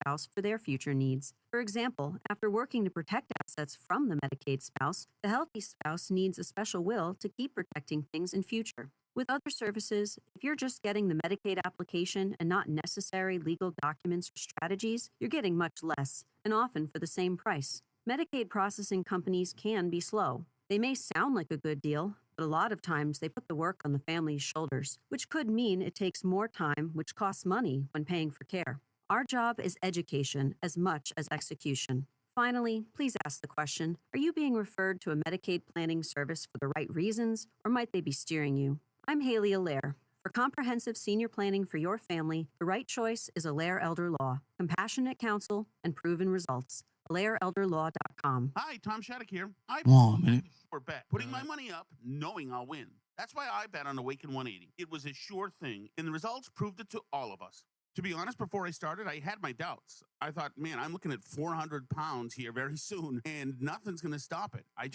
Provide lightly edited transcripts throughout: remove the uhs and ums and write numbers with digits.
spouse for their future needs. For example, after working to protect assets from the Medicaid spouse, the healthy spouse needs a special will to keep protecting things in future. With other services, if you're just getting the Medicaid application and not necessary legal documents or strategies, you're getting much less, and often for the same price. Medicaid processing companies can be slow. They may sound like a good deal, but a lot of times they put the work on the family's shoulders, which could mean it takes more time, which costs money when paying for care. Our job is education as much as execution. Finally, please ask the question, are you being referred to a Medicaid planning service for the right reasons, or might they be steering you? I'm Haley Allaire. For comprehensive senior planning for your family, the right choice is Allaire Elder Law. Compassionate counsel and proven results. AllaireElderLaw.com. Hi, Tom Shattuck here. I Whoa, a minute. sure bet, putting my money up, knowing I'll win. That's why I bet on Awaken 180. It was a sure thing, and the results proved it to all of us. To be honest, before I started, I had my doubts. I thought, man, I'm looking at 400 pounds here very soon, and nothing's going to stop it. I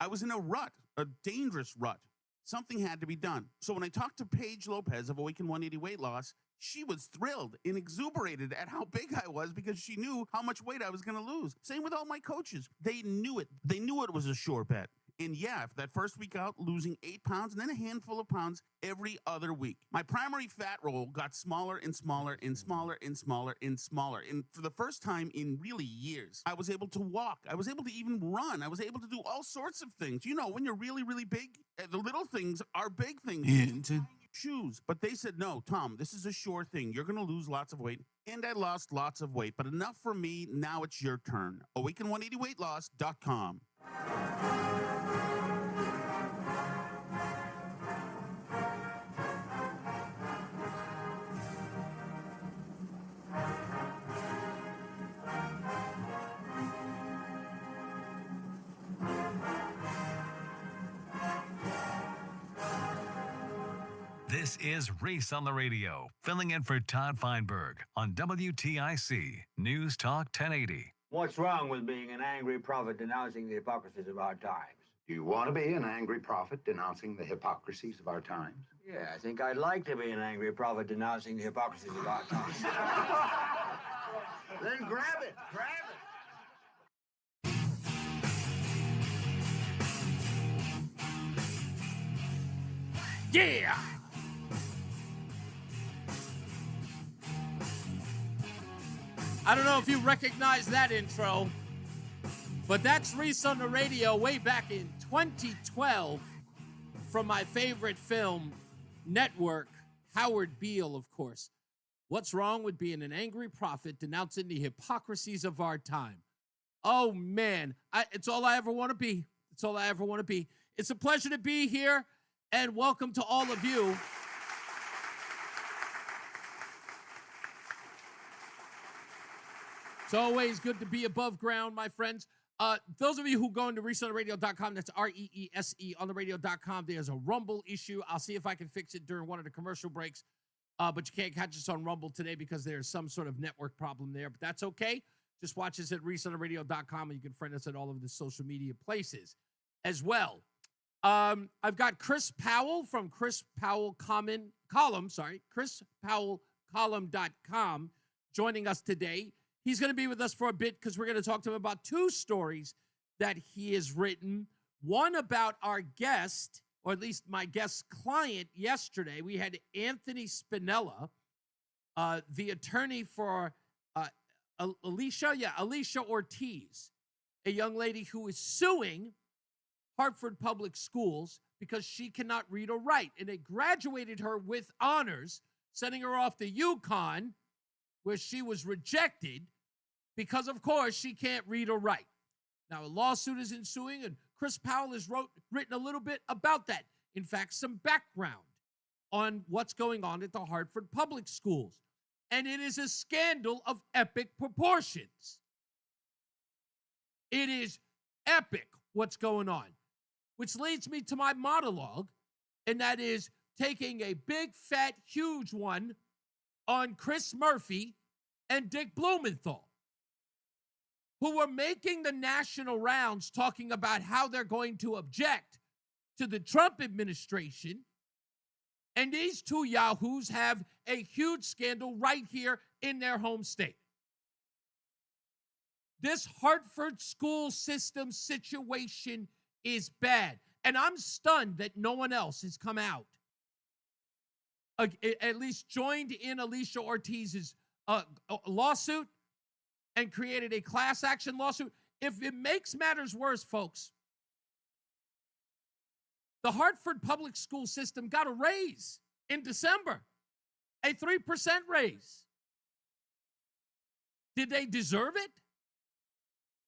was in a rut, a dangerous rut. Something had to be done. So when I talked to Paige Lopez of Awaken 180 Weight Loss, she was thrilled and exuberated at how big I was because she knew how much weight I was going to lose. Same with all my coaches. They knew it. They knew it was a sure bet. And yeah, for that first week out, losing 8 pounds and then a handful of pounds every other week. My primary fat roll got smaller and smaller and smaller and smaller and smaller. And for the first time in really years, I was able to walk. I was able to even run. I was able to do all sorts of things. You know, when you're really, really big, the little things are big things. Yeah, Shoes. But they said, no, Tom, this is a sure thing. You're going to lose lots of weight. And I lost lots of weight. But enough for me. Now it's your turn. Awaken180weightloss.com. This is Reese on the radio, filling in for Todd Feinberg on WTIC News Talk 1080. What's wrong with being an angry prophet denouncing the hypocrisies of our times? Do you want to be an angry prophet denouncing the hypocrisies of our times? Yeah, I think I'd like to be an angry prophet denouncing the hypocrisies of our times. Then grab it, grab it. Yeah! I don't know if you recognize that intro, but that's Reese on the radio way back in 2012 from my favorite film, Network, Howard Beale, of course. What's wrong with being an angry prophet denouncing the hypocrisies of our time? Oh, man, it's all I ever want to be. It's all I ever want to be. It's a pleasure to be here, and welcome to all of you. It's always good to be above ground, my friends. Those of you who go into reeseontheradio.com, that's REESE on the radio.com, there's a Rumble issue. I'll see if I can fix it during one of the commercial breaks. But you can't catch us on Rumble today because there's some sort of network problem there. But that's okay. Just watch us at reeseontheradio.com, and you can friend us at all of the social media places as well. I've got Chris Powell from Chris Powell ChrisPowellColumn.com joining us today. He's going to be with us for a bit because we're going to talk to him about two stories that he has written. One about our guest, or at least my guest's client yesterday. We had Anthony Spinella, the attorney for Alicia Ortiz, a young lady who is suing Hartford Public Schools because she cannot read or write. And they graduated her with honors, sending her off to UConn, where she was rejected because, of course, she can't read or write. Now, a lawsuit is ensuing, and Chris Powell has written a little bit about that. In fact, some background on what's going on at the Hartford Public Schools. And it is a scandal of epic proportions. It is epic what's going on, which leads me to my monologue, and that is taking a big, fat, huge one on Chris Murphy and Dick Blumenthal, who were making the national rounds talking about how they're going to object to the Trump administration. And these two yahoos have a huge scandal right here in their home state. This Hartford school system situation is bad. And I'm stunned that no one else has come out, at least joined in Alicia Ortiz's lawsuit and created a class action lawsuit. If it makes matters worse, folks, the Hartford public school system got a raise in December, a 3% raise. Did they deserve it?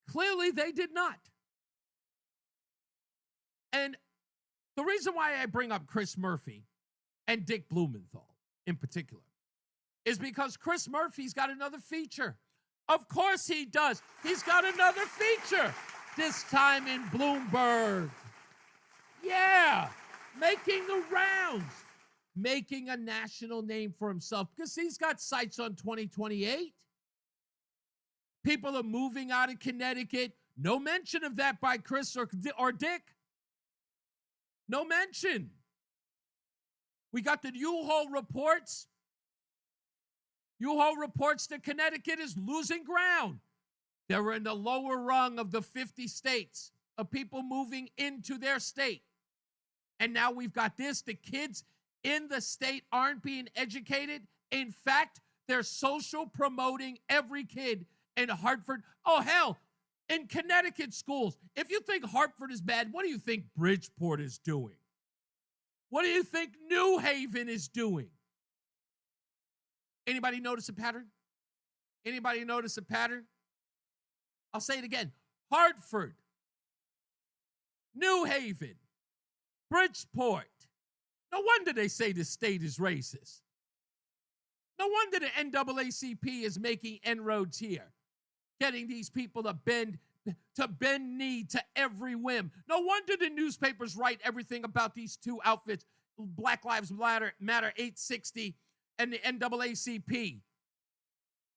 Clearly, they did not. And the reason why I bring up Chris Murphy and Dick Blumenthal in particular is because Chris Murphy's got another feature. Of course he does. He's got another feature, this time in Bloomberg. Yeah, making the rounds, making a national name for himself because he's got sights on 2028. People are moving out of Connecticut. No mention of that by Chris or Dick. No mention. We got the U-Haul reports. U-Haul reports that Connecticut is losing ground. They're in the lower rung of the 50 states of people moving into their state. And now we've got this. The kids in the state aren't being educated. In fact, they're social promoting every kid in Hartford. Oh, hell, in Connecticut schools. If you think Hartford is bad, what do you think Bridgeport is doing? What do you think New Haven is doing? Anybody notice a pattern? Anybody notice a pattern? I'll say it again. Hartford, New Haven, Bridgeport. No wonder they say the state is racist. No wonder the NAACP is making inroads here, getting these people to bend knee to every whim. No wonder the newspapers write everything about these two outfits, Black Lives Matter 860 and the NAACP,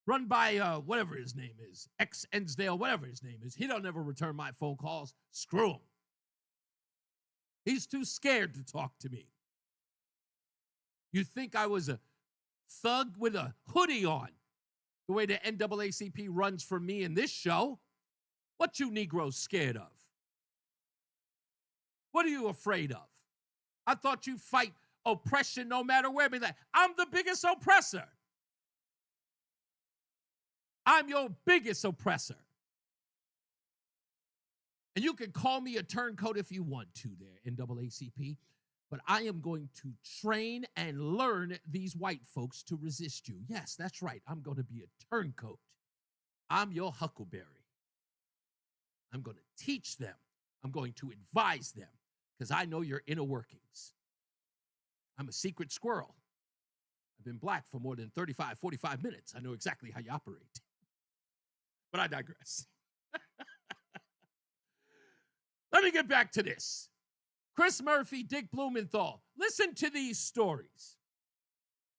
run by whatever his name is, Ensdale, whatever his name is. He don't ever return my phone calls. Screw him. He's too scared to talk to me. You think I was a thug with a hoodie on, the way the NAACP runs for me in this show? What you Negroes scared of? What are you afraid of? I thought you fight oppression no matter where. I'm the biggest oppressor. I'm your biggest oppressor. And you can call me a turncoat if you want to there, NAACP, but I am going to train and learn these white folks to resist you. Yes, that's right. I'm going to be a turncoat. I'm your huckleberry. I'm going to teach them. I'm going to advise them because I know your inner workings. I'm a secret squirrel. I've been black for more than 35, 45 minutes. I know exactly how you operate. But I digress. Let me get back to this. Chris Murphy, Dick Blumenthal. Listen to these stories.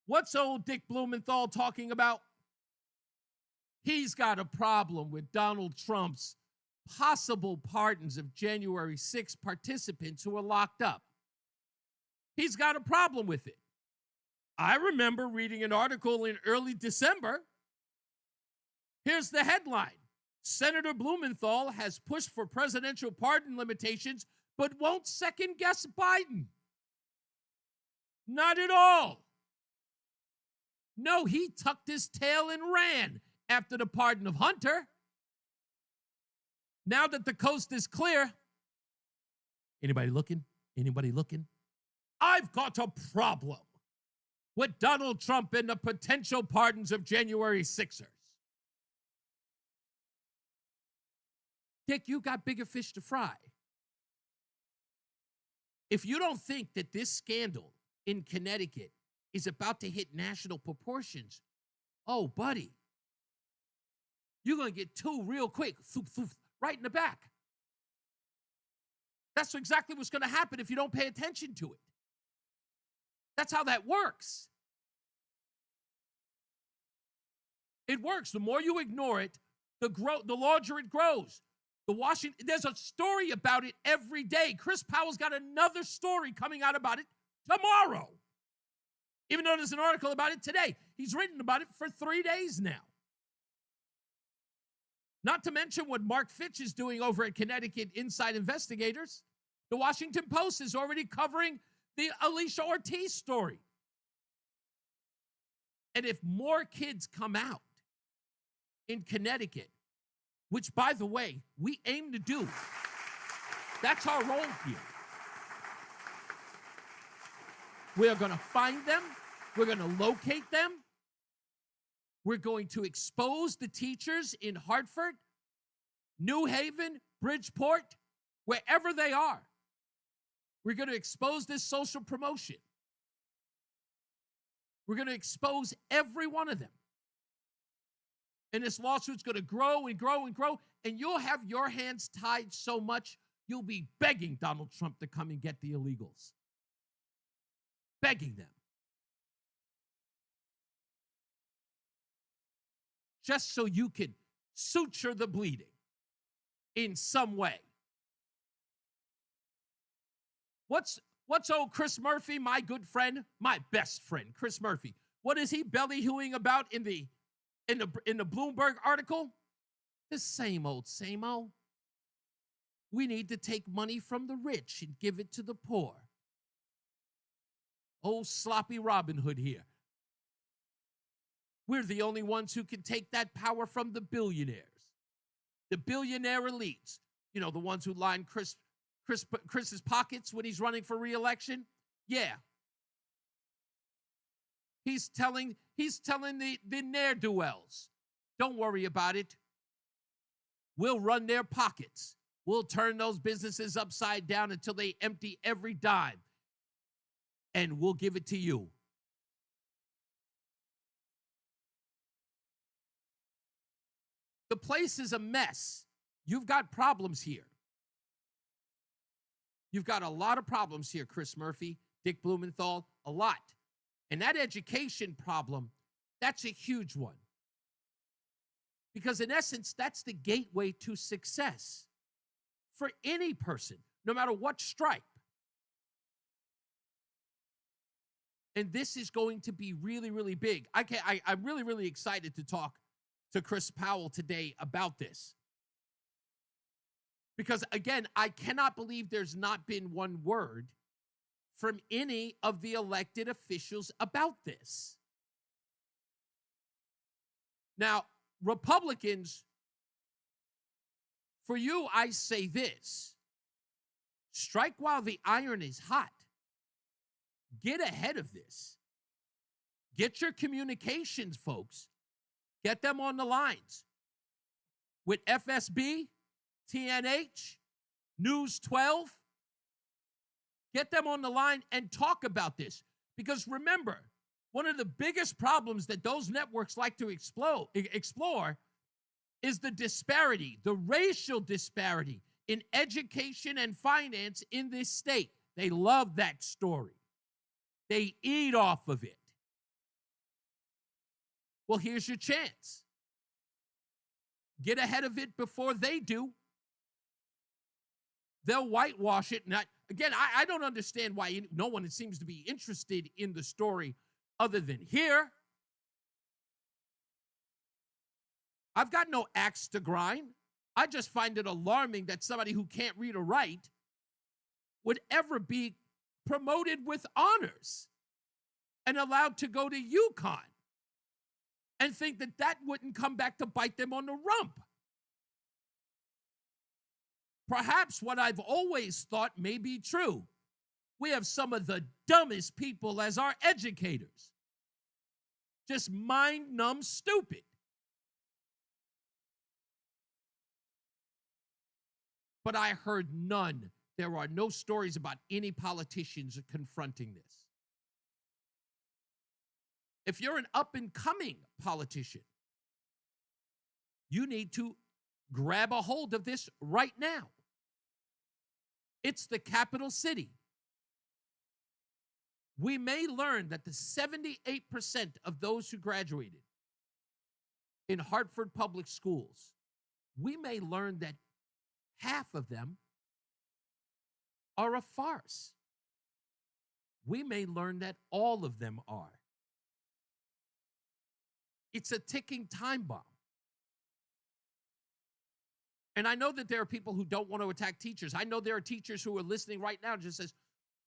What's old Dick Blumenthal talking about? He's got a problem with Donald Trump's possible pardons of January 6 participants who are locked up. He's got a problem with it. I remember reading an article in early December. Here's the headline. Senator Blumenthal has pushed for presidential pardon limitations, but won't second-guess Biden. Not at all. No, he tucked his tail and ran after the pardon of Hunter. Now that the coast is clear, anybody looking? Anybody looking? I've got a problem with Donald Trump and the potential pardons of January 6ers. Dick, you got bigger fish to fry. If you don't think that this scandal in Connecticut is about to hit national proportions, oh, buddy, you're going to get two real quick, right in the back. That's exactly what's going to happen if you don't pay attention to it. That's how that works. It works. The more you ignore it, the larger it grows. There's a story about it every day. Chris Powell's got another story coming out about it tomorrow. Even though there's an article about it today. He's written about it for 3 days now. Not to mention what Mark Fitch is doing over at Connecticut Inside Investigators. The Washington Post is already covering the Alicia Ortiz story. And if more kids come out in Connecticut, which, by the way, we aim to do, that's our role here. We are going to find them. We're going to locate them. We're going to expose the teachers in Hartford, New Haven, Bridgeport, wherever they are. We're going to expose this social promotion. We're going to expose every one of them. And this lawsuit's going to grow and grow and grow, and you'll have your hands tied so much, you'll be begging Donald Trump to come and get the illegals. Begging them. Just so you can suture the bleeding in some way. What's old Chris Murphy, my good friend, my best friend, Chris Murphy? What is he belly-hooing about in the Bloomberg article? The same old, same old. We need to take money from the rich and give it to the poor. Old sloppy Robin Hood here. We're the only ones who can take that power from the billionaires. The billionaire elites. You know, the ones who line Chris's pockets when he's running for re-election. Yeah. He's telling the ne'er-do-wells, don't worry about it. We'll run their pockets. We'll turn those businesses upside down until they empty every dime. And we'll give it to you. The place is a mess. You've got problems here. You've got a lot of problems here, Chris Murphy, Dick Blumenthal, a lot. And that education problem, that's a huge one. Because in essence, that's the gateway to success for any person, no matter what stripe. And this is going to be really, really big. I'm really, really excited to talk to Chris Powell today about this. Because, again, I cannot believe there's not been one word from any of the elected officials about this. Now, Republicans, for you, I say this. Strike while the iron is hot. Get ahead of this. Get your communications, folks. Get them on the lines with FSB, TNH, News 12. Get them on the line and talk about this. Because remember, one of the biggest problems that those networks like to explore is the disparity, the racial disparity in education and finance in this state. They love that story. They eat off of it. Well, here's your chance. Get ahead of it before they do. They'll whitewash it. Again, I don't understand why no one seems to be interested in the story other than here. I've got no axe to grind. I just find it alarming that somebody who can't read or write would ever be promoted with honors and allowed to go to UConn and think that that wouldn't come back to bite them on the rump. Perhaps what I've always thought may be true. We have some of the dumbest people as our educators. Just mind-numb stupid. But I heard none. There are no stories about any politicians confronting this. If you're an up-and-coming politician, you need to grab a hold of this right now. It's the capital city. We may learn that the 78% of those who graduated in Hartford public schools, we may learn that half of them are a farce. We may learn that all of them are. It's a ticking time bomb. And I know that there are people who don't want to attack teachers. I know there are teachers who are listening right now and just says,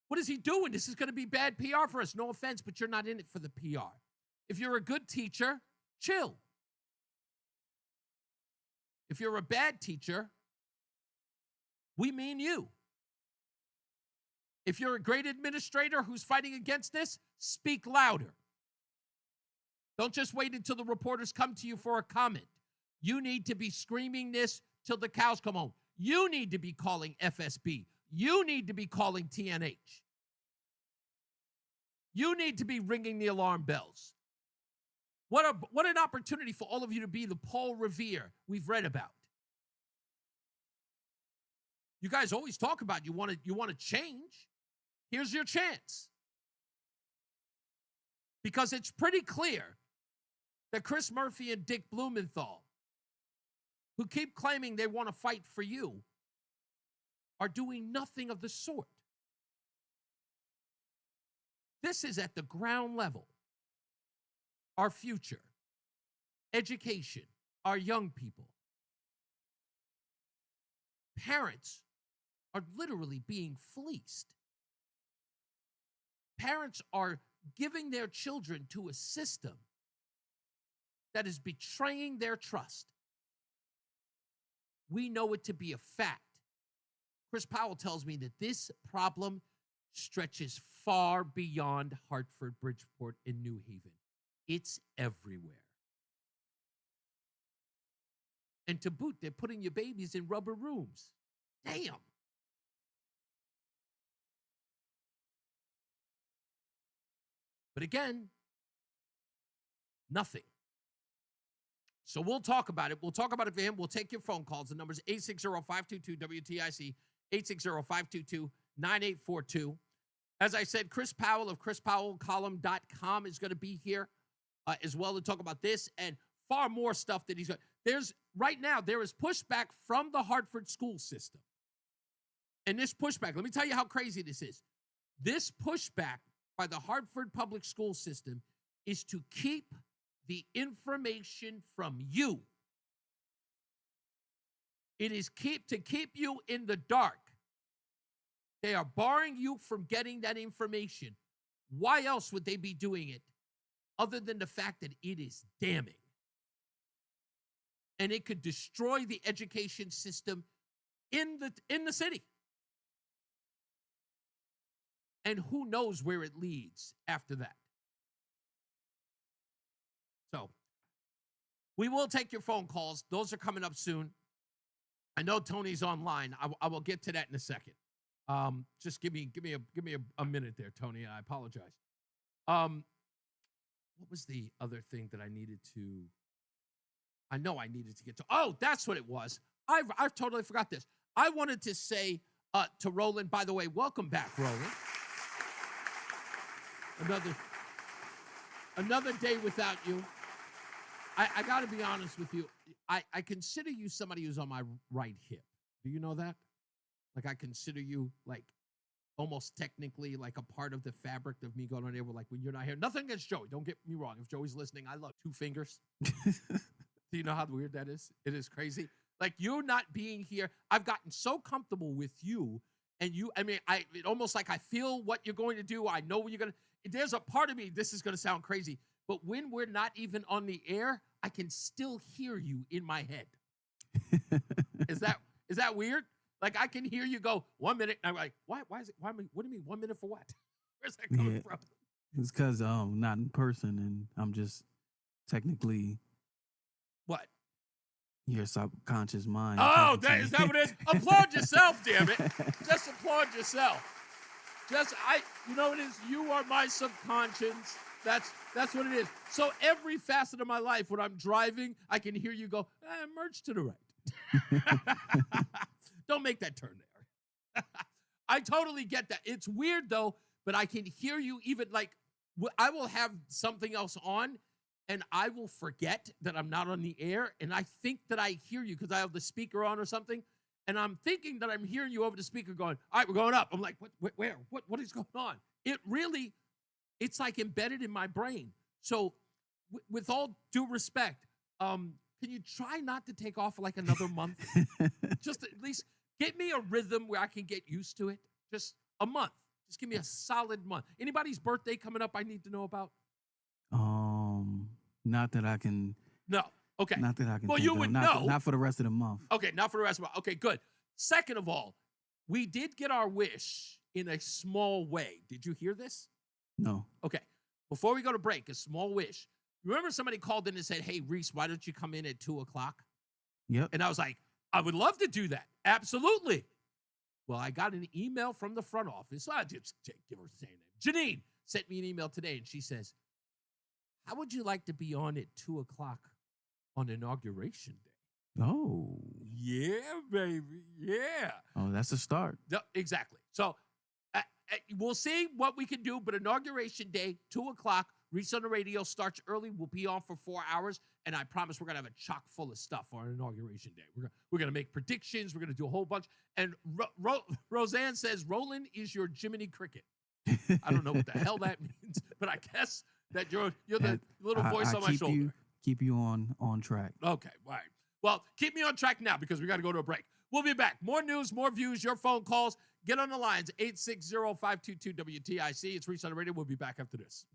what is he doing? This is going to be bad PR for us. No offense, but you're not in it for the PR. If you're a good teacher, chill. If you're a bad teacher, we mean you. If you're a great administrator who's fighting against this, speak louder. Don't just wait until the reporters come to you for a comment. You need to be screaming this till the cows come home. You need to be calling FSB. You need to be calling TNH. You need to be ringing the alarm bells. What an opportunity for all of you to be the Paul Revere we've read about. You guys always talk about you want to change. Here's your chance. Because it's pretty clear that Chris Murphy and Dick Blumenthal, who keep claiming they want to fight for you, are doing nothing of the sort. This is at the ground level. Our future, education, our young people. Parents are literally being fleeced. Parents are giving their children to a system that is betraying their trust. We know it to be a fact. Chris Powell tells me that this problem stretches far beyond Hartford, Bridgeport, and New Haven. It's everywhere. And to boot, they're putting your babies in rubber rooms. Damn. But again, nothing. So we'll talk about it. We'll talk about it for him. We'll take your phone calls. The number is 860-522-WTIC, 860-522-9842. As I said, Chris Powell of ChrisPowellColumn.com is going to be here as well to talk about this and far more stuff that he's got. Right now, there is pushback from the Hartford school system. And this pushback, let me tell you how crazy this is. This pushback by the Hartford public school system is to keep the information from you. It is to keep you in the dark. They are barring you from getting that information. Why else would they be doing it other than the fact that it is damning? And it could destroy the education system in the city. And who knows where it leads after that. So, we will take your phone calls. Those are coming up soon. I know Tony's online. I will get to that in a second. Just give me a minute there, Tony. I apologize. What was the other thing that I needed to get to? Oh, that's what it was. I've totally forgot this. I wanted to say to Roland, by the way, welcome back, Roland. Another day without you. I got to be honest with you. I consider you somebody who's on my right hip. Do you know that? Like, I consider you, like, almost technically like a part of the fabric of me going on there with, like, when you're not here. Nothing against Joey. Don't get me wrong. If Joey's listening, I love 2 fingers. Do you know how weird that is? It is crazy. Like, you not being here, I've gotten so comfortable with you. And it almost like I feel what you're going to do. I know what you're going to. There's a part of me, this is going to sound crazy, but when we're not even on the air, I can still hear you in my head. Is that weird? Like, I can hear you go 1 minute, and I'm like, why is it? What do you mean 1 minute for what? Where's that coming from? It's because I'm not in person, and I'm just technically what? Your subconscious mind. Oh, is that what it is? Applaud yourself, damn it. Just applaud yourself. You know what it is? You are my subconscious. That's what it is. So every facet of my life, when I'm driving, I can hear you go, merge to the right. Don't make that turn there. I totally get that. It's weird, though, but I can hear you even, like, I will have something else on, and I will forget that I'm not on the air, and I think that I hear you because I have the speaker on or something, and I'm thinking that I'm hearing you over the speaker going, all right, we're going up. I'm like, where? What is going on? It's like embedded in my brain. So with all due respect, can you try not to take off for like another month? Just at least get me a rhythm where I can get used to it. Just a month. Just give me a solid month. Anybody's birthday coming up I need to know about? Not that I can. No. Okay. Not that I can. Well, think you of. would Not, know. Not for the rest of the month. Okay, not for the rest of it. Okay, good. Second of all, we did get our wish in a small way. Did you hear this? No. Okay. Before we go to break, a small wish. Remember somebody called in and said, hey, Reese, why don't you come in at 2 o'clock? Yep. And I was like, I would love to do that. Absolutely. Well, I got an email from the front office. So I just give her the same name. Janine sent me an email today, and she says, how would you like to be on at 2 o'clock on Inauguration Day? Oh. Yeah, baby. Yeah. Oh, that's a start. No, exactly. So we'll see what we can do. But Inauguration Day, 2 o'clock, Reese on the Radio starts early. We'll be on for 4 hours. And I promise we're going to have a chock full of stuff on Inauguration Day. We're going to make predictions. We're going to do a whole bunch. And Roseanne says, Roland is your Jiminy Cricket. I don't know what the hell that means, but I guess that you're the little voice on my shoulder. Keep you on track. Okay, all right. Well, keep me on track now because we got to go to a break. We'll be back. More news, more views, your phone calls. Get on the lines, 860-522-WTIC. It's Reese on the Radio. We'll be back after this.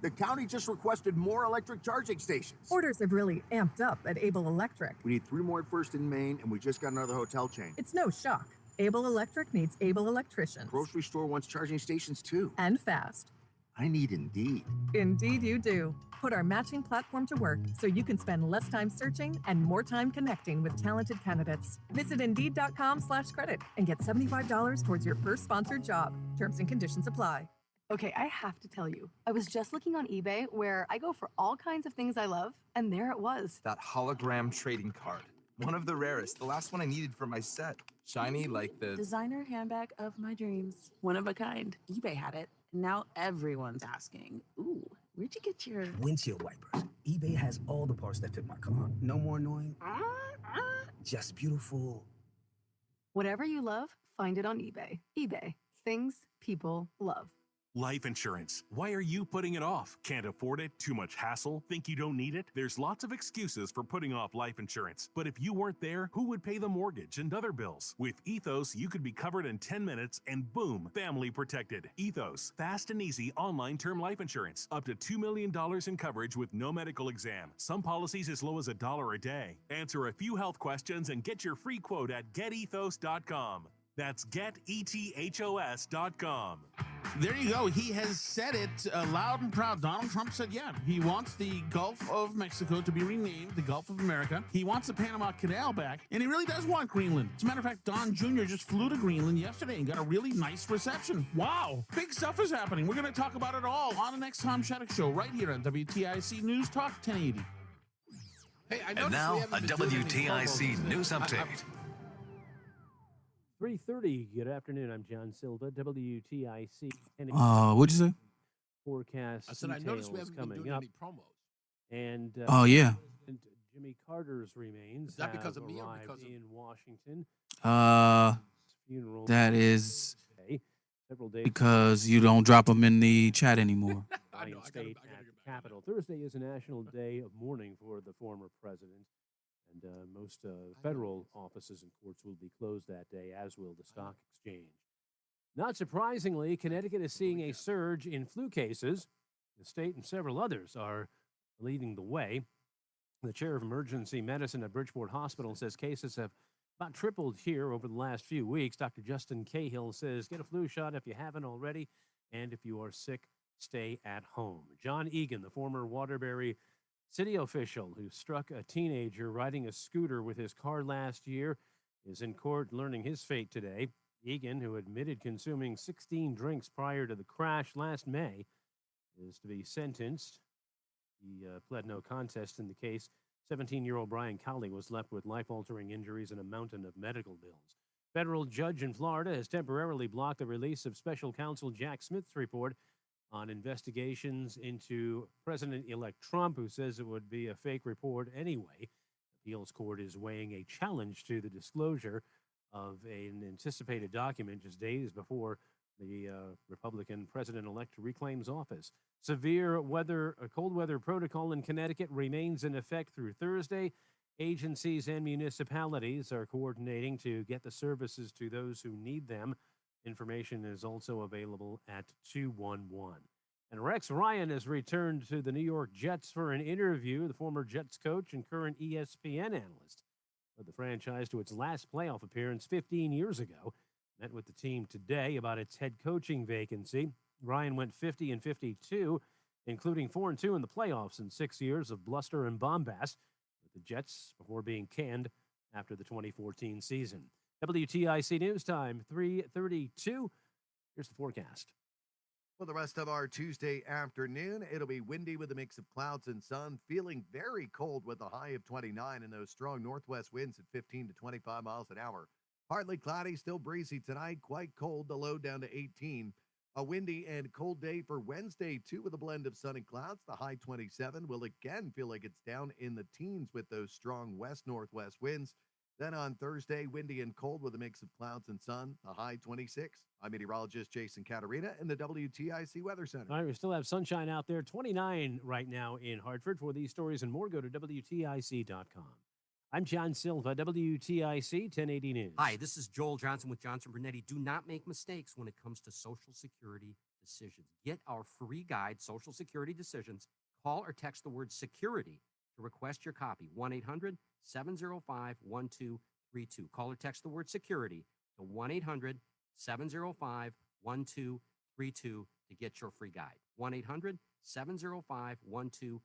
The county just requested more electric charging stations. Orders have really amped up at Able Electric. We need 3 more at First in Maine, and we just got another hotel chain. It's no shock. Able Electric needs able electricians. Grocery store wants charging stations too. And fast. I need Indeed. Indeed you do. Put our matching platform to work so you can spend less time searching and more time connecting with talented candidates. Visit Indeed.com/credit and get $75 towards your first sponsored job. Terms and conditions apply. Okay, I have to tell you, I was just looking on eBay where I go for all kinds of things I love, and there it was. That hologram trading card. One of the rarest. The last one I needed for my set. Shiny like the designer handbag of my dreams. One of a kind. eBay had it. Now everyone's asking, ooh, where'd you get your windshield wipers? eBay has all the parts that fit my car. No more annoying. Just beautiful. Whatever you love, find it on eBay. eBay. Things people love. Life insurance. Why are you putting it off? Can't afford it? Too much hassle? Think you don't need it? There's lots of excuses for putting off life insurance. But if you weren't there, who would pay the mortgage and other bills? With Ethos, you could be covered in 10 minutes and boom, family protected. Ethos, fast and easy online term life insurance. Up to $2 million in coverage with no medical exam. Some policies as low as $1 a day. Answer a few health questions and get your free quote at getethos.com. That's getethos.com. There you go. He has said it loud and proud. Donald Trump said, yeah, he wants the Gulf of Mexico to be renamed the Gulf of America. He wants the Panama Canal back, and he really does want Greenland. As a matter of fact, Don Jr. just flew to Greenland yesterday and got a really nice reception. Wow. Big stuff is happening. We're going to talk about it all on the next Tom Shattuck Show right here on WTIC News Talk 1080. Hey, I and now a WTIC news update. 3:30. Good afternoon. I'm John Silva, WTIC. What'd you say? Forecast. I said I noticed we haven't been doing any promos. And oh yeah. Jimmy Carter's remains. Is that because of me or because of in Washington? That is several days because you don't drop them in the chat anymore. I know. State at the Capitol. Thursday is a national day of mourning for the former president. And most federal offices and courts will be closed that day, as will the stock exchange. Not surprisingly, Connecticut is seeing a surge in flu cases. The state and several others are leading the way. The chair of emergency medicine at Bridgeport Hospital says cases have about tripled here over the last few weeks. Dr. Justin Cahill says get a flu shot if you haven't already, and if you are sick, stay at home. John Egan, the former Waterbury city official who struck a teenager riding a scooter with his car last year, is in court learning his fate today. Egan, who admitted consuming 16 drinks prior to the crash last May, is to be sentenced. He pled no contest in the case. 17-year-old Brian Cowley was left with life-altering injuries and a mountain of medical bills. Federal judge in Florida has temporarily blocked the release of special counsel Jack Smith's report on investigations into President-elect Trump, who says it would be a fake report anyway. Appeals court is weighing a challenge to the disclosure of an anticipated document just days before The Republican president-elect reclaims office. Cold weather protocol in Connecticut remains in effect through Thursday. Agencies and municipalities are coordinating to get the services to those who need them. Information is also available at 211. And Rex Ryan has returned to the New York Jets for an interview. The former Jets coach and current ESPN analyst led the franchise to its last playoff appearance 15 years ago. Met with the team today about its head coaching vacancy. Ryan went 50-52, including 4-2 in the playoffs in 6 years of bluster and bombast with the Jets before being canned after the 2014 season. WTIC News Time, 3:32. Here's the forecast. For the rest of our Tuesday afternoon, it'll be windy with a mix of clouds and sun, feeling very cold with a high of 29 and those strong northwest winds at 15 to 25 miles an hour. Partly cloudy, still breezy tonight, quite cold, the low down to 18. A windy and cold day for Wednesday, too, with a blend of sun and clouds. The high 27 will again feel like it's down in the teens with those strong west-northwest winds. Then on Thursday, windy and cold with a mix of clouds and sun, the high 26. I'm meteorologist Jason Caterina in the WTIC Weather Center. All right, we still have sunshine out there. 29 right now in Hartford. For these stories and more, go to WTIC.com. I'm John Silva, WTIC 1080 News. Hi, this is Joel Johnson with Johnson Brunetti. Do not make mistakes when it comes to Social Security decisions. Get our free guide, Social Security Decisions. Call or text the word security to request your copy. 1-800-705-1232. Call or text the word security to 1-800-705-1232 to get your free guide. 1-800-705-1232.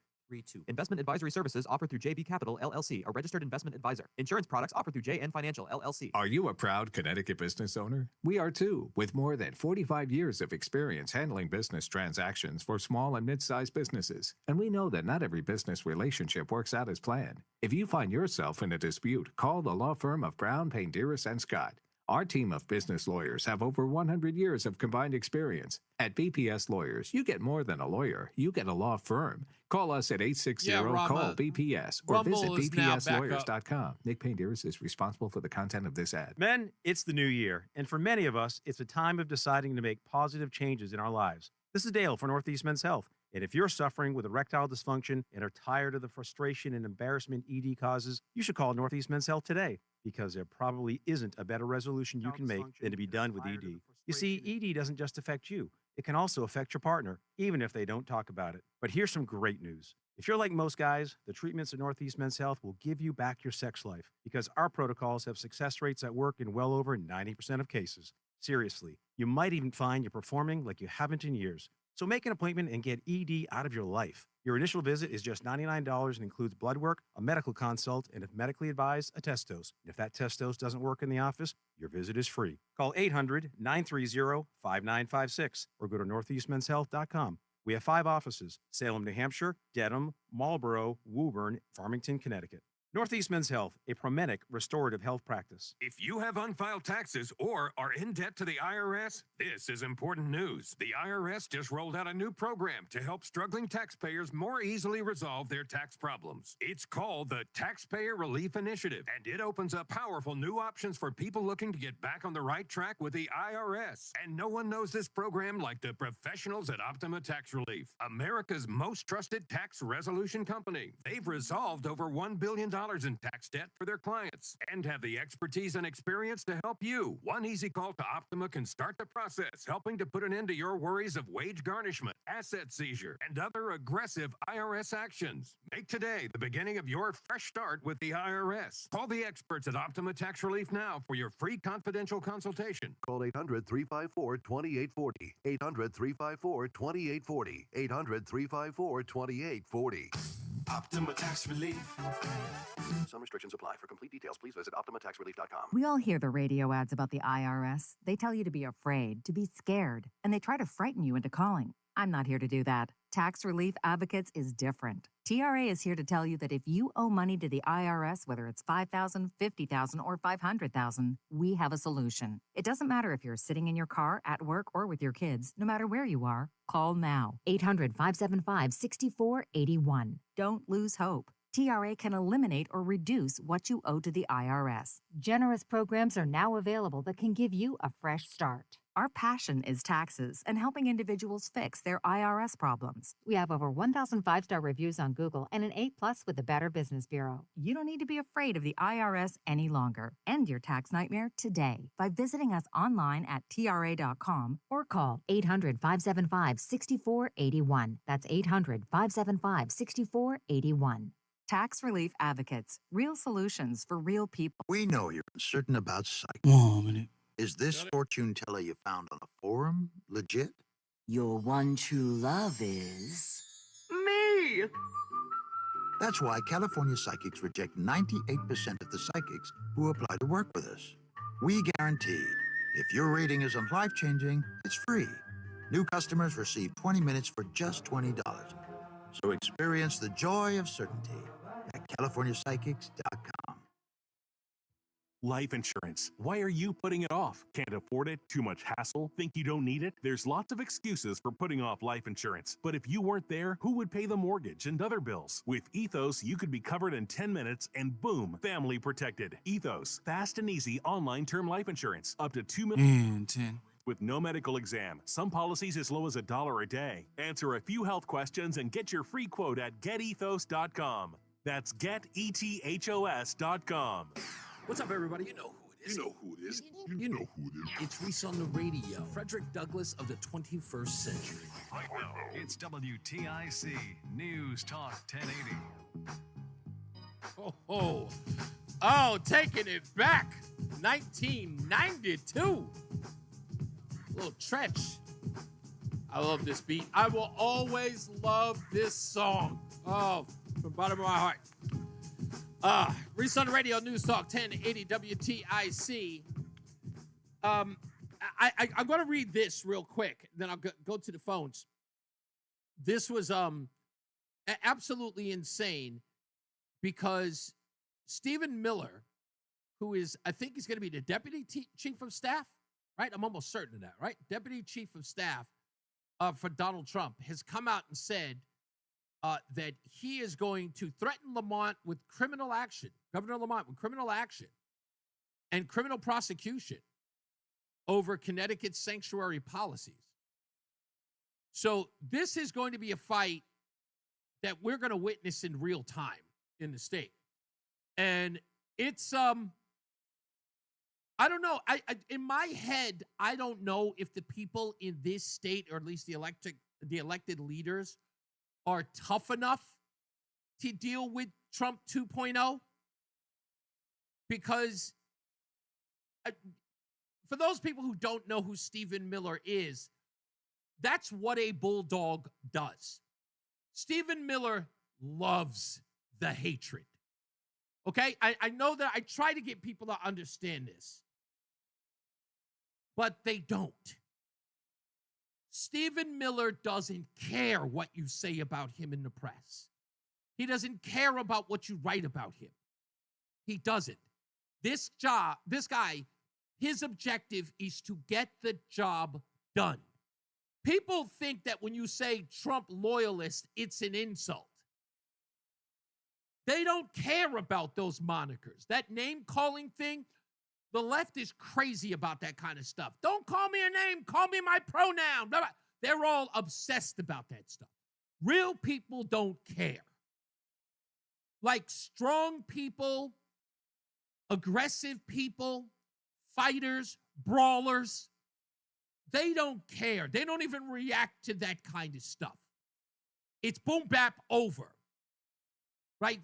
Investment advisory services offered through JB Capital, LLC, a registered investment advisor. Insurance products offered through JN Financial, LLC. Are you a proud Connecticut business owner? We are too, with more than 45 years of experience handling business transactions for small and mid-sized businesses. And we know that not every business relationship works out as planned. If you find yourself in a dispute, call the law firm of Brown, Payne, Dearest, and Scott. Our team of business lawyers have over 100 years of combined experience. At BPS Lawyers, you get more than a lawyer. You get a law firm. Call us at 860-CALL-BPS or visit bpslawyers.com. Nick Payne Dearest is responsible for the content of this ad. Men, it's the new year, and for many of us, it's a time of deciding to make positive changes in our lives. This is Dale for Northeast Men's Health. And if you're suffering with erectile dysfunction and are tired of the frustration and embarrassment ED causes, you should call Northeast Men's Health today, because there probably isn't a better resolution you can make than to be done with ED. You see, ED doesn't just affect you. It can also affect your partner, even if they don't talk about it. But here's some great news. If you're like most guys, the treatments at Northeast Men's Health will give you back your sex life, because our protocols have success rates that work in well over 90% of cases. Seriously, you might even find you're performing like you haven't in years. So make an appointment and get ED out of your life. Your initial visit is just $99 and includes blood work, a medical consult, and if medically advised, a test dose. And if that test dose doesn't work in the office, your visit is free. Call 800-930-5956 or go to northeastmenshealth.com. We have 5 offices: Salem, New Hampshire, Dedham, Marlborough, Woburn, Farmington, Connecticut. Northeast Men's Health, a Promenic restorative health practice. If you have unfiled taxes or are in debt to the IRS, this is important news. The IRS just rolled out a new program to help struggling taxpayers more easily resolve their tax problems. It's called the Taxpayer Relief Initiative, and it opens up powerful new options for people looking to get back on the right track with the IRS. And no one knows this program like the professionals at Optima Tax Relief, America's most trusted tax resolution company. They've resolved over $1 billion in tax debt for their clients and have the expertise and experience to help you. One easy call to Optima can start the process, helping to put an end to your worries of wage garnishment, asset seizure, and other aggressive IRS actions. Make today the beginning of your fresh start with the IRS. Call the experts at Optima Tax Relief now for your free confidential consultation. Call 800-354-2840. 800-354-2840. 800-354-2840. Optima Tax Relief. Some restrictions apply. For complete details, please visit OptimaTaxRelief.com. We all hear the radio ads about the IRS. They tell you to be afraid, to be scared, and they try to frighten you into calling. I'm not here to do that. Tax Relief Advocates is different. TRA is here to tell you that if you owe money to the IRS, whether it's $5,000, $50,000, or $500,000, we have a solution. It doesn't matter if you're sitting in your car, at work, or with your kids. No matter where you are, call now. 800-575-6481. Don't lose hope. TRA can eliminate or reduce what you owe to the IRS. Generous programs are now available that can give you a fresh start. Our passion is taxes and helping individuals fix their IRS problems. We have over 1,000 five-star reviews on Google and an 8+ with the Better Business Bureau. You don't need to be afraid of the IRS any longer. End your tax nightmare today by visiting us online at TRA.com or call 800-575-6481. That's 800-575-6481. Tax Relief Advocates. Real solutions for real people. We know you're uncertain about psych. 1 minute. Is this fortune teller you found on a forum legit? Your one true love is... Me! That's why California psychics reject 98% of the psychics who apply to work with us. We guarantee if your reading isn't life-changing, it's free. New customers receive 20 minutes for just $20. So experience the joy of certainty at CaliforniaPsychics.com. Life insurance. Why are you putting it off? Can't afford it? Too much hassle? Think you don't need it? There's lots of excuses for putting off life insurance. But if you weren't there, who would pay the mortgage and other bills? With Ethos, you could be covered in 10 minutes and boom, family protected. Ethos, fast and easy online term life insurance. Up to $2 million. And 10. With no medical exam. Some policies as low as $1 a day. Answer a few health questions and get your free quote at getethos.com. That's getethos.com. What's up, everybody? You know who it is. You know who it is. You know who it is. It's Reese on the radio. Frederick Douglass of the 21st century. Right now, it's WTIC News Talk 1080. Oh, taking it back. 1992. Little Tretch. I love this beat. I will always love this song. Oh, from the bottom of my heart. Reese on the radio, News Talk 1080 WTIC. I'm going to read this real quick, then I'll go to the phones. This was absolutely insane because Stephen Miller, who is, I think he's going to be the deputy chief of staff, right? I'm almost certain of that, right? Deputy chief of staff for Donald Trump has come out and said that he is going to threaten Lamont with criminal action, Governor Lamont with criminal action and criminal prosecution over Connecticut's sanctuary policies. So this is going to be a fight that we're going to witness in real time in the state. And it's, I don't know. I in my head, I don't know if the people in this state, or at least the elected leaders, are tough enough to deal with Trump 2.0. Because for those people who don't know who Stephen Miller is, that's what a bulldog does. Stephen Miller loves the hatred. Okay? I know that I try to get people to understand this, but they don't. Stephen Miller doesn't care what you say about him in the press. He doesn't care about what you write about him. He doesn't. This guy, his objective is to get the job done. People think that when you say Trump loyalist, it's an insult. They don't care about those monikers. That name-calling thing, the left is crazy about that kind of stuff. Don't call me a name, call me my pronoun. Blah, blah. They're all obsessed about that stuff. Real people don't care. Like strong people, aggressive people, fighters, brawlers, they don't care. They don't even react to that kind of stuff. It's boom, bap, over. Right?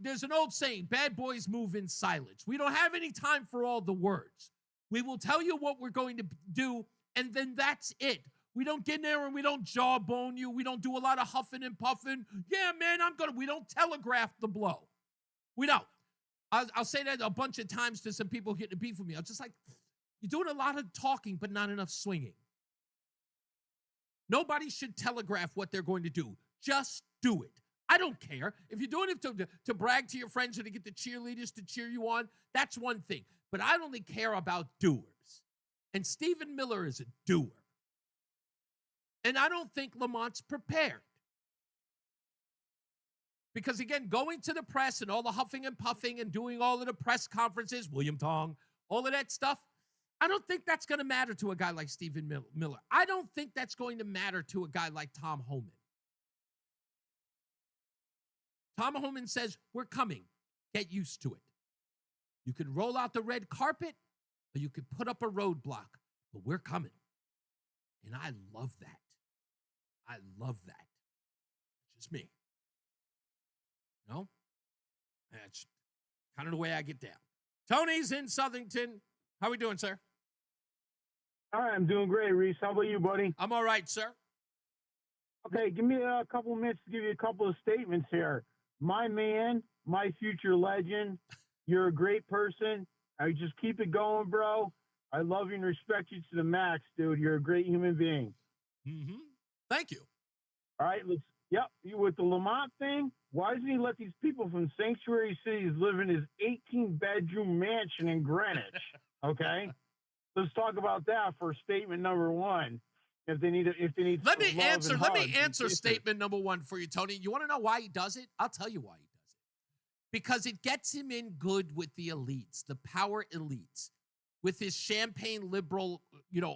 There's an old saying, bad boys move in silence. We don't have any time for all the words. We will tell you what we're going to do, and then that's it. We don't get in there and we don't jawbone you. We don't do a lot of huffing and puffing. Yeah, man, we don't telegraph the blow. We don't. I'll say that a bunch of times to some people getting beef with me. I'm just like, you're doing a lot of talking, but not enough swinging. Nobody should telegraph what they're going to do. Just do it. I don't care. If you're doing it to brag to your friends or to get the cheerleaders to cheer you on, that's one thing. But I only care about doers. And Stephen Miller is a doer. And I don't think Lamont's prepared. Because, again, going to the press and all the huffing and puffing and doing all of the press conferences, William Tong, all of that stuff, I don't think that's going to matter to a guy like Stephen Miller. I don't think that's going to matter to a guy like Tom Homan. Tom Homan says, we're coming. Get used to it. You can roll out the red carpet or you could put up a roadblock, but we're coming. And I love that. I love that. It's just me. No? That's kind of the way I get down. Tony's in Southington. How we doing, sir? All right, I'm doing great, Reese. How about you, buddy? I'm all right, sir. Okay, give me a couple of minutes to give you a couple of statements here. My man, my future legend, you're a great person. I just keep it going, bro. I love you and respect you to the max, dude. You're a great human being. Mm-hmm. Thank you. All right, let's. Yep, you with the Lamont thing. Why doesn't he let these people from sanctuary cities live in his 18-bedroom mansion in Greenwich? Okay, let's talk about that for statement number one. If they need, let me answer statement number one for you, Tony. You want to know why he does it? I'll tell you why he does it. Because it gets him in good with the elites, the power elites, with his champagne liberal,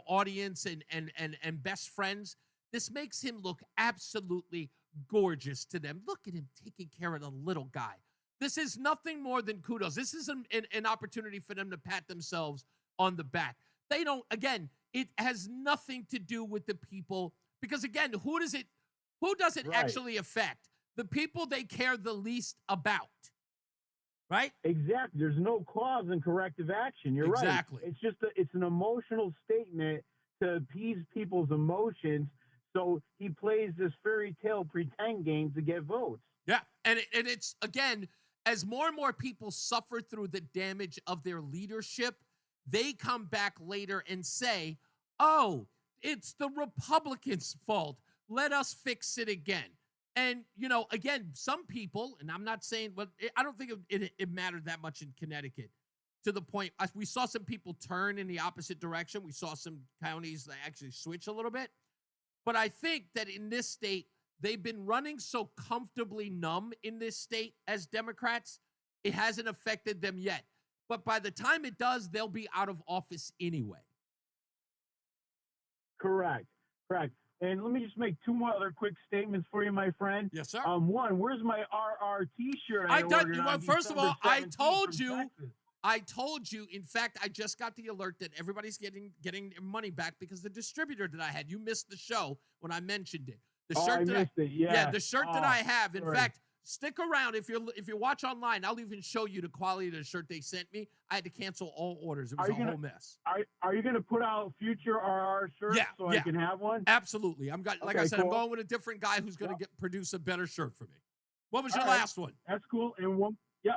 audience and best friends. This makes him look absolutely gorgeous to them. Look at him taking care of the little guy. This is nothing more than kudos. This is an opportunity for them to pat themselves on the back. They don't, again, it has nothing to do with the people, because again, who does it right. actually affect? The people they care the least about. Right? Exactly. There's no cause and corrective action. You're exactly. Right. It's just it's an emotional statement to appease people's emotions. So he plays this fairy tale pretend game to get votes. Yeah. And it's, again, as more and more people suffer through the damage of their leadership, they come back later and say, oh, it's the Republicans' fault. Let us fix it again. And, again, some people, and I'm not saying, but I don't think it mattered that much in Connecticut, to the point we saw some people turn in the opposite direction. We saw some counties that actually switch a little bit. But I think that in this state, they've been running so comfortably numb in this state as Democrats, it hasn't affected them yet. But by the time it does, they'll be out of office anyway. Correct. And let me just make two more other quick statements for you, my friend. Yes, sir. One, where's my RR T-shirt? First of all, I told you. In fact, I just got the alert that everybody's getting their money back because the distributor that I had. You missed the show when I mentioned it. The shirt I missed it. Yeah. The shirt that I have. In fact, stick around if you watch online. I'll even show you the quality of the shirt they sent me. I had to cancel all orders. It was a whole mess. Are you going to put out future RR shirts so I can have one? Absolutely. I'm going with a different guy who's going to produce a better shirt for me. What was your last one? That's cool. And all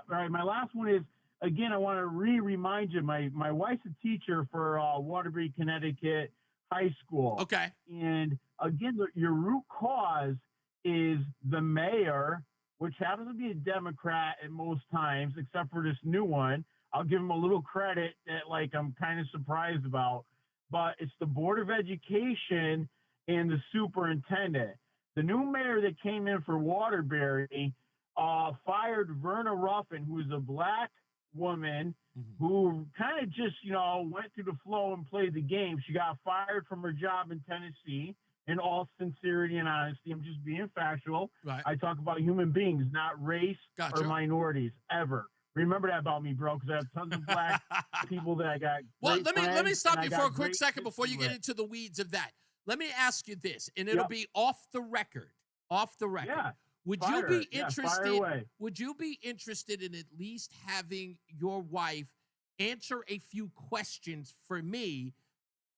right. My last one is, again, I want to remind you, my wife's a teacher for Waterbury, Connecticut High School. Okay. And again, your root cause is the mayor, which happens to be a Democrat at most times, except for this new one. I'll give him a little credit that, I'm kind of surprised about. But it's the Board of Education and the superintendent. The new mayor that came in for Waterbury fired Verna Ruffin, who is a black woman who kind of just, went through the flow and played the game. She got fired from her job in Tennessee. In all sincerity and honesty, I'm just being factual. Right. I talk about human beings, not race Gotcha. or minorities, ever. Remember that about me, bro, because I have tons of black people that I got. Well, let me stop you for a quick second before you get into the weeds of that. Let me ask you this, and it'll be off the record. Yeah. Would you be interested? Would you be interested in at least having your wife answer a few questions for me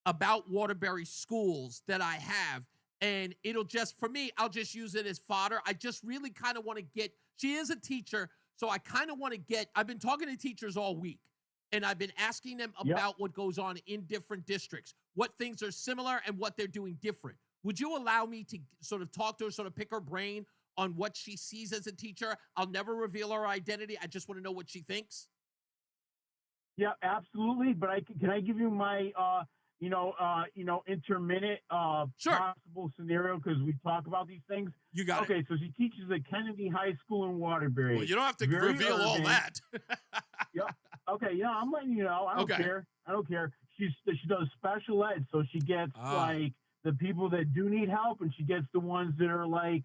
about Waterbury schools that I have? And it'll just, for me, I'll just use it as fodder. I just really kind of want to get, she is a teacher, so I kind of want to get, I've been talking to teachers all week, and I've been asking them about what goes on in different districts, what things are similar and what they're doing different. Would you allow me to sort of talk to her, sort of pick her brain on what she sees as a teacher? I'll never reveal her identity. I just want to know what she thinks. Yeah, absolutely. But can I give you my, intermittent possible scenario, because we talk about these things. You got it. Okay, so she teaches at Kennedy High School in Waterbury. Well, you don't have to reveal all that. Yep. Okay, I'm letting you know. I don't care. she does special ed, so she gets like the people that do need help, and she gets the ones that are like,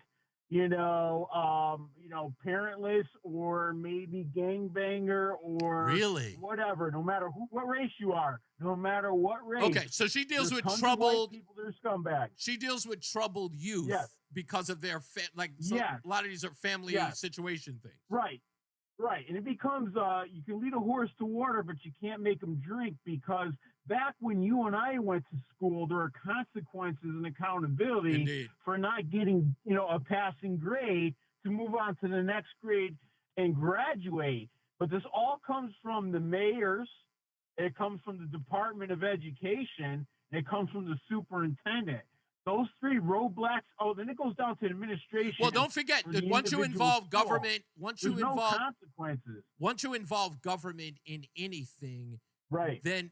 parentless or maybe gangbanger or really whatever. No matter what race you are, no matter what race. Okay, so she deals there's with tons of white troubled people. They're scumbags. She deals with troubled youth Yes. because of their a lot of these are family situation things. Right. Right. And it becomes, you can lead a horse to water, but you can't make him drink, because back when you and I went to school, there are consequences and accountability for not getting, a passing grade to move on to the next grade and graduate. But this all comes from the mayors. It comes from the Department of Education, and it comes from the superintendent. Those three roadblocks. Oh, then it goes down to administration. Well, don't forget that once you involve government, There's no consequences. Once you involve government in anything, right? Then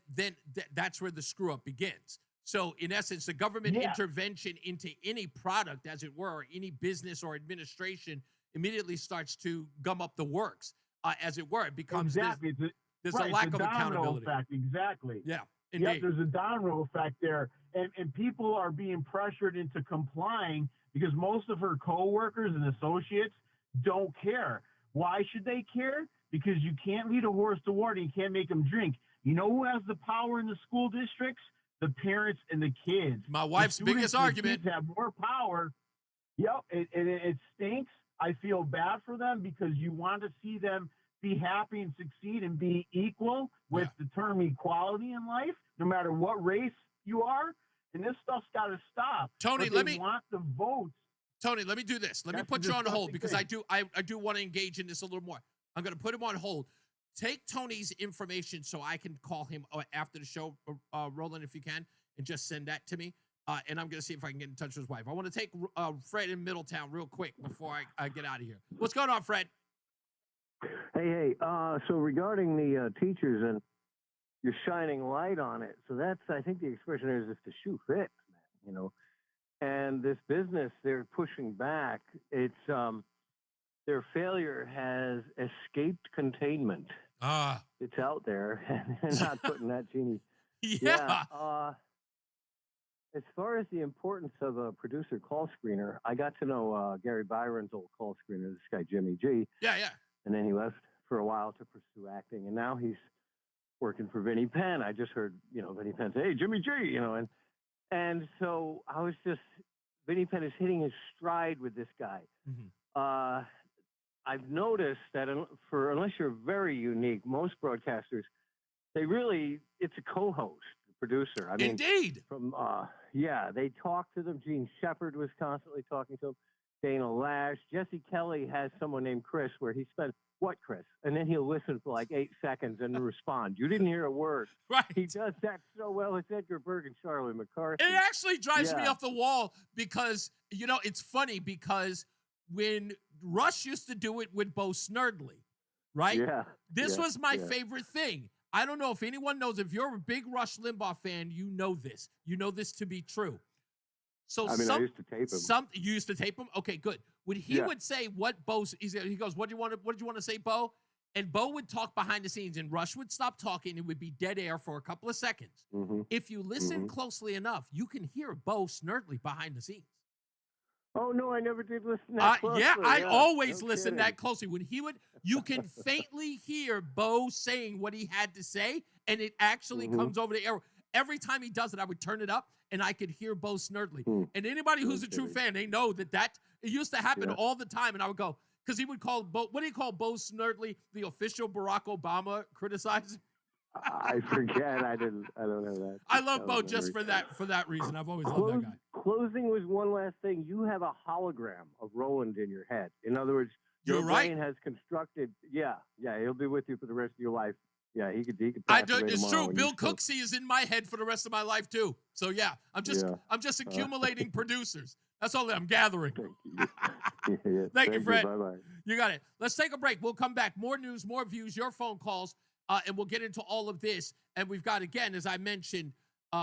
that's where the screw up begins. So in essence, the government intervention into any product, as it were, or any business or administration, immediately starts to gum up the works, as it were. It becomes there's a lack of accountability. Effect. Exactly. Yeah. Yep, there's a domino effect there. And people are being pressured into complying because most of her coworkers and associates don't care. Why should they care? Because you can't lead a horse to water. You can't make them drink. You know who has the power in the school districts? The parents and the kids. My wife's biggest argument. Kids have more power. Yep, it stinks. I feel bad for them because you want to see them be happy and succeed and be equal with the term equality in life, no matter what race you are. And this stuff's got to stop. Tony, let me want the votes. Tony, let me do this. Let me put you on hold because I do want to engage in this a little more. I'm going to put him on hold. Take Tony's information so I can call him after the show, Roland, if you can, and just send that to me. And I'm going to see if I can get in touch with his wife. I want to take Fred in Middletown real quick before I get out of here. What's going on, Fred? Hey. So regarding the teachers, and you're shining light on it. So that's, I think the expression is if the shoe fits, man, And this business, they're pushing back. It's their failure has escaped containment. It's out there, and they're not putting that genie. Yeah. As far as the importance of a producer call screener, I got to know Gary Byron's old call screener, this guy Jimmy G. Yeah. And then he left for a while to pursue acting, and now he's working for Vinnie Penn. I just heard, Vinnie Penn say, "Hey, Jimmy G," and so I was just, Vinnie Penn is hitting his stride with this guy. Mm-hmm. I've noticed that unless you're very unique, most broadcasters, it's a co-host, producer. I mean, indeed. They talk to them. Gene Shepard was constantly talking to them. Dana Lash, Jesse Kelly has someone named Chris, where he spent "What, Chris?" and then he'll listen for like 8 seconds and respond. You didn't hear a word. Right. He does that so well. It's Edgar Berg and Charlie McCarthy. It actually drives me off the wall because it's funny because when Rush used to do it with Bo Snerdley, right? Yeah. This was my favorite thing. I don't know if anyone knows. If you're a big Rush Limbaugh fan, you know this. You know this to be true. So I used to tape him. You used to tape him? Okay, good. When he would say what Bo, he goes, what did you want to say, Bo? And Bo would talk behind the scenes, and Rush would stop talking. It would be dead air for a couple of seconds. Mm-hmm. If you listen closely enough, you can hear Bo Snerdley behind the scenes. Oh, no, I never did listen that closely. I always listened that closely. When he would, you can faintly hear Bo saying what he had to say, and it actually comes over the air. Every time he does it, I would turn it up, and I could hear Bo Snerdley. And anybody who's a true fan, they know that it used to happen all the time. And I would go, because he would call Bo, what do you call Bo Snerdley, the official Barack Obama criticizer? I forget. I don't know that. I love Bo just for that reason. I've always loved that guy. Closing was one last thing. You have a hologram of Roland in your head. In other words, your brain has constructed. Yeah, he'll be with you for the rest of your life. Yeah, he could. It's true. Bill Cooksey is in my head for the rest of my life too. So yeah, I'm just accumulating producers. That's all I'm gathering. Thank you, Fred. Bye-bye. You got it. Let's take a break. We'll come back. More news, more views, your phone calls, and we'll get into all of this. And we've got, again, as I mentioned,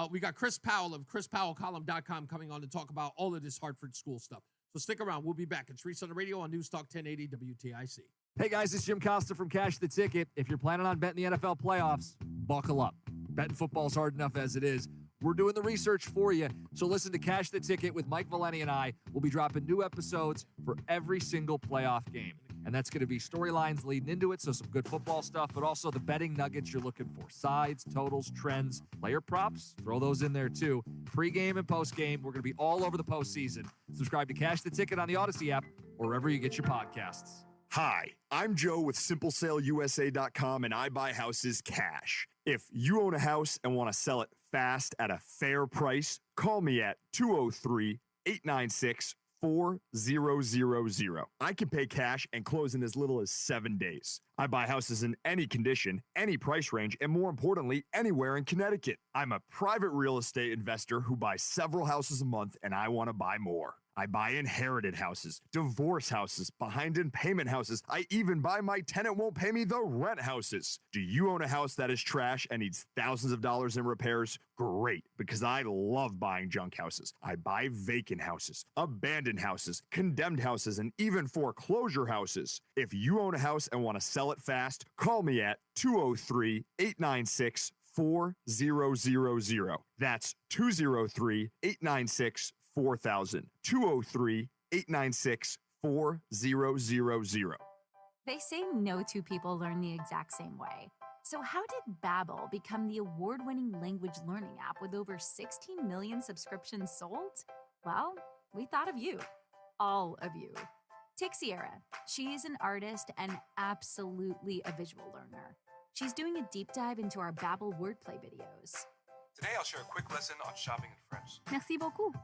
we got Chris Powell of ChrisPowellColumn.com coming on to talk about all of this Hartford school stuff. So stick around. We'll be back. It's Reese on the radio on NewsTalk 1080 WTIC. Hey guys, it's Jim Costa from Cash the Ticket. If you're planning on betting the NFL playoffs, buckle up. Betting football's hard enough as it is. We're doing the research for you. So listen to Cash the Ticket with Mike Valeni and I. We'll be dropping new episodes for every single playoff game. And that's going to be storylines leading into it, so some good football stuff, but also the betting nuggets you're looking for. Sides, totals, trends, player props, throw those in there too. Pre-game and post-game, we're going to be all over the postseason. Subscribe to Cash the Ticket on the Odyssey app or wherever you get your podcasts. Hi, I'm Joe with SimpleSaleUSA.com, and I buy houses cash. If you own a house and want to sell it fast at a fair price, call me at 203-896-4000. I can pay cash and close in as little as 7 days. I buy houses in any condition, any price range, and more importantly, anywhere in Connecticut. I'm a private real estate investor who buys several houses a month, and I want to buy more. I buy inherited houses, divorce houses, behind in payment houses. I even buy my tenant won't pay me the rent houses. Do you own a house that is trash and needs thousands of dollars in repairs? Great, because I love buying junk houses. I buy vacant houses, abandoned houses, condemned houses, and even foreclosure houses. If you own a house and want to sell it fast, call me at 203-896-4000. That's 203-896-4000. 203-896-4000. They say no two people learn the exact same way. So how did Babbel become the award-winning language learning app with over 16 million subscriptions sold? Well, we thought of you. All of you. Take Sierra. She is an artist and absolutely a visual learner. She's doing a deep dive into our Babbel wordplay videos. Today I'll share a quick lesson on shopping in French. Merci beaucoup.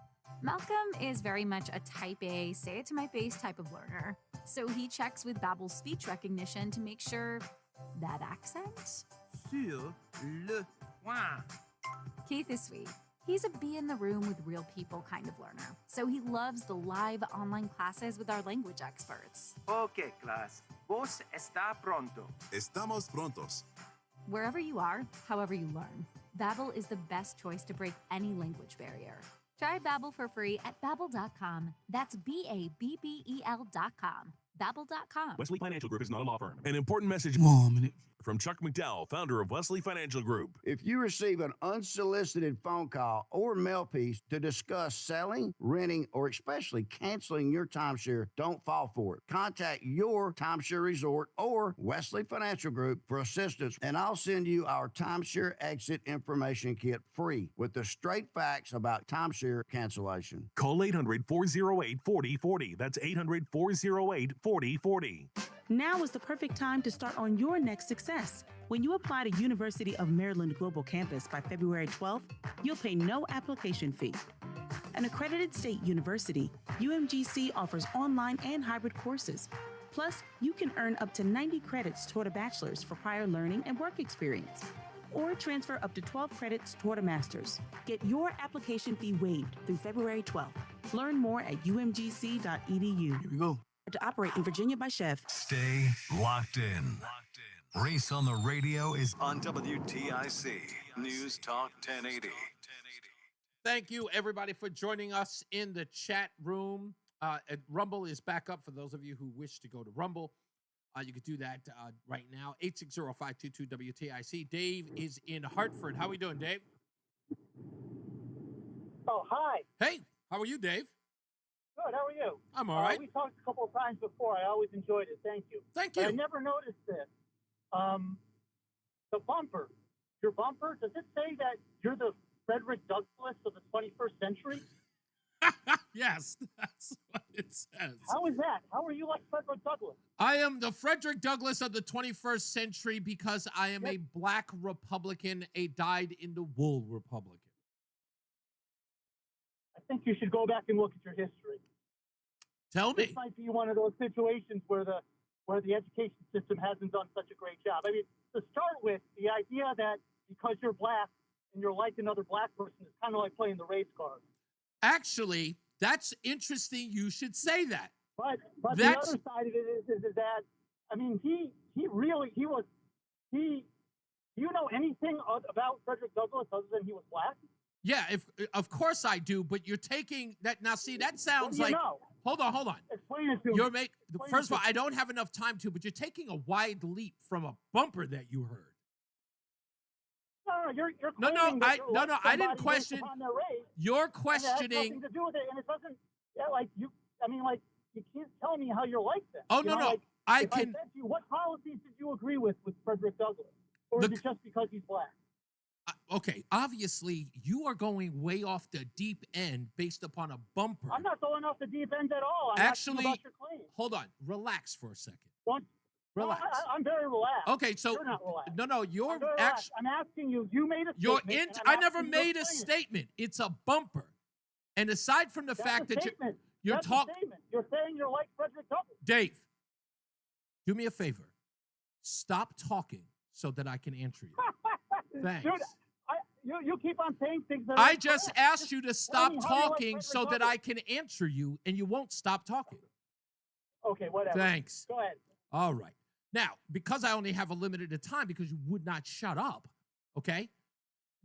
Malcolm is very much a type A, say it to my face type of learner. So he checks with Babbel's speech recognition to make sure that accent. Sur le point. Keith is sweet. He's a be in the room with real people kind of learner. So he loves the live online classes with our language experts. Okay, class. Vos está pronto. Estamos prontos. Wherever you are, however you learn, Babbel is the best choice to break any language barrier. Try Babbel for free at Babbel.com. That's Babbel.com. Babbel.com. Wesley Financial Group is not a law firm. An important message from Chuck McDowell, founder of Wesley Financial Group. If you receive an unsolicited phone call or mail piece to discuss selling, renting, or especially canceling your timeshare, don't fall for it. Contact your timeshare resort or Wesley Financial Group for assistance, and I'll send you our timeshare exit information kit free with the straight facts about timeshare cancellation. Call 800-408-4040. That's 800-408-4040. Now is the perfect time to start on your next success. When you apply to University of Maryland Global Campus by February 12th, you'll pay no application fee. An accredited state university, UMGC offers online and hybrid courses. Plus, you can earn up to 90 credits toward a bachelor's for prior learning and work experience, or transfer up to 12 credits toward a master's. Get your application fee waived through February 12th. Learn more at umgc.edu. Here we go. To operate in Virginia by Chef. Stay locked in. Reese on the radio is on WTIC News Talk 1080. Thank you, everybody, for joining us in the chat room. Rumble is back up for those of you who wish to go to Rumble. You can do that right now. 860-522-WTIC. Dave is in Hartford. How are we doing, Dave? Oh, hi. Hey, how are you, Dave? Good. How are you? I'm all right. We talked a couple of times before. I always enjoyed it. Thank you. Thank you. But I never noticed this. The bumper, your bumper, does it say that you're the Frederick Douglass of the 21st century? Yes, that's what it says. How is that? How are you like Frederick Douglass? I am the Frederick Douglass of the 21st century because I am a black Republican, a dyed-in-the-wool Republican. I think you should go back and look at your history. Tell me. This might be one of those situations where the education system hasn't done such a great job. I mean, to start with, the idea that because you're black and you're like another black person is kind of like playing the race card. Actually, that's interesting. You should say that. But the other side of it is that, I mean, he was. Do you know anything about Frederick Douglass other than he was black? Yeah, of course I do, but you're taking that now. See, that sounds like. Hold on. Explain it to me. First of all, I don't have enough time to, but you're taking a wide leap from a bumper that you heard. No, you're No, claiming that you're like I didn't somebody based question. upon their race. You're And it has questioning. nothing to do with it, and it doesn't. Yeah, like you. I mean, like you can't tell me how you're like that. Oh, You no, know, no. Like, I if can. I said to you, what policies did you agree with Frederick Douglass, or is it just because he's black? Okay, obviously, you are going way off the deep end based upon a bumper. I'm not going off the deep end at all. I'm asking Actually, about your claim. hold on. Relax for a second. Don't. Relax. No, I'm very relaxed. Okay, so You're not relaxed. no, you're I'm very actually. relaxed. I'm asking you. You made a You're statement. in. and I'm I never asking you to made a explain it. statement. It's a bumper. And aside from the That's fact a that statement. you're That's a talking, statement. You're saying you're like Frederick Douglass. Dave, do me a favor. Stop talking so that I can answer you. Thanks. Dude, you keep on saying things that I are just incorrect. asked you to Just stop tell me how you like talking Frederick so that Douglass. I can answer you, and you won't stop talking. Okay, whatever. Thanks. Go ahead. All right. Now, because I only have a limited time because you would not shut up, okay?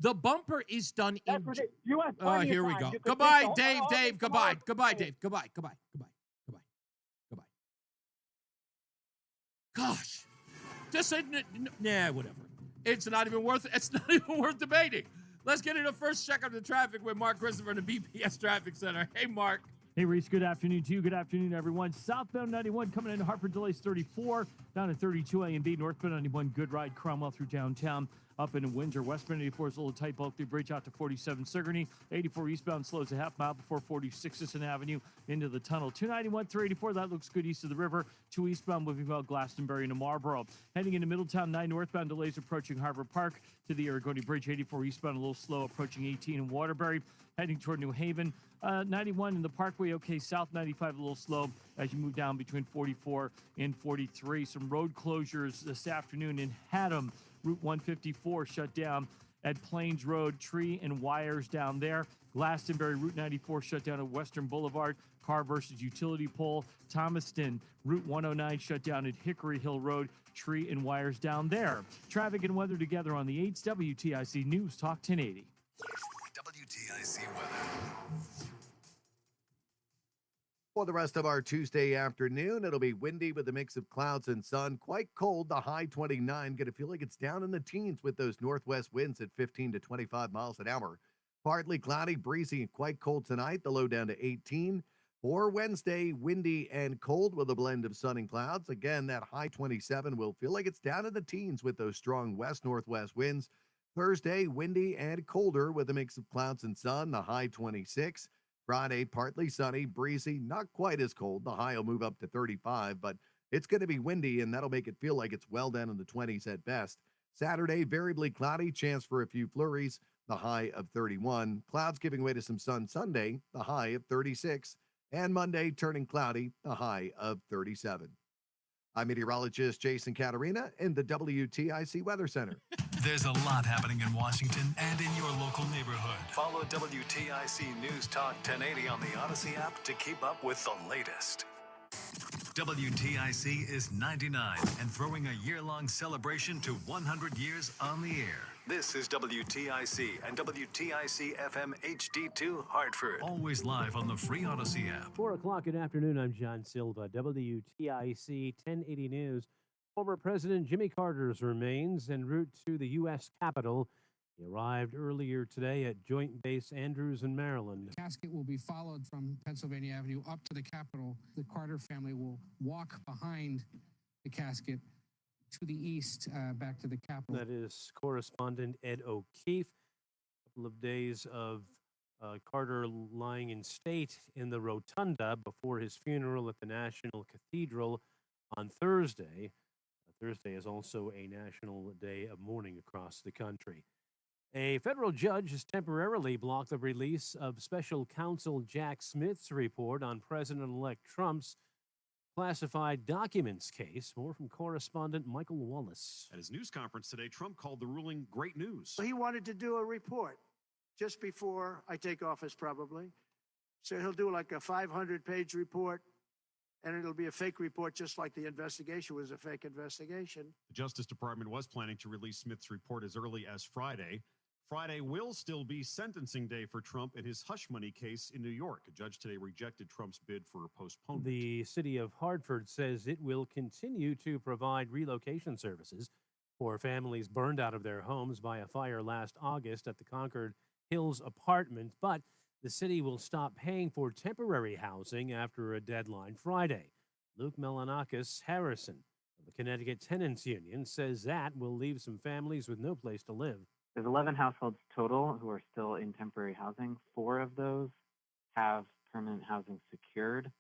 The bumper is done in. You have plenty here of we time. go. You could Goodbye, take the Dave. whole- Dave. all Goodbye. the Goodbye, tomorrow. Dave. Goodbye. Goodbye. Goodbye. Goodbye. Goodbye. Gosh, this isn't it. Nah, whatever. It's not even worth. It's not even worth debating. Let's get into the first check of the traffic with Mark Christopher in the BPS Traffic Center. Hey, Mark. Hey, Reese, good afternoon to you. Good afternoon, everyone. Southbound 91 coming into Hartford, delays 34, down to 32 A and B. Northbound 91, good ride, Cromwell through downtown, up into Windsor. Westbound 84 is a little tight, bulk through Bridge out to 47 Sigourney. 84 eastbound slows a half mile before 46 Sisson Avenue into the tunnel. 291 through 84, that looks good east of the river. 2 eastbound moving well Glastonbury to Marlboro. Heading into Middletown, 9 northbound delays approaching Harbor Park to the Aragoni Bridge. 84 eastbound a little slow approaching 18 in Waterbury. Heading toward New Haven. 91 in the Parkway, okay. South 95 a little slow as you move down between 44 and 43. Some road closures this afternoon in Haddam. Route 154 shut down at Plains Road. Tree and wires down there. Glastonbury, Route 94 shut down at Western Boulevard. Car versus utility pole. Thomaston, Route 109 shut down at Hickory Hill Road. Tree and wires down there. Traffic and weather together on the 8's WTIC News Talk 1080. WTIC weather. For the rest of our Tuesday afternoon, it'll be windy with a mix of clouds and sun. Quite cold, the high 29. Going to feel like it's down in the teens with those northwest winds at 15 to 25 miles an hour. Partly cloudy, breezy, and quite cold tonight. The low down to 18. For Wednesday, windy and cold with a blend of sun and clouds. Again, that high 27 will feel like it's down in the teens with those strong west-northwest winds. Thursday, windy and colder with a mix of clouds and sun. The high 26. Friday, partly sunny, breezy, not quite as cold. The high will move up to 35, but it's going to be windy, and that'll make it feel like it's well down in the 20s at best. Saturday, variably cloudy, chance for a few flurries, the high of 31. Clouds giving way to some sun Sunday, the high of 36. And Monday, turning cloudy, the high of 37. I'm meteorologist Jason Caterina in the WTIC Weather Center. There's a lot happening in Washington and in your local neighborhood. Follow WTIC News Talk 1080 on the Odyssey app to keep up with the latest. WTIC is 99 and throwing a year-long celebration to 100 years on the air. This is WTIC and WTIC FM HD2 Hartford. Always live on the free Odyssey app. 4 o'clock in the afternoon, I'm John Silva, WTIC 1080 News. Former President Jimmy Carter's remains en route to the U.S. Capitol. He arrived earlier today at Joint Base Andrews in Maryland. The casket will be followed from Pennsylvania Avenue up to the Capitol. The Carter family will walk behind the casket to the east, back to the Capitol. That is correspondent Ed O'Keefe. A couple of days of Carter lying in state in the rotunda before his funeral at the National Cathedral on Thursday. Thursday is also a national day of mourning across the country. A federal judge has temporarily blocked the release of special counsel Jack Smith's report on President-elect Trump's classified documents case. More from correspondent Michael Wallace. At his news conference today, Trump called the ruling great news. He wanted to do a report just before I take office, probably. So he'll do like a 500-page report, and it'll be a fake report, just like the investigation was a fake investigation. The Justice Department was planning to release Smith's report as early as Friday. Friday will still be sentencing day for Trump in his hush money case in New York. A judge today rejected Trump's bid for a postponement. The city of Hartford says it will continue to provide relocation services 4 families burned out of their homes by a fire last August at the Concord Hills apartment, but the city will stop paying for temporary housing after a deadline Friday. Luke Melanakis Harrison of the Connecticut Tenants Union says that will leave some families with no place to live. There's 11 households total who are still in temporary housing. 4 of those have permanent housing secured,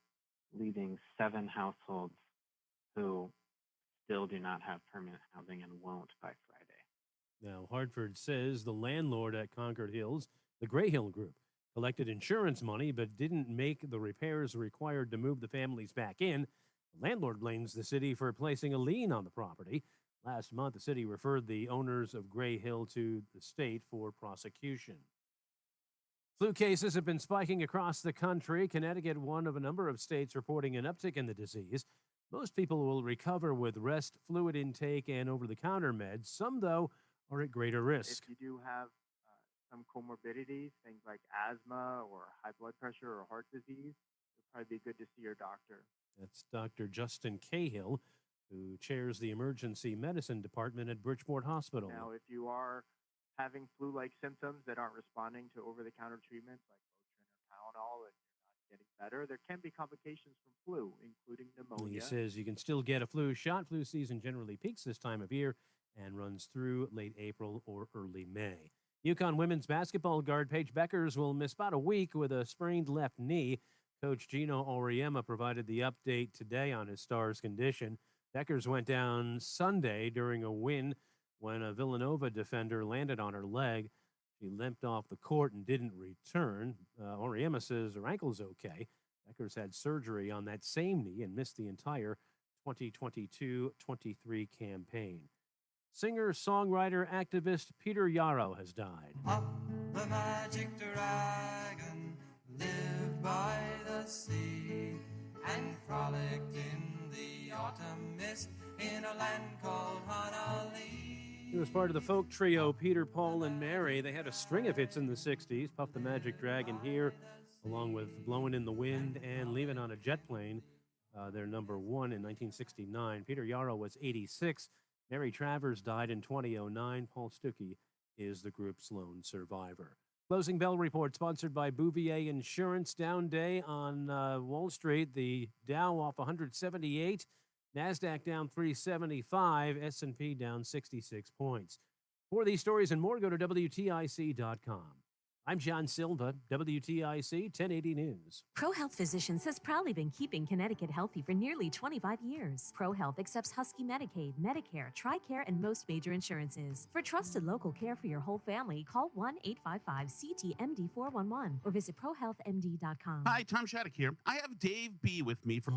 leaving 7 households who still do not have permanent housing and won't by Friday. Now, Hartford says the landlord at Concord Hills, the Gray Hill Group, collected insurance money but didn't make the repairs required to move the families back in. The landlord blames the city for placing a lien on the property. Last month, the city referred the owners of Gray Hill to the state for prosecution. Flu cases have been spiking across the country. Connecticut, one of a number of states reporting an uptick in the disease. Most people will recover with rest, fluid intake, and over-the-counter meds. Some, though, are at greater risk. If you do have some comorbidities, things like asthma or high blood pressure or heart disease, it'd probably be good to see your doctor. That's Dr. Justin Cahill, who chairs the emergency medicine department at Bridgeport Hospital. Now, if you are having flu-like symptoms that aren't responding to over-the-counter treatments like Motrin or Tylenol and you're not getting better, there can be complications from flu, including pneumonia. He says you can still get a flu shot. Flu season generally peaks this time of year and runs through late April or early May. UConn women's basketball guard Paige Beckers will miss about a week with a sprained left knee. Coach Gino Auriemma provided the update today on his star's condition. Beckers went down Sunday during a win when a Villanova defender landed on her leg. She limped off the court and didn't return. Auriemma says her ankle's okay. Beckers had surgery on that same knee and missed the entire 2022-23 campaign. Singer, songwriter, activist Peter Yarrow has died. The magic dragon lived by the sea and frolicked in the autumn mist in a land called Honolulu. He was part of the folk trio Peter, Paul, and Mary. They had a string of hits in the 60s. Puff the Magic Dragon here, along with Blowin' in the Wind and Leavin' on a Jet Plane. Their number 1 in 1969. Peter Yarrow was 86. Mary Travers died in 2009. Paul Stuckey is the group's lone survivor. Closing Bell Report sponsored by Bouvier Insurance. Down day on Wall Street. The Dow off 178. NASDAQ down 375. S&P down 66 points. For these stories and more, go to WTIC.com. I'm John Silva, WTIC 1080 News. ProHealth Physicians has proudly been keeping Connecticut healthy for nearly 25 years. ProHealth accepts Husky Medicaid, Medicare, TRICARE, and most major insurances. For trusted local care for your whole family, call 1-855-CT-MD-411 or visit ProHealthMD.com. Hi, Tom Shattuck here. I have Dave B. with me for...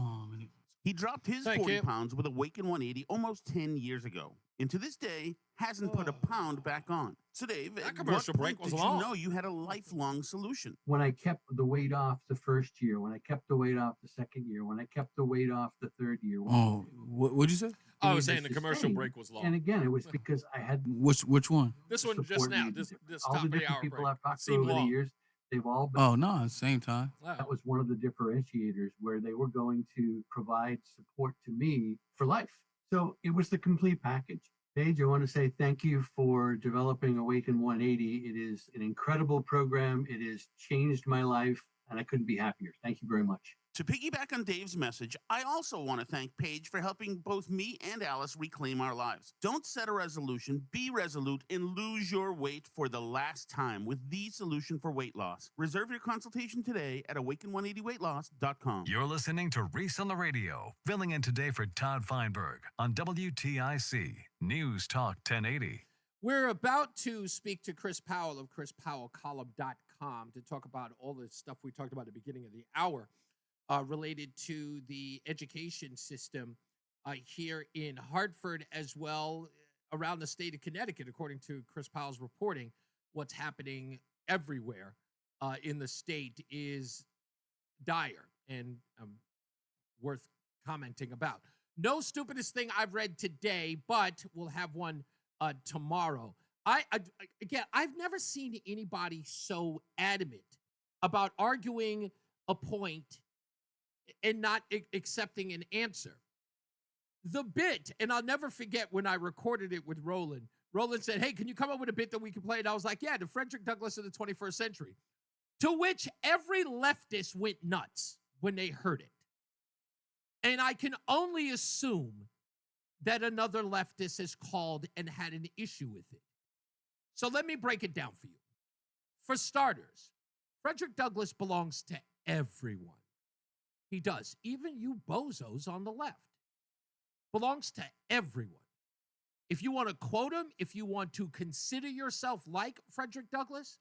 He dropped his 40 pounds with Awaken 180 almost 10 years ago. And to this day, hasn't put a pound back on. So, Dave, That at commercial what break point was did long. you know you had a lifelong solution? When I kept the weight off the first year, when I kept the weight off the second year, when I kept the weight off the third year. Oh, what'd you say? I was saying the commercial sustained. break was long. And again, it was because I had Which one? This one just support now, needs. this all top the of the different hour people break. I've talked to Seemed over the long. years, they've all been. Oh no, same time. That was one of the differentiators where they were going to provide support to me for life. So it was the complete package. Paige, I want to say thank you for developing Awaken 180. It is an incredible program. It has changed my life, and I couldn't be happier. Thank you very much. To piggyback on Dave's message, I also want to thank Paige for helping both me and Alice reclaim our lives. Don't set a resolution, be resolute, and lose your weight for the last time with the solution for weight loss. Reserve your consultation today at awaken180weightloss.com. You're listening to Reese on the Radio, filling in today for Todd Feinberg on WTIC News Talk 1080. We're about to speak to Chris Powell of ChrisPowellColumn.com to talk about all the stuff we talked about at the beginning of the hour related to the education system here in Hartford as well around the state of Connecticut. According to Chris Powell's reporting, what's happening everywhere in the state is dire and worth commenting about. No stupidest thing I've read today, but we'll have one tomorrow. Again, I've never seen anybody so adamant about arguing a point and not accepting an answer. the bit, and I'll never forget when I recorded it with Roland. Roland said, hey, can you come up with a bit that we can play? And I was like, yeah, the Frederick Douglass of the 21st century. To which every leftist went nuts when they heard it. And I can only assume that another leftist has called and had an issue with it. So let me break it down for you. For starters, Frederick Douglass belongs to everyone. He does. Even you bozos on the left. Belongs to everyone. If you want to quote him, if you want to consider yourself like Frederick Douglass,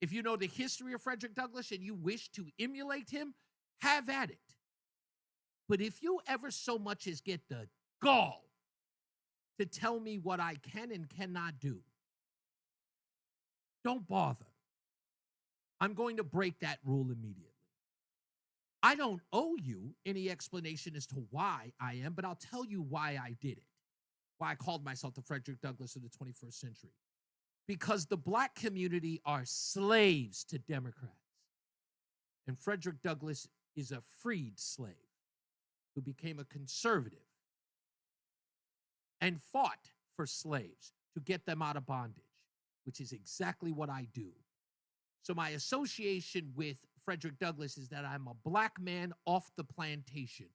if you know the history of Frederick Douglass and you wish to emulate him, have at it. But if you ever so much as get the gall to tell me what I can and cannot do, don't bother. I'm going to break that rule immediately. I don't owe you any explanation as to why I am, but I'll tell you why I did it, why I called myself the Frederick Douglass of the 21st century. Because the black community are slaves to Democrats. And Frederick Douglass is a freed slave who became a conservative and fought for slaves to get them out of bondage, which is exactly what I do. So my association with Frederick Douglass is that I'm a black man off the plantation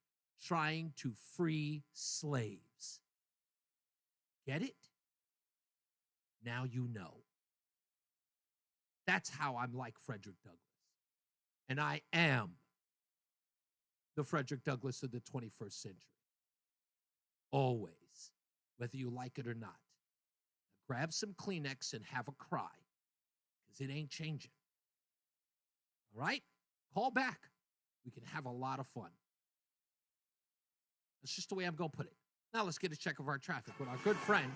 trying to free slaves. Get it? Now you know. That's how I'm like Frederick Douglass. And I am the Frederick Douglass of the 21st century. Always, whether you like it or not. Now grab some Kleenex and have a cry, because it ain't changing. All right? Call back. We can have a lot of fun. That's just the way I'm going to put it. Now let's get a check of our traffic with our good friend,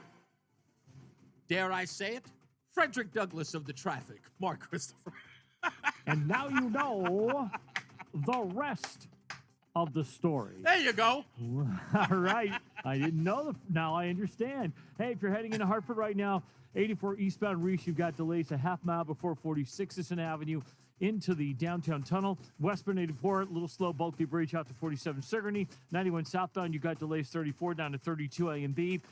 dare I say it, Frederick Douglass of the traffic, Mark Christopher. And now you know the rest of the story. There you go. All right. I didn't know. Now I understand. Hey, if you're heading into Hartford right now, 84 eastbound Reese, you've got delays a half mile before 46th Avenue into the downtown tunnel. Westbound 84, a little slow, Bulkley Bridge out to 47 Sigourney. 91 southbound, you got delays 34 down to 32 A and B.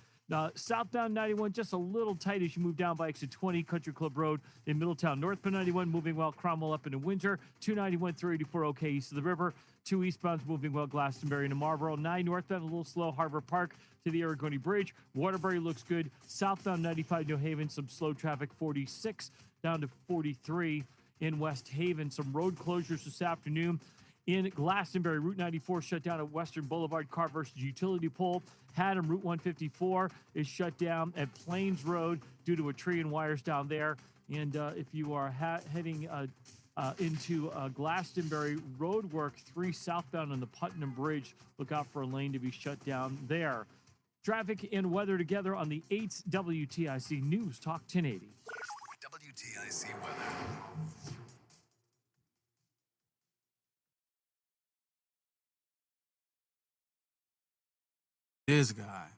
Southbound 91, just a little tight as you move down by exit 20, Country Club Road in Middletown. Northbound 91, moving well, Cromwell up into Windsor. 291 through 84, okay, east of the river. 2 eastbounds moving well, Glastonbury into Marlboro. 9 northbound, a little slow, Harbor Park to the Aragoni Bridge. Waterbury looks good. Southbound 95, New Haven, some slow traffic, 46 down to 43 in West Haven. Some road closures this afternoon. In Glastonbury, Route 94 shut down at Western Boulevard, car versus utility pole. Haddam, Route 154 is shut down at Plains Road due to a tree and wires down there. And if you are heading into Glastonbury, road work 3 southbound on the Putnam Bridge. Look out for a lane to be shut down there. Traffic and weather together on the 8th WTIC News Talk 1080. WTIC weather. This guy.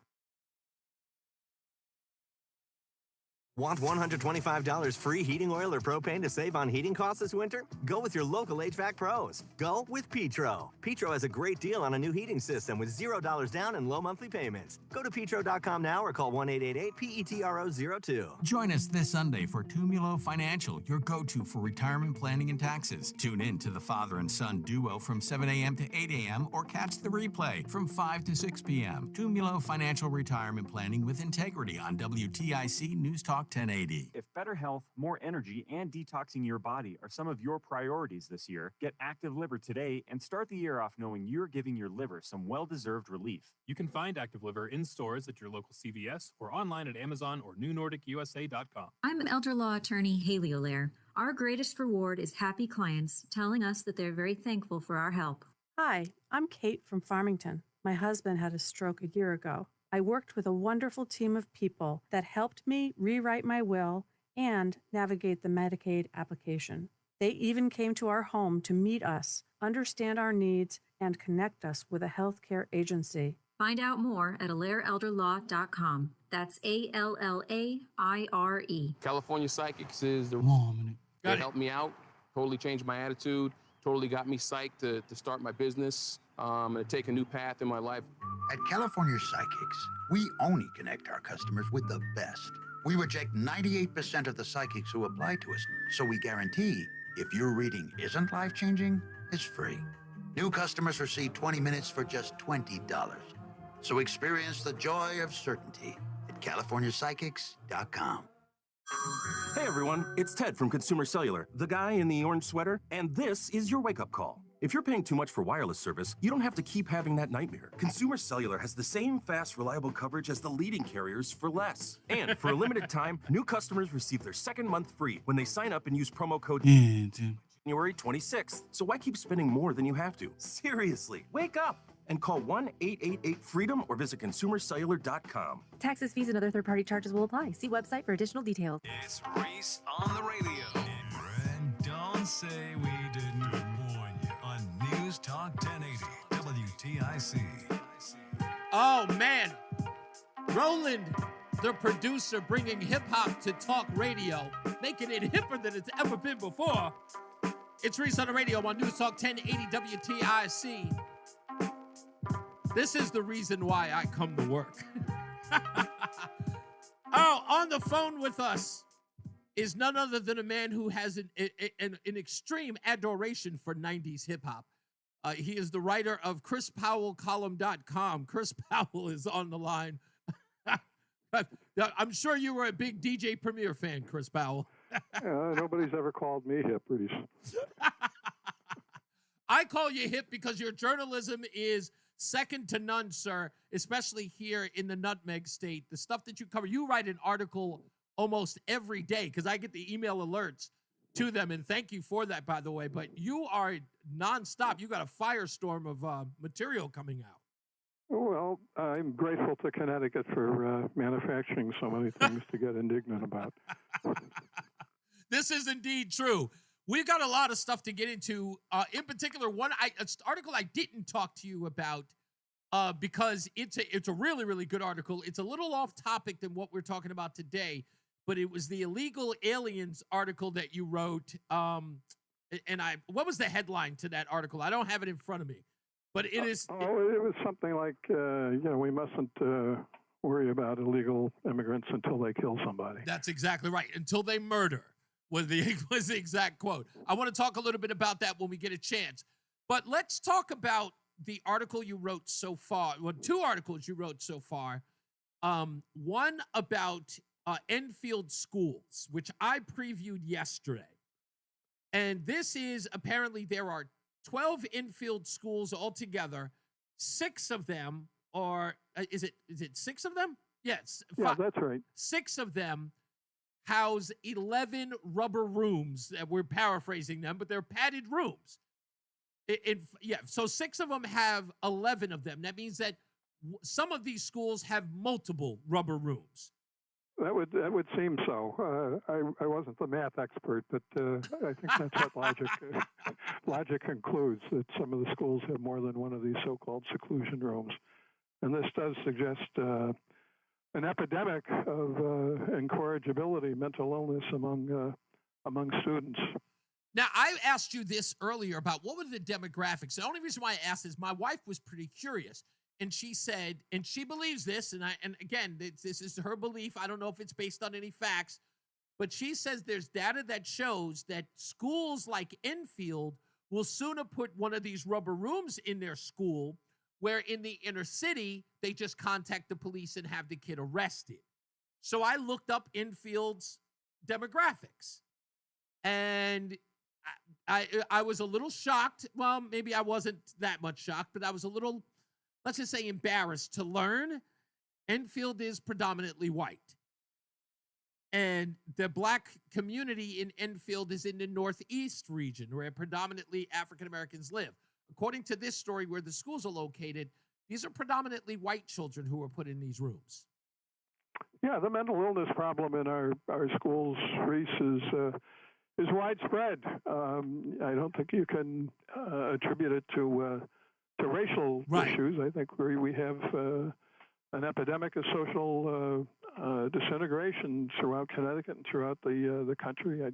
Want $125 free heating oil or propane to save on heating costs this winter? Go with your local HVAC pros. Go with Petro. Petro has a great deal on a new heating system with $0 down and low monthly payments. Go to petro.com now or call 1-888-PETRO02. Join us this Sunday for Tumulo Financial, your go-to for retirement planning and taxes. Tune in to the father and son duo from 7 a.m. to 8 a.m. or catch the replay from 5 to 6 p.m. Tumulo Financial Retirement Planning with Integrity on WTIC News Talk 1080. If better health, more energy, and detoxing your body are some of your priorities this year, get Active Liver today and start the year off knowing you're giving your liver some well-deserved relief. You can find Active Liver in stores at your local CVS or online at Amazon or NewNordicUSA.com. I'm elder law attorney Haley O'Lear. Our greatest reward is happy clients telling us that they're very thankful for our help. Hi, I'm Kate from Farmington. My husband had a stroke a year ago. I worked with a wonderful team of people that helped me rewrite my will and navigate the Medicaid application. They even came to our home to meet us, understand our needs, and connect us with a healthcare agency. Find out more at AlairElderLaw.com. That's ALLAIRE. California Psychics is the woman. They helped me out, totally changed my attitude totally got me psyched to start my business and to take a new path in my life. At California Psychics, we only connect our customers with the best. We reject 98% of the psychics who apply to us, so we guarantee if your reading isn't life-changing, it's free. New customers receive 20 minutes for just $20. So experience the joy of certainty at CaliforniaPsychics.com. Hey everyone, it's Ted from Consumer Cellular, the guy in the orange sweater, and this is your wake-up call. If you're paying too much for wireless service, you don't have to keep having that nightmare. Consumer Cellular has the same fast, reliable coverage as the leading carriers for less. And for a limited time, new customers receive their second month free when they sign up and use promo code January 26th. So why keep spending more than you have to? Seriously, wake up and call 1-888-FREEDOM or visit consumercellular.com. Taxes, fees, and other third-party charges will apply. See website for additional details. It's Reese on the radio. And don't say we didn't warn you on News Talk 1080 WTIC. Oh, man. Roland, the producer, bringing hip-hop to talk radio, making it hipper than it's ever been before. It's Reese on the radio on News Talk 1080 WTIC. This is the reason why I come to work. Oh, on the phone with us is none other than a man who has an extreme adoration for 90s hip-hop. He is the writer of ChrisPowellColumn.com. Chris Powell is on the line. I'm sure you were a big DJ Premier fan, Chris Powell. Nobody's ever called me hip, Reese. I call you hip because your journalism is second to none, sir, especially here in the Nutmeg State. The stuff that you cover, you write an article almost every day because I get the email alerts to them, and thank you for that, by the way. But you are nonstop. You got a firestorm of material coming out. Well, I'm grateful to Connecticut for manufacturing so many things to get indignant about. This is indeed true. We've got a lot of stuff to get into. In particular, an article I didn't talk to you about because it's a really, really good article. It's a little off topic than what we're talking about today, but it was the illegal aliens article that you wrote. What was the headline to that article? I don't have it in front of me, but it is. It was something like, we mustn't worry about illegal immigrants until they kill somebody. That's exactly right. Until they murder. Was the exact quote. I want to talk a little bit about that when we get a chance. But let's talk about the article you wrote so far. Well, two articles you wrote so far. One about Enfield schools, which I previewed yesterday. And this is apparently there are 12 Enfield schools altogether. 6 of them are, is it 6 of them? Yes. Yeah, that's right. 6 of them house 11 rubber rooms. We're paraphrasing them, but they're padded rooms. So 6 of them have 11 of them. That means that some of these schools have multiple rubber rooms. That would seem so. I wasn't the math expert, but I think that's what logic concludes, that some of the schools have more than one of these so-called seclusion rooms. And this does suggest an epidemic of incorrigibility, mental illness among students. Now, I asked you this earlier about what were the demographics. The only reason why I asked is my wife was pretty curious, and she said, and she believes this, and again, this is her belief. I don't know if it's based on any facts, but she says there's data that shows that schools like Enfield will sooner put one of these rubber rooms in their school, where in the inner city, they just contact the police and have the kid arrested. So I looked up Enfield's demographics, and I was a little shocked. Well, maybe I wasn't that much shocked, but I was a little, let's just say, embarrassed to learn Enfield is predominantly white. And the black community in Enfield is in the Northeast region, where predominantly African Americans live. According to this story, where the schools are located, these are predominantly white children who are put in these rooms. Yeah, the mental illness problem in our schools, Reese, is widespread. I don't think you can attribute it to racial issues. I think we have an epidemic of social disintegration throughout Connecticut and throughout the country.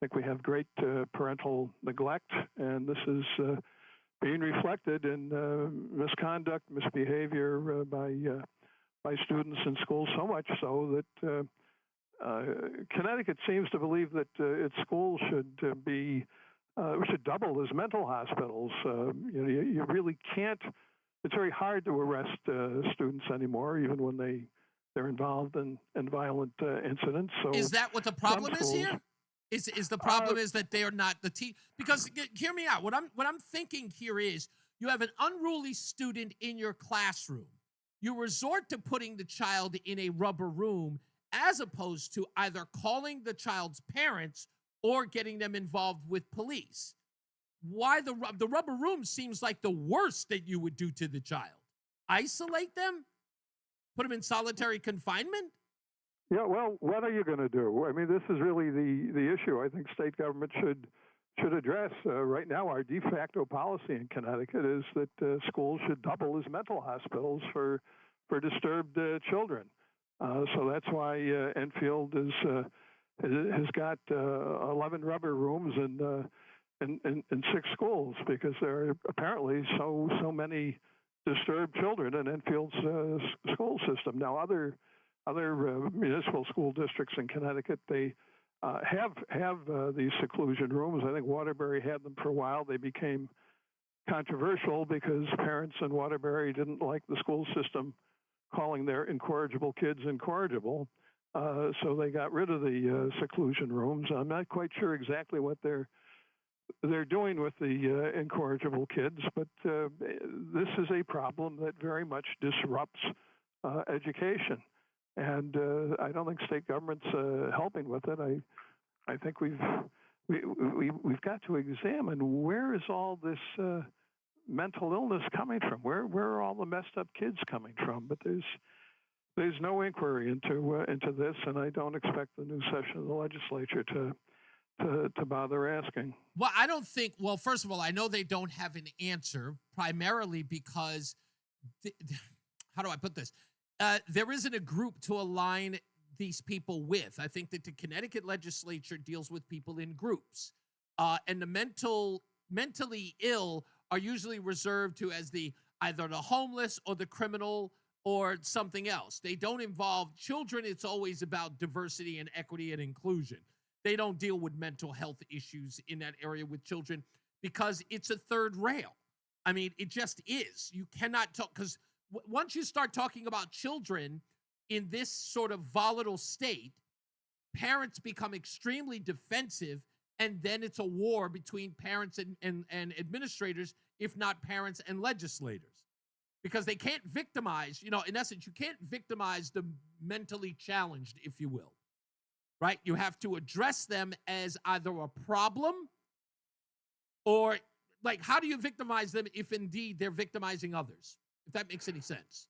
think we have great parental neglect, and this is being reflected in misconduct, misbehavior by students in schools, so much so that Connecticut seems to believe that its schools should should double as mental hospitals. You really can't. It's very hard to arrest students anymore, even when they're involved in violent incidents. So is that what the problem is here? Is the problem is that they are not the because hear me out. What I'm thinking here is you have an unruly student in your classroom. You resort to putting the child in a rubber room as opposed to either calling the child's parents or getting them involved with police. Why the rubber room seems like the worst that you would do to the child? Isolate them? Put them in solitary confinement? Yeah, well, what are you going to do? I mean, this is really the issue I think state government should address. Right now, our de facto policy in Connecticut is that schools should double as mental hospitals for disturbed children. So that's why Enfield has got 11 rubber rooms in 6 schools, because there are apparently so many disturbed children in Enfield's school system. Now, other municipal school districts in Connecticut, they have these seclusion rooms. I think Waterbury had them for a while. They became controversial because parents in Waterbury didn't like the school system calling their incorrigible kids incorrigible. So they got rid of the seclusion rooms. I'm not quite sure exactly what they're doing with the incorrigible kids, but this is a problem that very much disrupts education. And I don't think state government's helping with it. I think we've got to examine where is all this mental illness coming from? Where are all the messed up kids coming from? But there's no inquiry into this, and I don't expect the new session of the legislature to bother asking. Well, I don't think. Well, first of all, I know they don't have an answer, primarily because how do I put this? There isn't a group to align these people with. I think that the Connecticut legislature deals with people in groups, and the mentally ill are usually reserved to as either the homeless or the criminal or something else. They don't involve children. It's always about diversity and equity and inclusion. They don't deal with mental health issues in that area with children because it's a third rail. I mean, it just is. You cannot talk, because once you start talking about children in this sort of volatile state, parents become extremely defensive, and then it's a war between parents and administrators, if not parents and legislators, because they can't victimize, in essence, you can't victimize the mentally challenged, if you will, right? You have to address them as either a problem or, like, how do you victimize them if indeed they're victimizing others? If that makes any sense.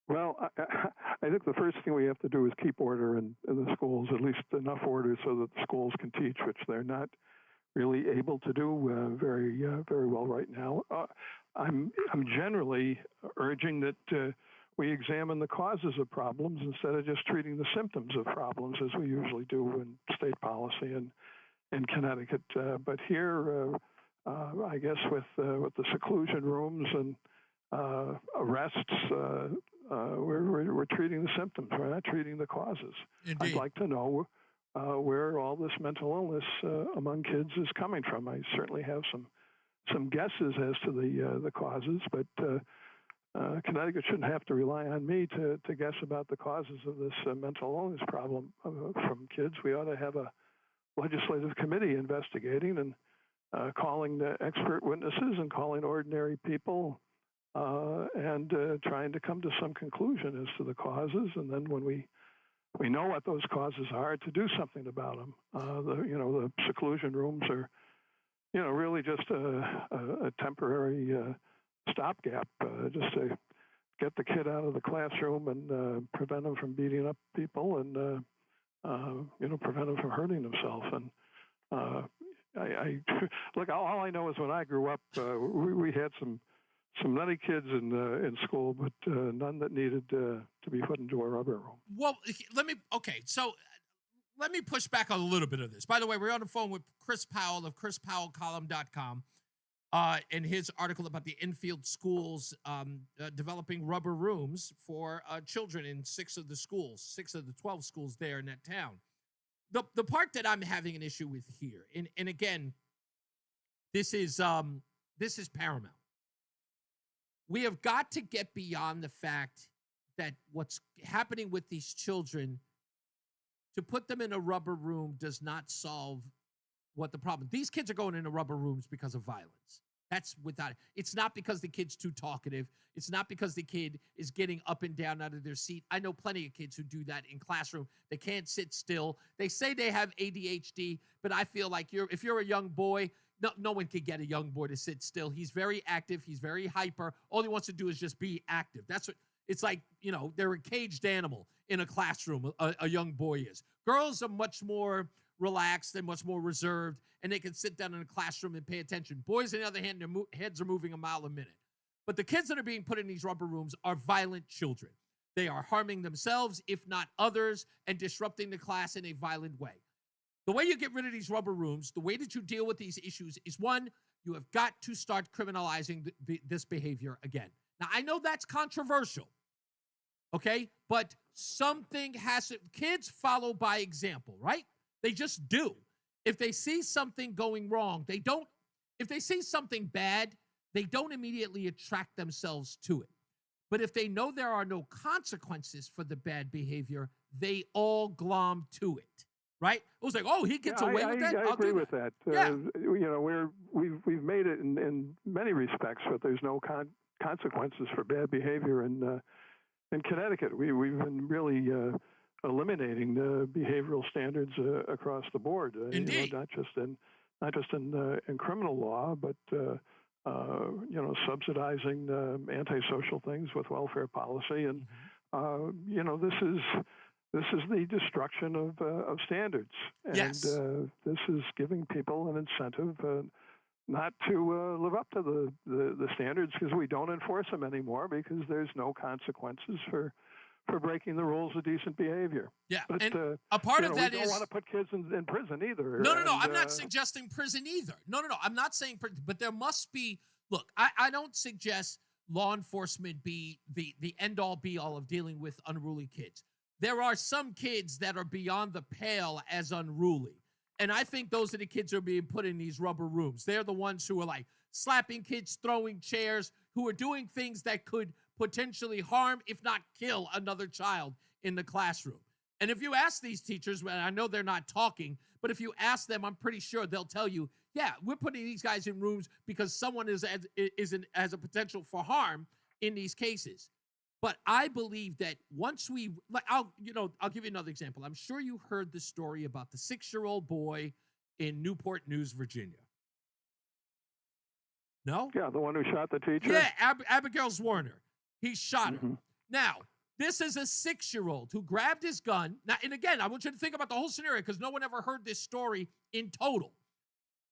Well, I think the first thing we have to do is keep order in the schools, at least enough order so that the schools can teach, which they're not really able to do very well right now. I'm generally urging that we examine the causes of problems instead of just treating the symptoms of problems, as we usually do in state policy in Connecticut. But here, I guess with the seclusion rooms and arrests, we're treating the symptoms. We're not treating the causes. Indeed. I'd like to know where all this mental illness among kids is coming from. I certainly have some guesses as to the causes, but Connecticut shouldn't have to rely on me to guess about the causes of this mental illness problem from kids. We ought to have a legislative committee investigating and calling the expert witnesses and calling ordinary people and trying to come to some conclusion as to the causes. And then when we know what those causes are, to do something about them. The seclusion rooms are, really just a temporary stopgap, just to get the kid out of the classroom and prevent him from beating up people and, prevent him from hurting himself. And I look, all I know is when I grew up, we had some nutty kids in school, but none that needed to be put into a rubber room. Well, so let me push back on a little bit of this. By the way, we're on the phone with Chris Powell of chrispowellcolumn.com and his article about the infield schools developing rubber rooms for children in 6 of the 12 schools there in that town. The part that I'm having an issue with here, and again, this is paramount. We have got to get beyond the fact that what's happening with these children, to put them in a rubber room does not solve what the problem. These kids are going into rubber rooms because of violence. That's without it. It's not because the kid's too talkative. It's not because the kid is getting up and down out of their seat. I know plenty of kids who do that in classroom. They can't sit still. They say they have ADHD, but I feel like if you're a young boy, no one can get a young boy to sit still. He's very active. He's very hyper. All he wants to do is just be active. That's what it's like. They're a caged animal in a classroom. A young boy is. Girls are much more relaxed and much more reserved, and they can sit down in a classroom and pay attention. Boys, on the other hand, their heads are moving a mile a minute. But the kids that are being put in these rubber rooms are violent children. They are harming themselves, if not others, and disrupting the class in a violent way. The way you get rid of these rubber rooms, the way that you deal with these issues is, one, you have got to start criminalizing this behavior again. Now, I know that's controversial, okay? But something has to, kids follow by example, right? They just do. If they see something going wrong, if they see something bad, they don't immediately attract themselves to it. But if they know there are no consequences for the bad behavior, they all glom to it, right? It was like, oh, he gets away with that? I agree with that. We've made it in many respects, but there's no consequences for bad behavior in Connecticut. We've been really eliminating the behavioral standards across the board. Indeed. Not just in criminal law, but subsidizing antisocial things with welfare policy, and this is the destruction of standards, and yes. This is giving people an incentive not to live up to the standards, because we don't enforce them anymore because there's no consequences for breaking the rules of decent behavior. Yeah, but and a part of that we don't want to put kids in prison either. No. I'm not suggesting prison either. No. I'm not saying prison, but there must be. Look, I don't suggest law enforcement be the end-all be-all of dealing with unruly kids. There are some kids that are beyond the pale as unruly. And I think those are the kids who are being put in these rubber rooms. They're the ones who are like slapping kids, throwing chairs, who are doing things that could potentially harm, if not kill, another child in the classroom. And if you ask these teachers, and I know they're not talking, but if you ask them, I'm pretty sure they'll tell you, yeah, we're putting these guys in rooms because someone has a potential for harm in these cases. But I believe that once I'll give you another example. I'm sure you heard the story about the 6-year-old boy in Newport News, Virginia. No? Yeah, the one who shot the teacher? Yeah, Abigail Warner. He shot her. Now, this is a 6-year-old who grabbed his gun. Now, and again, I want you to think about the whole scenario because no one ever heard this story in total.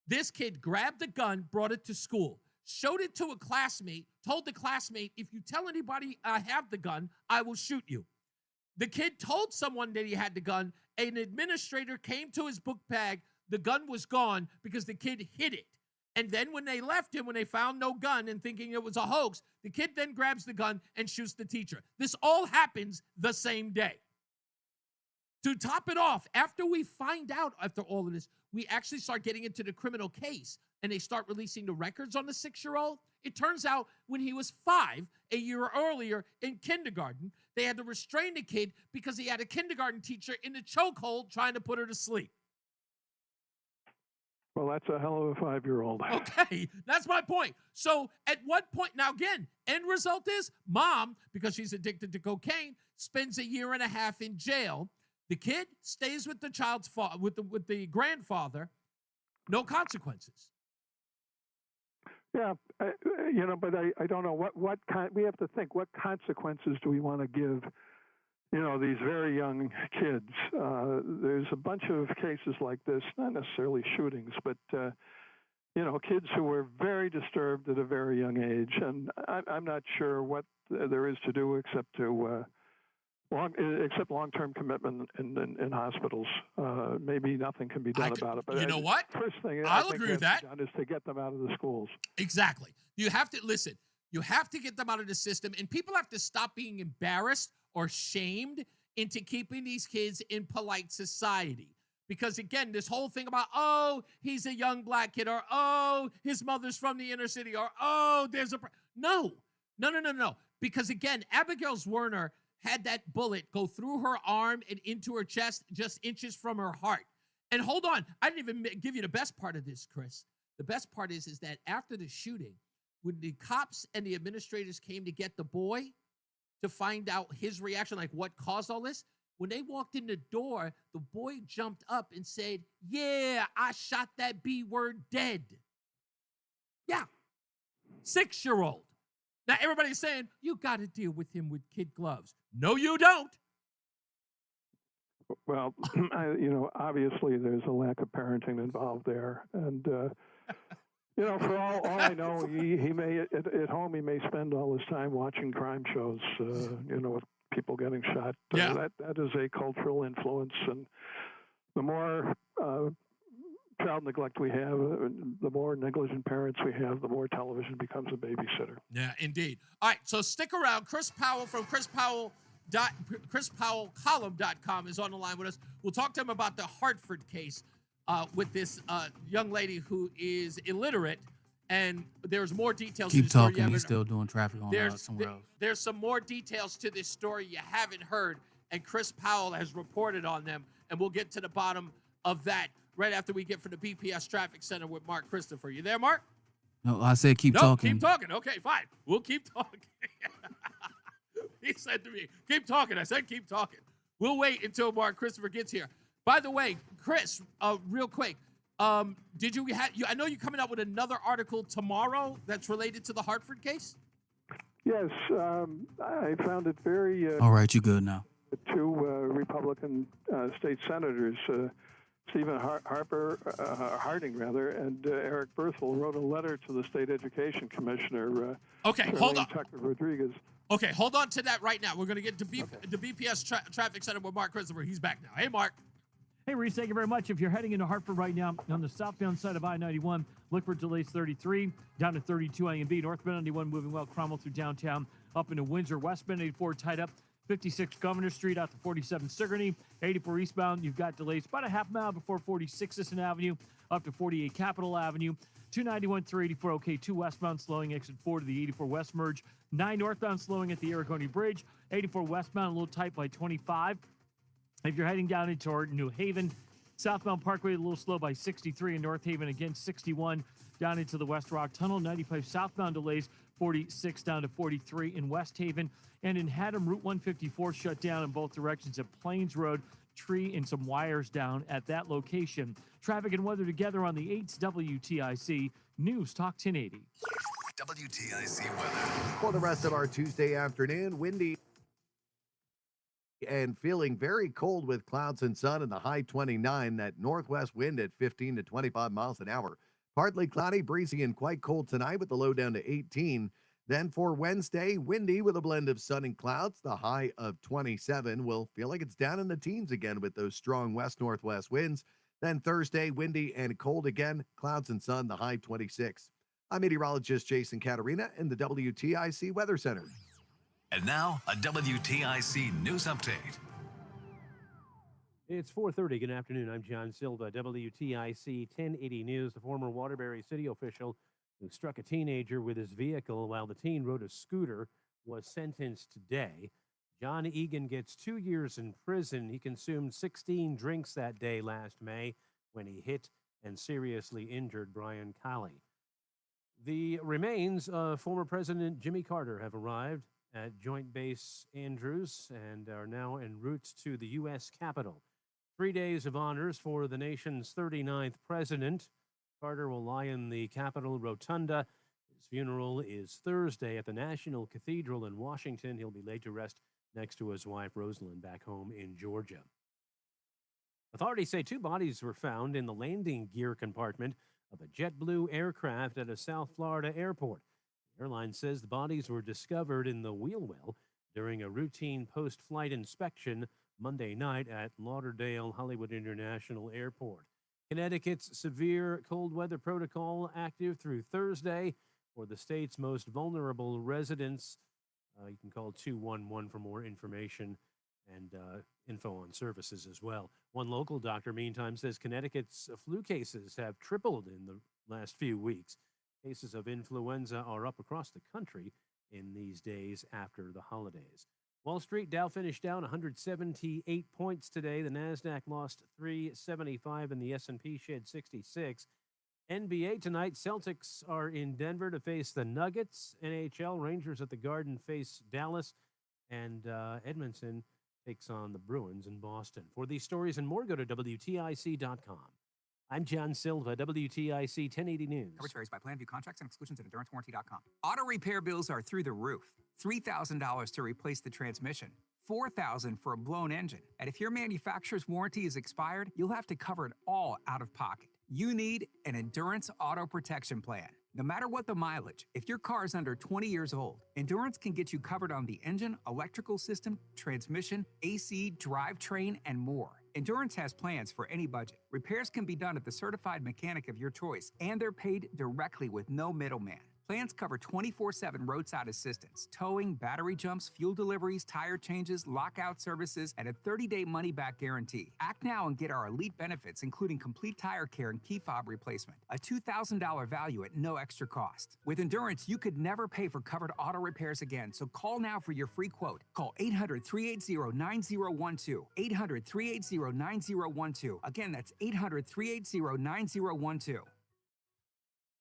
This kid grabbed the gun, brought it to school, showed it to a classmate, told the classmate, if you tell anybody I have the gun, I will shoot you. The kid told someone that he had the gun. An administrator came to his book bag. The gun was gone because the kid hid it. And then when they left him, when they found no gun and thinking it was a hoax, the kid then grabs the gun and shoots the teacher. This all happens the same day. To top it off, after we find out after all of this, we actually start getting into the criminal case and they start releasing the records on the 6-year-old. It turns out when he was 5, a year earlier in kindergarten, they had to restrain the kid because he had a kindergarten teacher in the chokehold trying to put her to sleep. Well, that's a hell of a 5-year-old. Okay, that's my point. So at what point, now again, end result is mom, because she's addicted to cocaine, spends a year and a half in jail. The kid stays with the child's with the grandfather, no consequences. Yeah, but I don't know what we have to think. What consequences do we want to give? These very young kids. There's a bunch of cases like this, not necessarily shootings, but kids who were very disturbed at a very young age, and I'm not sure what there is to do except to Except long-term commitment in hospitals. Maybe nothing can be done about it. But you know what? First thing I'll agree with that. Is to get them out of the schools. Exactly. You have to listen. You have to get them out of the system, and people have to stop being embarrassed or shamed into keeping these kids in polite society. Because again, this whole thing about, oh, he's a young black kid, or oh, his mother's from the inner city, or oh, there's a no. Because again, Abigail Werner had that bullet go through her arm and into her chest, just inches from her heart. And hold on, I didn't even give you the best part of this, Chris. The best part is that after the shooting, when the cops and the administrators came to get the boy to find out his reaction, like what caused all this, when they walked in the door, the boy jumped up and said, yeah, I shot that B word dead. Yeah, 6-year-old. Now, everybody's saying, you got to deal with him with kid gloves. No, you don't. Well, obviously there's a lack of parenting involved there. And, for all I know, he may, at home, he may spend all his time watching crime shows, with people getting shot. Yeah. That is a cultural influence. And the more child neglect we have, the more negligent parents we have, the more television becomes a babysitter. Yeah, indeed. All right, so stick around. Chris Powell from ChrisPowellColumn.com is on the line with us. We'll talk to him about the Hartford case with this young lady who is illiterate, and there's more details. Keep to the story talking. He's still doing traffic on somewhere else. There's some more details to this story you haven't heard, and Chris Powell has reported on them, and we'll get to the bottom of that right after we get from the BPS Traffic Center with Mark Christopher. You there, Mark? No, I said keep talking. Keep talking. Okay, fine. We'll keep talking. He said to me, keep talking. I said keep talking. We'll wait until Mark Christopher gets here. By the way, Chris, real quick, did you have? I know you're coming out with another article tomorrow that's related to the Hartford case. Yes, I found it very. All right, you good now. Two Republican state senators, Stephen Harding, and Eric Berthel, wrote a letter to the state education commissioner. Okay, hold on. Tucker Rodriguez. Okay, hold on to that right now. We're going to get to the BPS Traffic Center with Mark Christopher. He's back now. Hey, Mark. Hey, Reese, thank you very much. If you're heading into Hartford right now on the southbound side of I-91, look for delays 33 down to 32 A and B. Northbound 91 moving well. Cromwell through downtown up into Windsor. Westbound 84 tied up. 56 Governor Street out to 47 Sigourney. 84 eastbound, you've got delays about a half mile before 46 Sisson Avenue up to 48 Capitol Avenue. 291 through 84 OK. 2 westbound slowing exit 4 to the 84 West merge. 9 northbound slowing at the Aragoni Bridge. 84 westbound a little tight by 25. If you're heading down into New Haven, southbound Parkway a little slow by 63 in North Haven. Again, 61 down into the West Rock Tunnel. 95 southbound delays, 46 down to 43 in West Haven. And in Haddam, Route 154 shut down in both directions at Plains Road. Tree and some wires down at that location. Traffic and weather together on the 8's WTIC News Talk 1080. WTIC weather. For the rest of our Tuesday afternoon, windy and feeling very cold with clouds and sun in the high 29. That northwest wind at 15 to 25 miles an hour. Partly cloudy, breezy, and quite cold tonight with the low down to 18. Then for Wednesday, windy with a blend of sun and clouds. The high of 27 will feel like it's down in the teens again with those strong west-northwest winds. Then Thursday, windy and cold again. Clouds and sun, the high 26. I'm meteorologist Jason Caterina in the WTIC Weather Center. And now, a WTIC news update. It's 4:30. Good afternoon. I'm John Silva, WTIC 1080 News. The former Waterbury city official who struck a teenager with his vehicle while the teen rode a scooter was sentenced today. John Egan gets 2 years in prison. He consumed 16 drinks that day last May when he hit and seriously injured Brian Colley. The remains of former President Jimmy Carter have arrived at Joint Base Andrews and are now en route to the U.S. Capitol. 3 days of honors for the nation's 39th president. Carter will lie in the Capitol Rotunda. His funeral is Thursday at the National Cathedral in Washington. He'll be laid to rest next to his wife, Rosalind, back home in Georgia. Authorities say 2 bodies were found in the landing gear compartment of a JetBlue aircraft at a South Florida airport. The airline says the bodies were discovered in the wheel well during a routine post-flight inspection Monday night at Lauderdale Hollywood International Airport. Connecticut's severe cold weather protocol active through Thursday for the state's most vulnerable residents. You can call 211 for more information and info on services as well. One local doctor, meantime, says Connecticut's flu cases have tripled in the last few weeks. Cases of influenza are up across the country in these days after the holidays. Wall Street, Dow finished down 178 points today. The Nasdaq lost 375 and the S&P shed 66. NBA tonight, Celtics are in Denver to face the Nuggets. NHL, Rangers at the Garden face Dallas. And Edmonton takes on the Bruins in Boston. For these stories and more, go to WTIC.com. I'm John Silva, WTIC 1080 News. Coverage varies by plan. View contracts and exclusions at endurancewarranty.com. Auto repair bills are through the roof. $3,000 to replace the transmission. $4,000 for a blown engine. And if your manufacturer's warranty is expired, you'll have to cover it all out of pocket. You need an Endurance Auto Protection Plan. No matter what the mileage, if your car is under 20 years old, Endurance can get you covered on the engine, electrical system, transmission, AC, drivetrain, and more. Endurance has plans for any budget. Repairs can be done at the certified mechanic of your choice, and they're paid directly with no middleman. Plans cover 24/7 roadside assistance, towing, battery jumps, fuel deliveries, tire changes, lockout services, and a 30-day money-back guarantee. Act now and get our elite benefits, including complete tire care and key fob replacement. A $2,000 value at no extra cost. With Endurance, you could never pay for covered auto repairs again, so call now for your free quote. Call 800-380-9012. 800-380-9012. Again, that's 800-380-9012.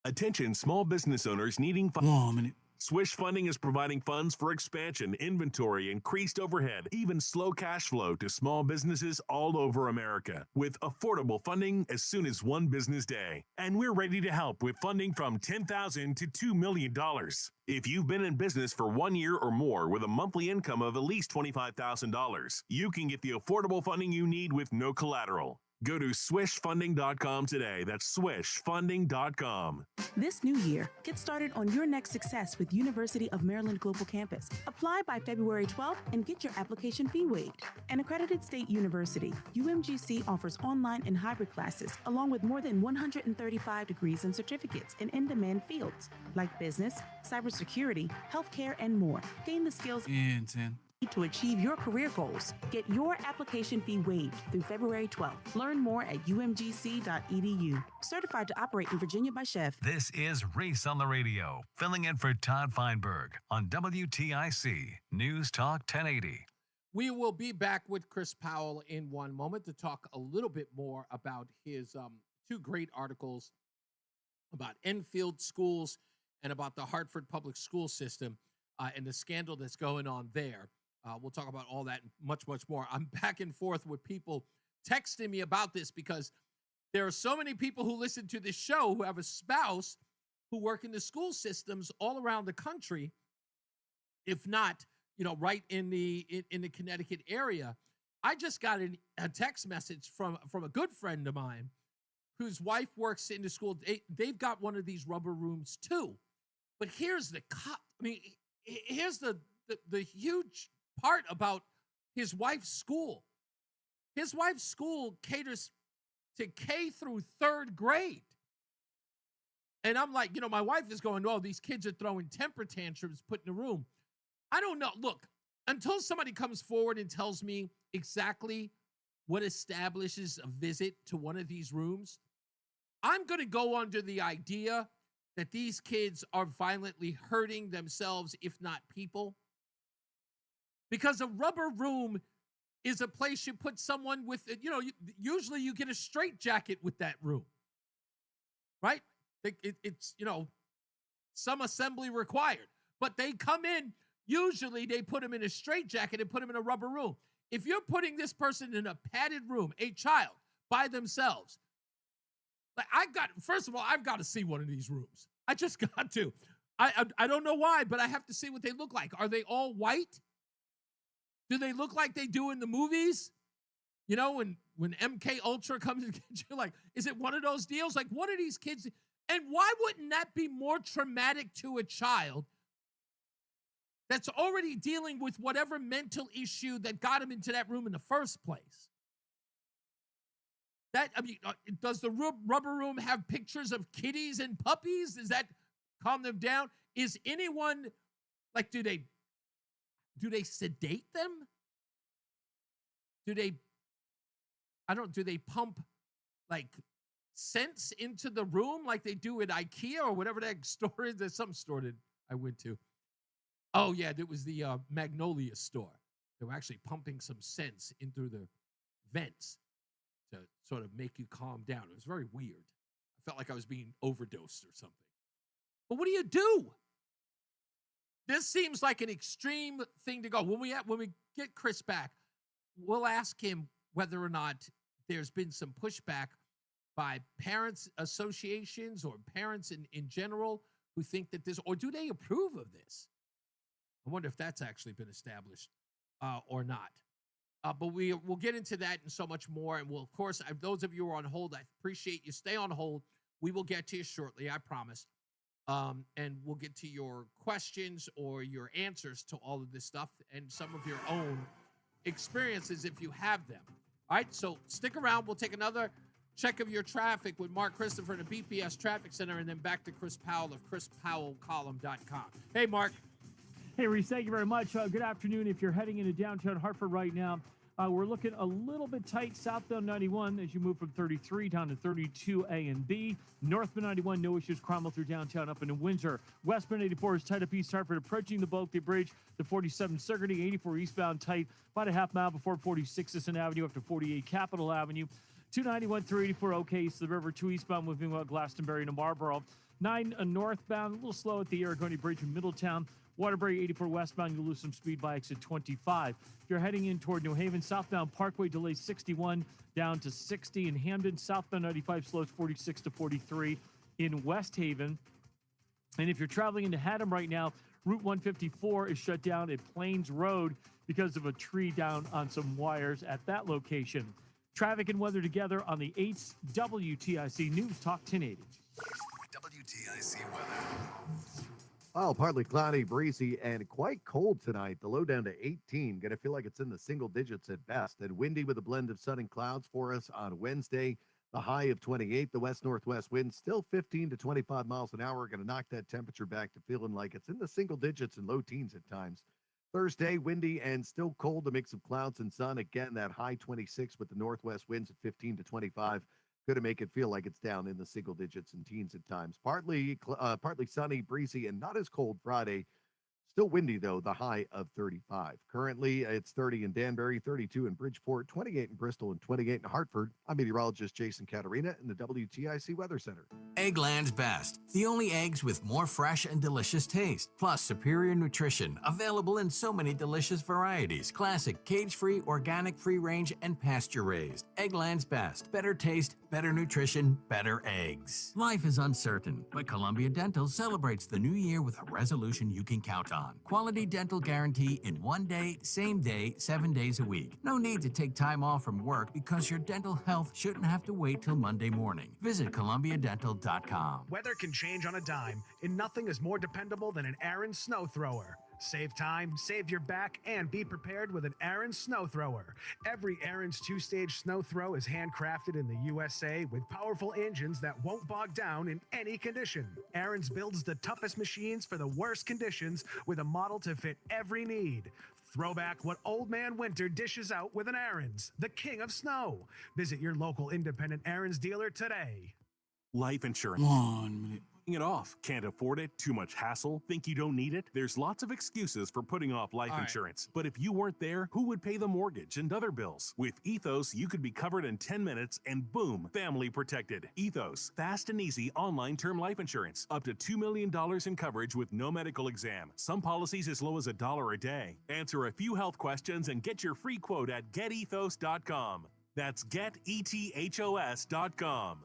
Attention small business owners needing Swish Funding is providing funds for expansion, inventory, increased overhead, even slow cash flow to small businesses all over America with affordable funding as soon as one business day. And we're ready to help with funding from $10,000 to $2 million. If you've been in business for 1 year or more with a monthly income of at least $25,000, you can get the affordable funding you need with no collateral. Go to swishfunding.com today. That's swishfunding.com. This new year, get started on your next success with University of Maryland Global Campus. Apply by February 12th and get your application fee waived. An accredited state university, UMGC offers online and hybrid classes, along with more than 135 degrees and certificates in in-demand fields like business, cybersecurity, healthcare, and more. Gain the skills to achieve your career goals. Get your application fee waived through February 12th. Learn more at umgc.edu. Certified to operate in Virginia by Chef. This is Reese on the radio, filling in for Todd Feinberg on WTIC News Talk 1080. We will be back with Chris Powell in one moment to talk a little bit more about his two great articles about Enfield schools and about the Hartford public school system and the scandal that's going on there. We'll talk about all that and much, much more. I'm back and forth with people texting me about this because there are so many people who listen to this show who have a spouse who work in the school systems all around the country, if not, right in the Connecticut area. I just got a text message from a good friend of mine whose wife works in the school. They've got one of these rubber rooms too. But here's here's the huge part about his wife's school. His wife's school caters to K through third grade. And I'm like, my wife is going, oh, these kids are throwing temper tantrums put in the room. I don't know. Look, until somebody comes forward and tells me exactly what establishes a visit to one of these rooms, I'm going to go under the idea that these kids are violently hurting themselves, if not people. Because a rubber room is a place you put someone with, usually you get a straitjacket with that room, right? It's some assembly required. But they come in, usually they put them in a straitjacket and put them in a rubber room. If you're putting this person in a padded room, a child, by themselves, first of all, I've got to see one of these rooms. I just got to. I don't know why, but I have to see what they look like. Are they all white? Do they look like they do in the movies? When MK Ultra comes and gets you, is it one of those deals? What are these kids? And why wouldn't that be more traumatic to a child that's already dealing with whatever mental issue that got him into that room in the first place. Does the rubber room have pictures of kitties and puppies? Does that calm them down? Is anyone, like, do they sedate them? Do they pump, like, scents into the room like they do at IKEA or whatever that store is? There's some store that I went to. Oh, yeah, it was the Magnolia store. They were actually pumping some scents in through the vents to sort of make you calm down. It was very weird. I felt like I was being overdosed or something. But what do you do? This seems like an extreme thing to go. When we get Chris back, we'll ask him whether or not there's been some pushback by parents associations or parents in general who think that this, or do they approve of this? I wonder if that's actually been established or not. But we'll get into that and so much more. And we'll, of course, those of you who are on hold, I appreciate you. Stay on hold. We will get to you shortly, I promise. And we'll get to your questions or your answers to all of this stuff and some of your own experiences if you have them. All right, so stick around. We'll take another check of your traffic with Mark Christopher at the BPS Traffic Center, and then back to Chris Powell of ChrisPowellColumn.com. Hey, Mark. Hey, Reese, thank you very much. Good afternoon. If you're heading into downtown Hartford right now, we're looking a little bit tight southbound 91 as you move from 33 down to 32 A and B. Northbound 91, no issues. Cromwell through downtown up into Windsor. Westbound 84 is tight up East Hartford, approaching the Bulkley Bridge to 47 Sigourney. 84 eastbound tight about a half mile before 46 Sisson Avenue up to 48 Capitol Avenue. 291 through 84 okay to the river. 2 eastbound moving about Glastonbury to Marlboro. 9 northbound, a little slow at the Aragoni Bridge in Middletown. Waterbury 84 westbound, you'll lose some speed by exit 25. If you're heading in toward New Haven, southbound Parkway delays 61 down to 60 in Hamden. Southbound 95 slows 46 to 43 in West Haven. And if you're traveling into Haddam right now, Route 154 is shut down at Plains Road because of a tree down on some wires at that location. Traffic and weather together on the 8th WTIC News Talk 1080. WTIC weather. Well, partly cloudy, breezy, and quite cold tonight. The low down to 18. Going to feel like it's in the single digits at best. And windy with a blend of sun and clouds for us on Wednesday. The high of 28. The west-northwest wind still 15 to 25 miles an hour. Going to knock that temperature back to feeling like it's in the single digits and low teens at times. Thursday, windy and still cold. A mix of clouds and sun. Again, that high 26 with the northwest winds at 15 to 25. Going to make it feel like it's down in the single digits and teens at times. Partly sunny, breezy, and not as cold Friday. Still windy, though, the high of 35. Currently, it's 30 in Danbury, 32 in Bridgeport, 28 in Bristol, and 28 in Hartford. I'm meteorologist Jason Caterina in the WTIC Weather Center. Eggland's Best. The only eggs with more fresh and delicious taste, plus superior nutrition, available in so many delicious varieties. Classic, cage-free, organic, free-range, and pasture-raised. Eggland's Best. Better taste, better nutrition, better eggs. Life is uncertain, but Columbia Dental celebrates the new year with a resolution you can count on. Quality dental guarantee in 1 day, same day, 7 days a week. No need to take time off from work because your dental health shouldn't have to wait till Monday morning. Visit ColumbiaDental.com. Weather can change on a dime, and nothing is more dependable than an Aaron snow thrower. Save time, save your back, and be prepared with an Aaron snow thrower. Every Aaron's 2-stage snow throw is handcrafted in the USA with powerful engines that won't bog down in any condition. Aaron's builds the toughest machines for the worst conditions with a model to fit every need. Throw back what Old Man Winter dishes out with an Aaron's, the king of snow. Visit your local independent Aaron's dealer today. Life insurance. 1 minute. Putting it off. Can't afford it? Too much hassle? Think you don't need it? There's lots of excuses for putting off life insurance. But if you weren't there, who would pay the mortgage and other bills? With Ethos, you could be covered in 10 minutes and boom, family protected. Ethos, fast and easy online term life insurance. Up to $2 million in coverage with no medical exam. Some policies as low as $1 a day. Answer a few health questions and get your free quote at getethos.com. That's getethos.com.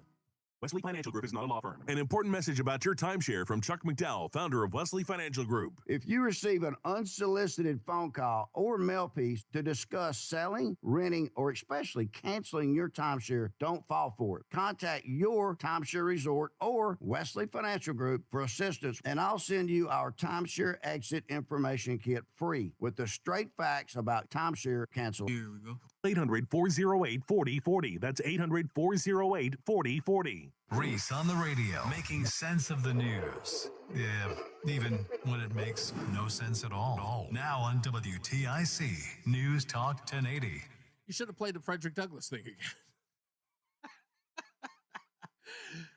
Wesley Financial Group is not a law firm. An important message about your timeshare from Chuck McDowell, founder of Wesley Financial Group. If you receive an unsolicited phone call or mail piece to discuss selling, renting, or especially canceling your timeshare, don't fall for it. Contact your timeshare resort or Wesley Financial Group for assistance, and I'll send you our timeshare exit information kit free with the straight facts about timeshare cancel. Here we go. 800-408-4040. That's 800-408-4040. Reese on the radio, making sense of the news. Yeah, even when it makes no sense at all. Now on WTIC, News Talk 1080. You should have played the Frederick Douglass thing again.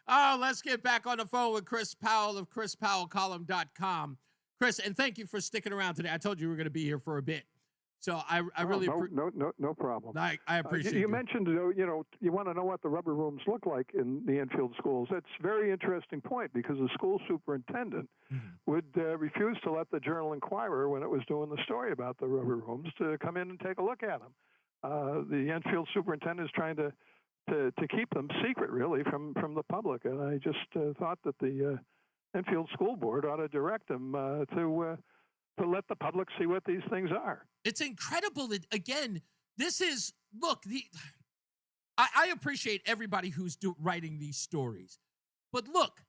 Oh, let's get back on the phone with Chris Powell of ChrisPowellColumn.com. Chris, and thank you for sticking around today. I told you we were going to be here for a bit. So I really no problem. I appreciate you mentioned, you want to know what the rubber rooms look like in the infield schools. That's a very interesting point because the school superintendent would refuse to let the Journal Inquirer, when it was doing the story about the rubber rooms, to come in and take a look at them. The infield superintendent is trying to keep them secret, really, from the public. And I just thought that the infield school board ought to direct them to let the public see what these things are. It's incredible that, again, this is, look, I appreciate everybody who's writing these stories. But look,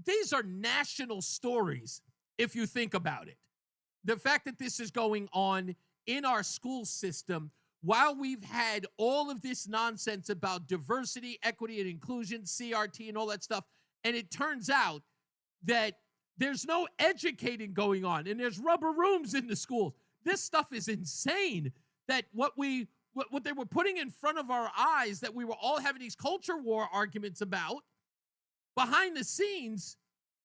these are national stories, if you think about it. The fact that this is going on in our school system while we've had all of this nonsense about diversity, equity, and inclusion, CRT, and all that stuff, and it turns out that there's no educating going on, and there's rubber rooms in the schools. This stuff is insane, that what they were putting in front of our eyes, that we were all having these culture war arguments about, behind the scenes,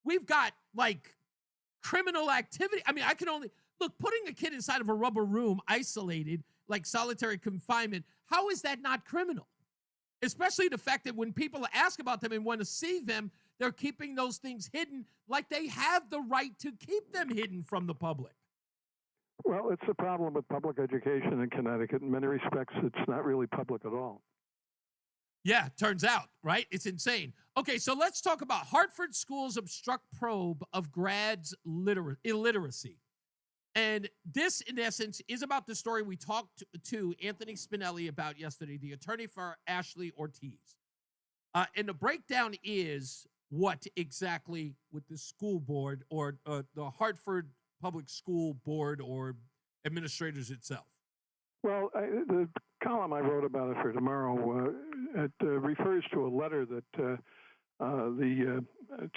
we've got, like, criminal activity. I mean, I can only, look, putting a kid inside of a rubber room, isolated, like solitary confinement, how is that not criminal? Especially the fact that when people ask about them and want to see them, they're keeping those things hidden, like they have the right to keep them hidden from the public. Well, it's a problem with public education in Connecticut. In many respects, it's not really public at all. Yeah, turns out, right? It's insane. Okay, so let's talk about Hartford Schools obstruct probe of grads' illiteracy. And this, in essence, is about the story we talked to Anthony Spinelli about yesterday, the attorney for Ashley Ortiz. And the breakdown is what exactly with the school board or the Hartford Public School Board or administrators itself. Well, the column I wrote about it for tomorrow, it refers to a letter that the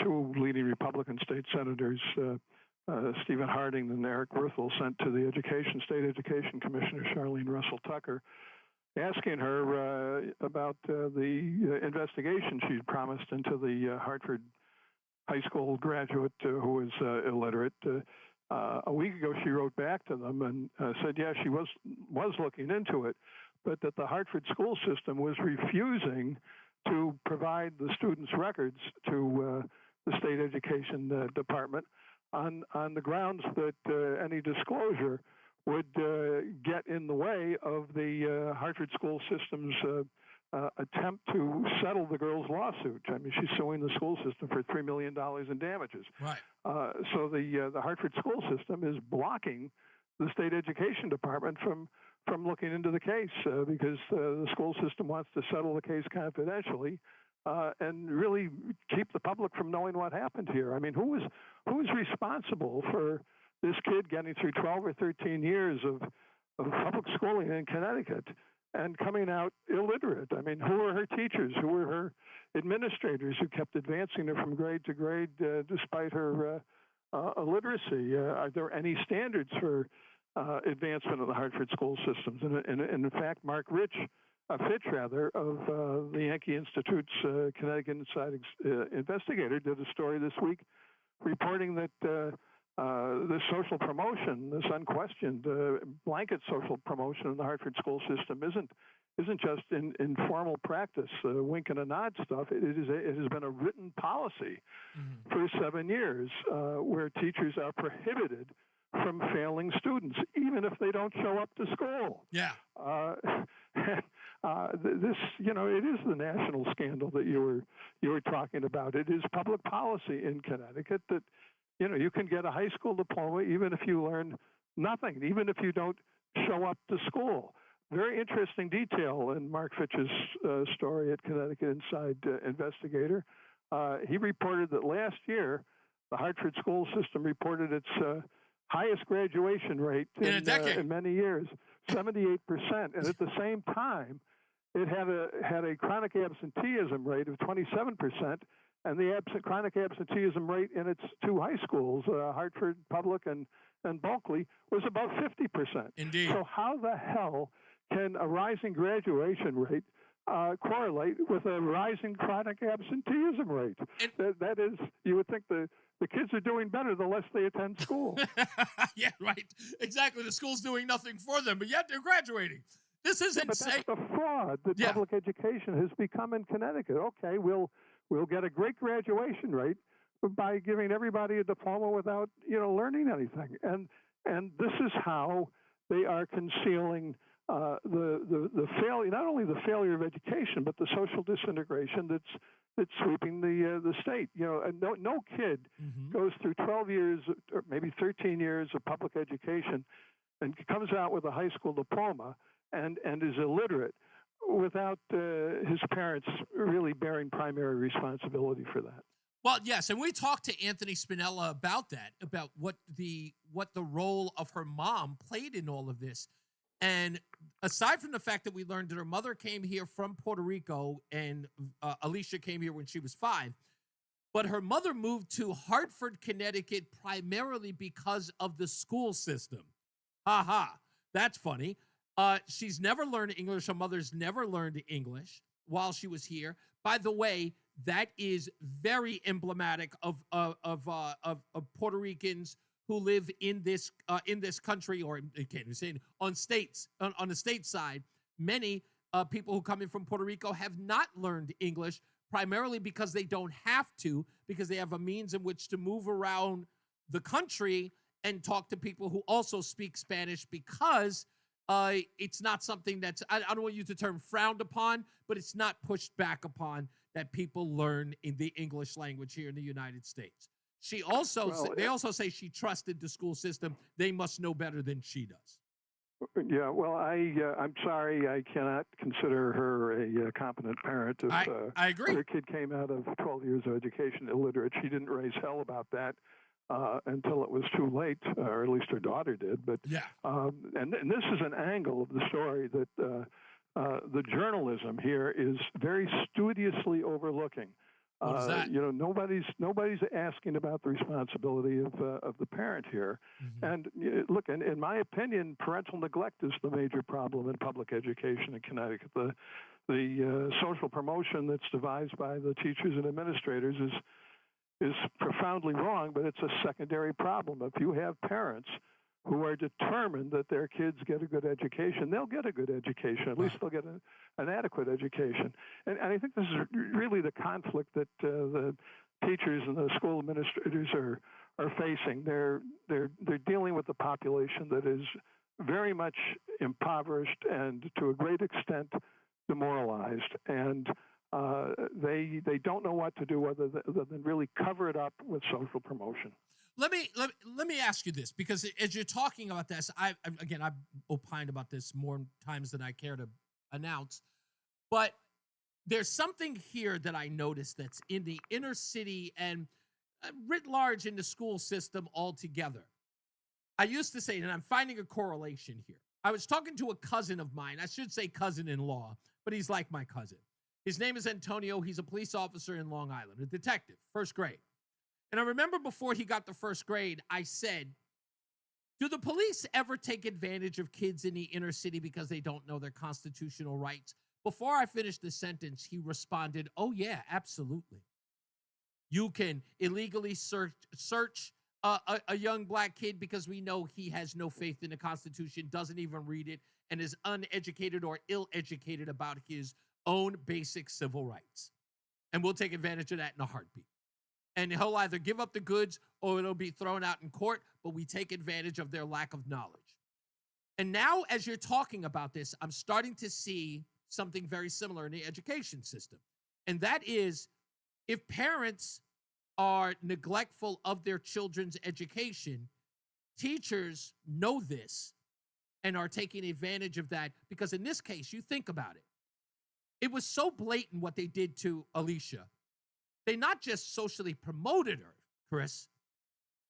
two leading Republican state senators, Stephen Harding and Eric Werthel, sent to the State Education Commissioner Charlene Russell Tucker, asking her about the investigation she'd promised into the Hartford high school graduate who was illiterate. A week ago, she wrote back to them and said, yeah, she was looking into it, but that the Hartford school system was refusing to provide the students' records to the state education department on the grounds that any disclosure would get in the way of the Hartford school system's attempt to settle the girl's lawsuit. I mean, she's suing the school system for $3 million in damages. Right. So the Hartford school system is blocking the state education department from looking into the case because the school system wants to settle the case confidentially and really keep the public from knowing what happened here. I mean, who is responsible for this kid getting through 12 or 13 years of public schooling in Connecticut and coming out illiterate? I mean, who are her teachers? Who are her administrators who kept advancing her from grade to grade despite her illiteracy? Are there any standards for advancement of the Hartford school systems? And in fact, Mark Fitch, of the Yankee Institute's Connecticut Inside investigator, did a story this week reporting that this social promotion, this unquestioned blanket social promotion in the Hartford school system isn't just in informal practice, wink and a nod stuff. It has been a written policy for 7 years where teachers are prohibited from failing students, even if they don't show up to school. Yeah. This, it is the national scandal that you were talking about. It is public policy in Connecticut that, you can get a high school diploma even if you learn nothing, even if you don't show up to school. Very interesting detail in Mark Fitch's story at Connecticut Inside Investigator. He reported that last year, the Hartford school system reported its highest graduation rate in many years, 78%. And at the same time, it had a chronic absenteeism rate of 27%, and the chronic absenteeism rate in its two high schools, Hartford Public and Bulkley, was about 50%. Indeed. So how the hell can a rising graduation rate correlate with a rising chronic absenteeism rate? That is, you would think the kids are doing better the less they attend school. Yeah, right. Exactly. The school's doing nothing for them, but yet they're graduating. This is insane. But that's the fraud that public education has become in Connecticut. Okay, we'll get a great graduation rate by giving everybody a diploma without learning anything, and this is how they are concealing the failure, not only the failure of education, but the social disintegration that's sweeping the state. No kid goes through 12 years or maybe 13 years of public education and comes out with a high school diploma and is illiterate without his parents really bearing primary responsibility for that. Well, yes, and we talked to Anthony Spinella about that, about what the role of her mom played in all of this. And aside from the fact that we learned that her mother came here from Puerto Rico and Alicia came here when she was 5, but her mother moved to Hartford, Connecticut primarily because of the school system. Ha ha, that's funny. She's never learned English. Her mother's never learned English while she was here. By the way, that is very emblematic of Puerto Ricans who live in this country, or you can't even say it, on the state side. Many people who come in from Puerto Rico have not learned English, primarily because they don't have to, because they have a means in which to move around the country and talk to people who also speak Spanish, because it's not something that's, I don't want to use the term frowned upon, but it's not pushed back upon that people learn in the English language here in the United States. They also say she trusted the school system. They must know better than she does. Yeah, well, I'm sorry, I cannot consider her a competent parent. If, I agree. Her kid came out of 12 years of education illiterate. She didn't raise hell about that until it was too late, or at least her daughter did. But yeah, and this is an angle of the story that the journalism here is very studiously overlooking. What is that? Nobody's asking about the responsibility of the parent here. And look, in my opinion, parental neglect is the major problem in public education in Connecticut. The social promotion that's devised by the teachers and administrators is profoundly wrong, but it's a secondary problem. If you have parents who are determined that their kids get a good education, they'll get a good education. At least they'll get an adequate education. And I think this is really the conflict that the teachers and the school administrators are facing. They're dealing with a population that is very much impoverished and to a great extent demoralized. And they don't know what to do other than really cover it up with social promotion. Let me ask you this, because as you're talking about this, I've opined about this more times than I care to announce, but there's something here that I noticed that's in the inner city and writ large in the school system altogether. I used to say, and I'm finding a correlation here. I was talking to a cousin of mine. I should say cousin-in-law, but he's like my cousin. His name is Antonio. He's a police officer in Long Island, a detective, first grade. And I remember before he got to first grade, I said, do the police ever take advantage of kids in the inner city because they don't know their constitutional rights? Before I finished the sentence, he responded, oh, yeah, absolutely. You can illegally search a young black kid because we know he has no faith in the Constitution, doesn't even read it, and is uneducated or ill-educated about his own basic civil rights. And we'll take advantage of that in a heartbeat. And he'll either give up the goods or it'll be thrown out in court, but we take advantage of their lack of knowledge. And now, as you're talking about this, I'm starting to see something very similar in the education system. And that is, if parents are neglectful of their children's education, teachers know this and are taking advantage of that. Because in this case, you think about it. It was so blatant what they did to Alicia. They not just socially promoted her, Chris,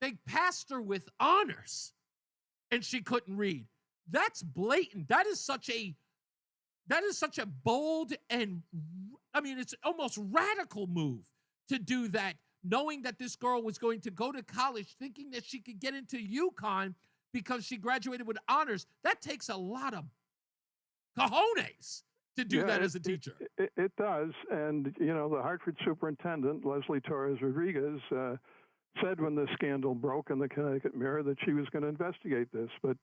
they passed her with honors and she couldn't read. That's blatant. That is such a bold and, I mean, it's almost radical move to do that, knowing that this girl was going to go to college, thinking that she could get into UConn because she graduated with honors. That takes a lot of cojones to do that as a teacher. It does. And, you know, the Hartford superintendent, Leslie Torres Rodriguez, said when the scandal broke in the Connecticut Mirror that she was going to investigate this. But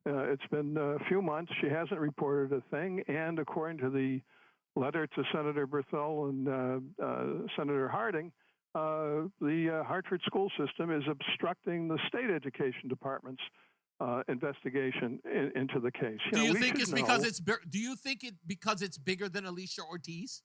it's been a few months. She hasn't reported a thing. And according to the letter to Senator Berthel and Senator Harding, the Hartford school system is obstructing the state education department's investigation into the case. Do you think it's because it's? Do you think it because it's bigger than Alicia Ortiz?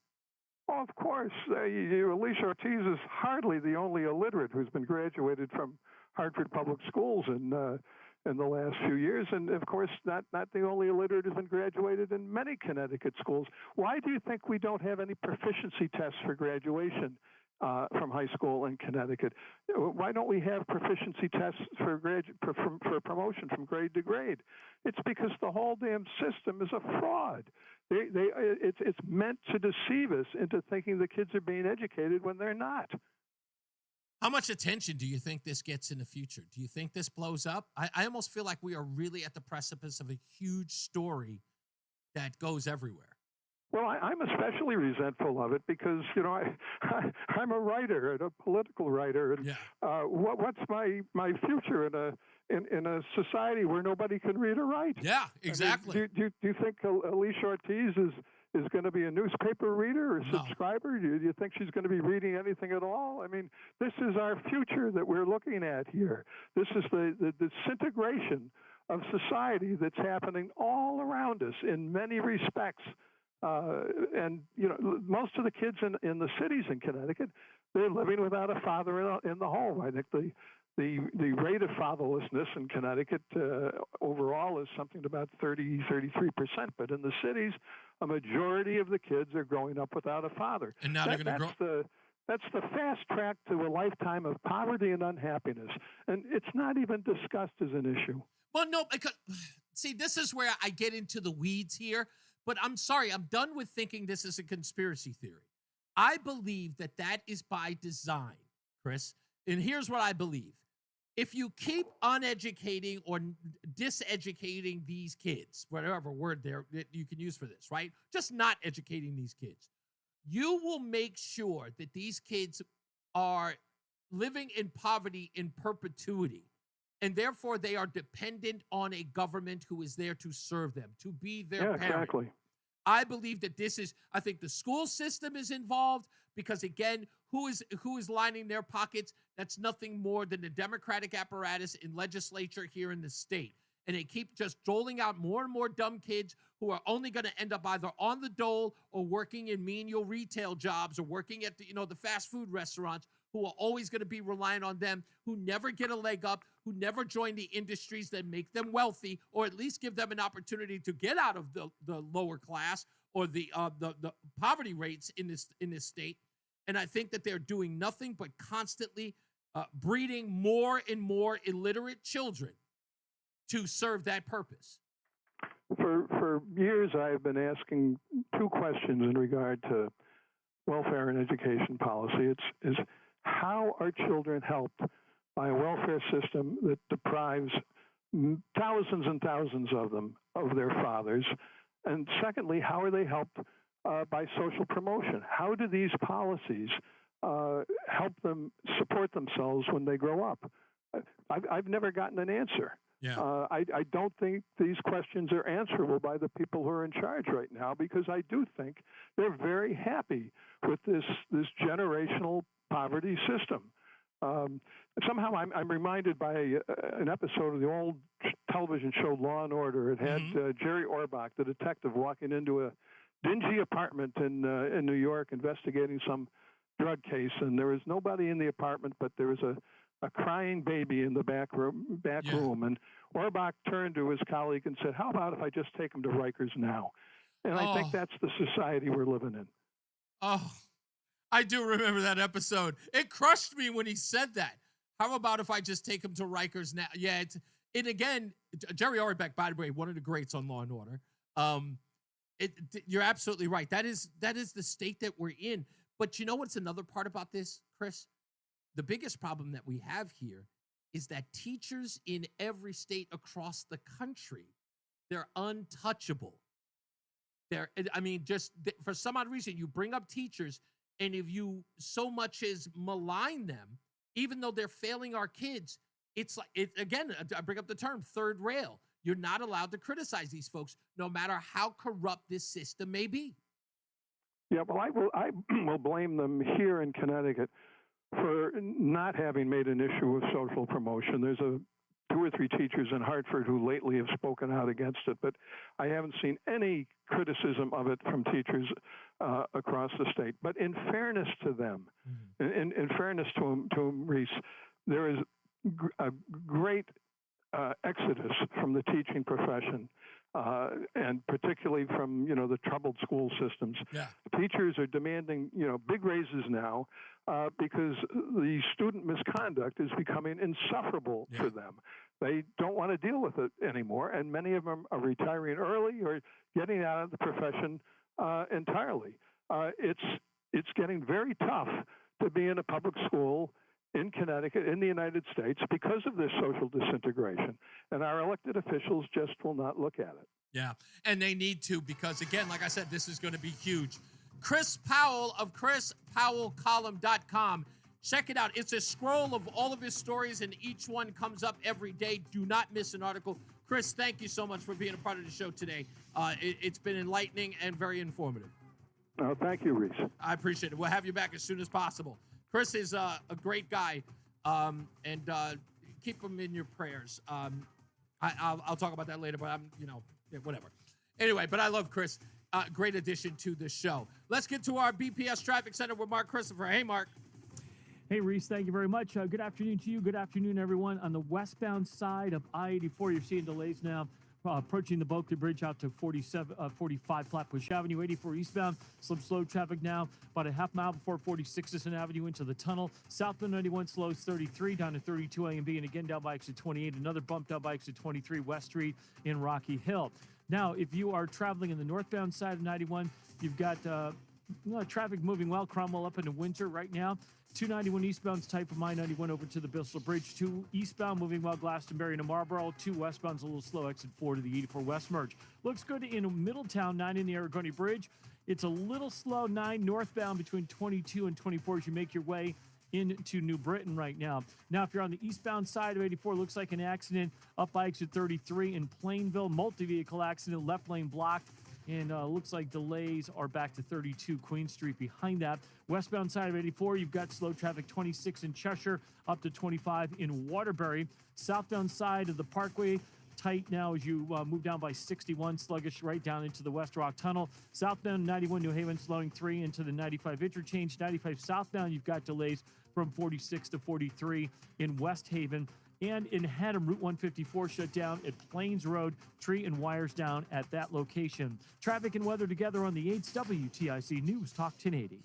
Well, of course. Alicia Ortiz is hardly the only illiterate who's been graduated from Hartford Public Schools in the last few years, and of course, not the only illiterate who's been graduated in many Connecticut schools. Why do you think we don't have any proficiency tests for graduation from high school in Connecticut? Why don't we have proficiency tests for promotion from grade to grade? It's because the whole damn system is a fraud. It's meant to deceive us into thinking the kids are being educated when they're not. How much attention do you think this gets in the future? Do you think this blows up? I almost feel like we are really at the precipice of a huge story that goes everywhere. Well, I'm especially resentful of it because, you know, I'm a writer and a political writer, and what's my future in a society where nobody can read or write? Yeah, exactly. I mean, do you think Alicia Ortiz is going to be a newspaper reader or subscriber? Do you think she's going to be reading anything at all? I mean, this is our future that we're looking at here. This is the disintegration of society that's happening all around us in many respects. And, you know, most of the kids in the cities in Connecticut, they're living without a father in the home. I think the rate of fatherlessness in Connecticut overall is something about 33%. But in the cities, a majority of the kids are growing up without a father. And now they're going to grow. That's the fast track to a lifetime of poverty and unhappiness. And it's not even discussed as an issue. Well, no, because, see, this is where I get into the weeds here. But I'm sorry, I'm done with thinking this is a conspiracy theory. I believe that is by design, Chris. And here's what I believe. If you keep uneducating or diseducating these kids, whatever word there that you can use for this, right? Just not educating these kids. You will make sure that these kids are living in poverty in perpetuity. And therefore, they are dependent on a government who is there to serve them, to be their parent. Exactly. I believe that I think the school system is involved because, again, who is lining their pockets? That's nothing more than the Democratic apparatus in legislature here in the state. And they keep just doling out more and more dumb kids who are only going to end up either on the dole or working in menial retail jobs or working at the fast food restaurants, who are always going to be relying on them, who never get a leg up, who never join the industries that make them wealthy, or at least give them an opportunity to get out of the lower class or the poverty rates in this state. And I think that they're doing nothing but constantly breeding more and more illiterate children to serve that purpose. For years, I've been asking two questions in regard to welfare and education policy. It's how are children helped by a welfare system that deprives thousands and thousands of them of their fathers? And secondly, how are they helped by social promotion? How do these policies help them support themselves when they grow up? I've never gotten an answer. Yeah. I don't think these questions are answerable by the people who are in charge right now, because I do think they're very happy with this generational poverty system. Somehow I'm reminded by an episode of the old television show Law and Order. It had Jerry Orbach, the detective, walking into dingy apartment in New York investigating some drug case, and there was nobody in the apartment, but there was a crying baby in the back room. And Orbach turned to his colleague and said, "How about if I just take him to Rikers now?" And I think that's the society we're living in. Oh, I do remember that episode. It crushed me when he said that. How about if I just take him to Rikers now? Yeah, again, Jerry Orbach, by the way, one of the greats on Law and Order. You're absolutely right. That is the state that we're in. But you know what's another part about this, Chris? The biggest problem that we have here is that teachers in every state across the country, they're untouchable. For some odd reason, you bring up teachers, and if you so much as malign them, even though they're failing our kids, it's like, again, I bring up the term third rail. You're not allowed to criticize these folks, no matter how corrupt this system may be. Yeah, well, I will blame them here in Connecticut for not having made an issue of social promotion. There's 2 or 3 teachers in Hartford who lately have spoken out against it, but I haven't seen any criticism of it from teachers across the state. But in fairness to them, in fairness to them, Reese, there is a great exodus from the teaching profession. And particularly from, the troubled school systems. Yeah. Teachers are demanding, big raises now because the student misconduct is becoming insufferable to them. They don't want to deal with it anymore, and many of them are retiring early or getting out of the profession entirely. It's getting very tough to be in a public school in Connecticut, in the United States, because of this social disintegration. And our elected officials just will not look at it. Yeah, and they need to, because, again, like I said, this is going to be huge. Chris Powell of ChrisPowellColumn.com. Check it out. It's a scroll of all of his stories, and each one comes up every day. Do not miss an article. Chris, thank you so much for being a part of the show today. It's been enlightening and very informative. Oh, thank you, Reese. I appreciate it. We'll have you back as soon as possible. Chris is a great guy, and keep him in your prayers. I'll talk about that later, but whatever. Anyway, but I love Chris. Great addition to the show. Let's get to our BPS Traffic Center with Mark Christopher. Hey, Mark. Hey, Reese, thank you very much. Good afternoon to you. Good afternoon, everyone. On the westbound side of I-84, you're seeing delays now. Approaching the Bulkley Bridge out to 45 Flatbush Avenue. 84 eastbound, some slow traffic now. About a half mile before 46th Avenue into the tunnel. Southbound 91 slows 33 down to 32 A and B, and again down by exit 28. Another bump down by exit 23 West Street in Rocky Hill. Now, if you are traveling in the northbound side of 91, you've got traffic moving well. Cromwell up into Windsor right now. 291 eastbound's type from I-91 over to the Bristol Bridge. 2 eastbound moving well, Glastonbury to Marlboro. 2 westbound's a little slow, exit 4 to the 84 West Merge. Looks good in Middletown, 9 in the Aragoni Bridge. It's a little slow, 9 northbound between 22 and 24 as you make your way into New Britain right now. Now, if you're on the eastbound side of 84, looks like an accident up by exit 33 in Plainville. Multi-vehicle accident, left lane blocked. And looks like delays are back to 32 Queen Street behind that. Westbound side of 84, you've got slow traffic 26 in Cheshire, up to 25 in Waterbury. Southbound side of the Parkway, tight now as you move down by 61, sluggish right down into the West Rock Tunnel. Southbound 91 New Haven, slowing 3 into the 95 interchange. 95 southbound, you've got delays from 46 to 43 in West Haven. And in Haddam, Route 154 shut down at Plains Road, tree and wires down at that location. Traffic and weather together on the 8th WTIC News Talk 1080.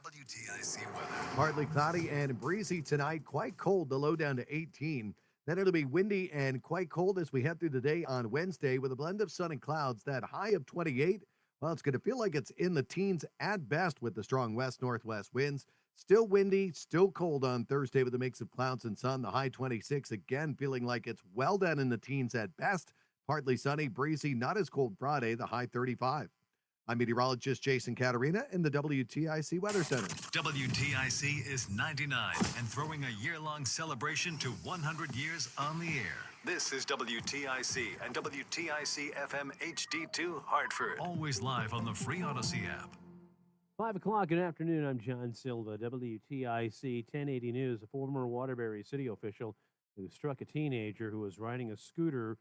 WTIC weather. Partly cloudy and breezy tonight, quite cold, the low down to 18. Then it'll be windy and quite cold as we head through the day on Wednesday with a blend of sun and clouds. That high of 28, well, it's going to feel like it's in the teens at best with the strong west-northwest winds. Still windy, still cold on Thursday with a mix of clouds and sun. The high 26, again feeling like it's well down in the teens at best. Partly sunny, breezy, not as cold Friday, the high 35. I'm meteorologist Jason Caterina in the WTIC Weather Center. WTIC is 99 and throwing a year-long celebration to 100 years on the air. This is WTIC and WTIC FM HD2 Hartford. Always live on the free Odyssey app. 5 o'clock, good afternoon. I'm John Silva, WTIC 1080 News. A former Waterbury city official who struck a teenager who was riding a scooter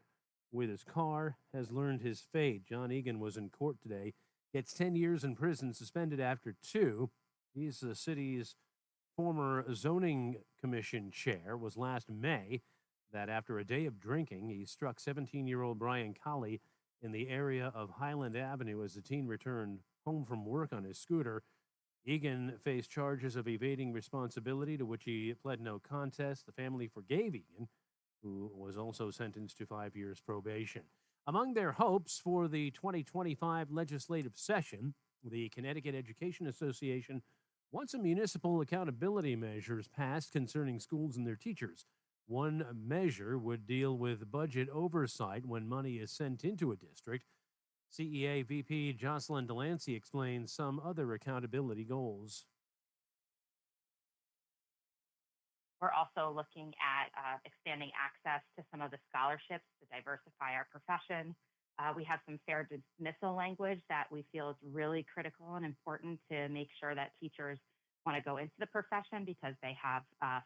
with his car has learned his fate. John Egan was in court today gets 10 years in prison, suspended after 2. He's the city's former zoning commission chair. Was last May that after a day of drinking, he struck 17-year-old Brian Colley in the area of Highland Avenue as the teen returned home from work on his scooter. Egan faced charges of evading responsibility, to which he pled no contest. The family forgave Egan, who was also sentenced to 5 years probation. Among their hopes for the 2025 legislative session, the Connecticut Education Association wants a municipal accountability measures passed concerning schools and their teachers. One measure would deal with budget oversight when money is sent into a district. CEA VP Jocelyn Delancey explains some other accountability goals. We're also looking at expanding access to some of the scholarships to diversify our profession. We have some fair dismissal language that we feel is really critical and important to make sure that teachers want to go into the profession because they have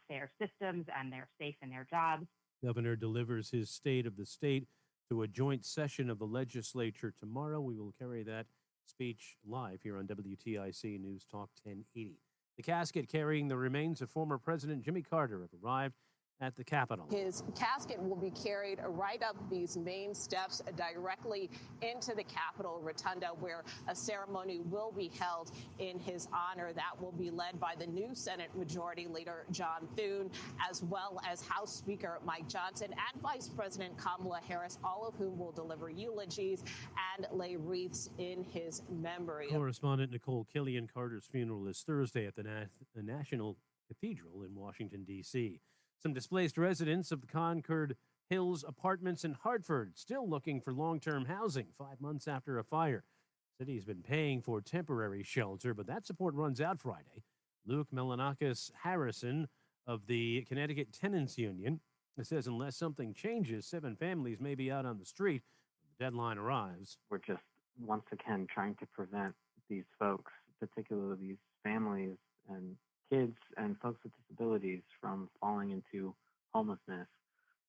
fair systems and they're safe in their jobs. Governor delivers his State of the State to a joint session of the legislature tomorrow. We will carry that speech live here on WTIC News Talk 1080. The casket carrying the remains of former President Jimmy Carter have arrived at the Capitol. His casket will be carried right up these main steps directly into the Capitol Rotunda, where a ceremony will be held in his honor. That will be led by the new Senate Majority Leader John Thune, as well as House Speaker Mike Johnson and Vice President Kamala Harris, all of whom will deliver eulogies and lay wreaths in his memory. Correspondent Nicole Killian. Carter's funeral is Thursday at the National Cathedral in Washington, D.C. Some displaced residents of the Concord Hills apartments in Hartford still looking for long-term housing 5 months after a fire. The city has been paying for temporary shelter, but that support runs out Friday. Luke Melanakis Harrison of the Connecticut Tenants Union says unless something changes, 7 families may be out on the street when the deadline arrives. We're just, once again, trying to prevent these folks, particularly these families and kids and folks with disabilities, from falling into homelessness,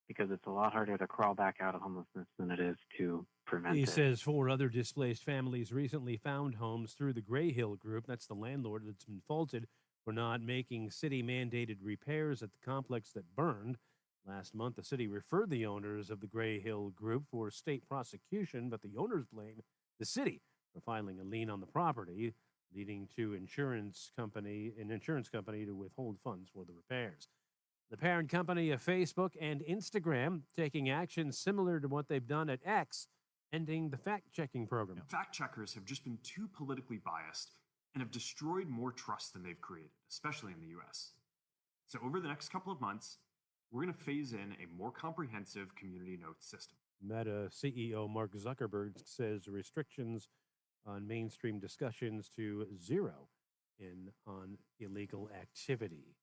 because it's a lot harder to crawl back out of homelessness than it is to prevent He it. says 4 other displaced families recently found homes through the Gray Hill Group. That's the landlord that's been faulted for not making city-mandated repairs at the complex that burned. Last month, the city referred the owners of the Gray Hill Group for state prosecution, but the owners blame the city for filing a lien on the property, leading to an insurance company to withhold funds for the repairs. The parent company of Facebook and Instagram taking action similar to what they've done at X, ending the fact-checking program. Fact checkers have just been too politically biased and have destroyed more trust than they've created, especially in the US. So over the next couple of months, we're going to phase in a more comprehensive community notes system. Meta CEO Mark Zuckerberg says restrictions on mainstream discussions to 0 on illegal activity.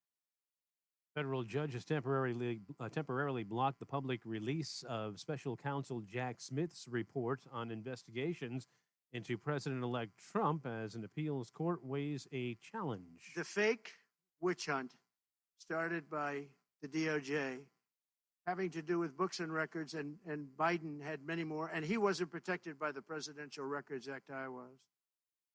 Federal judge has temporarily blocked the public release of special counsel Jack Smith's report on investigations into President-elect Trump as an appeals court weighs a challenge. The fake witch hunt started by the DOJ, having to do with books and records, and Biden had many more, and he wasn't protected by the Presidential Records Act. I was.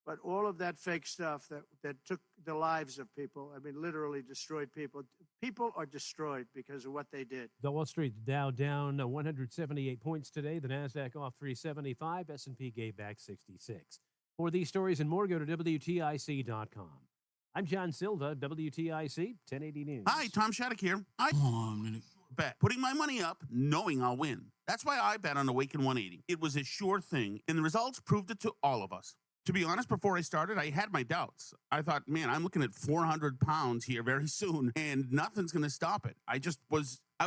But all of that fake stuff that took the lives of people, I mean, literally destroyed people. People are destroyed because of what they did. The Wall Street Dow down 178 points today. The NASDAQ off 375. S&P gave back 66. For these stories and more, go to WTIC.com. I'm John Silva, WTIC 1080 News. Hi, Tom Shattuck here. I bet putting my money up knowing I'll win. That's why I bet on Awaken 180. It was a sure thing, and the results proved it to all of us. To be honest, before I started, I had my doubts. I thought, man, I'm looking at 400 pounds here very soon, and nothing's going to stop it. I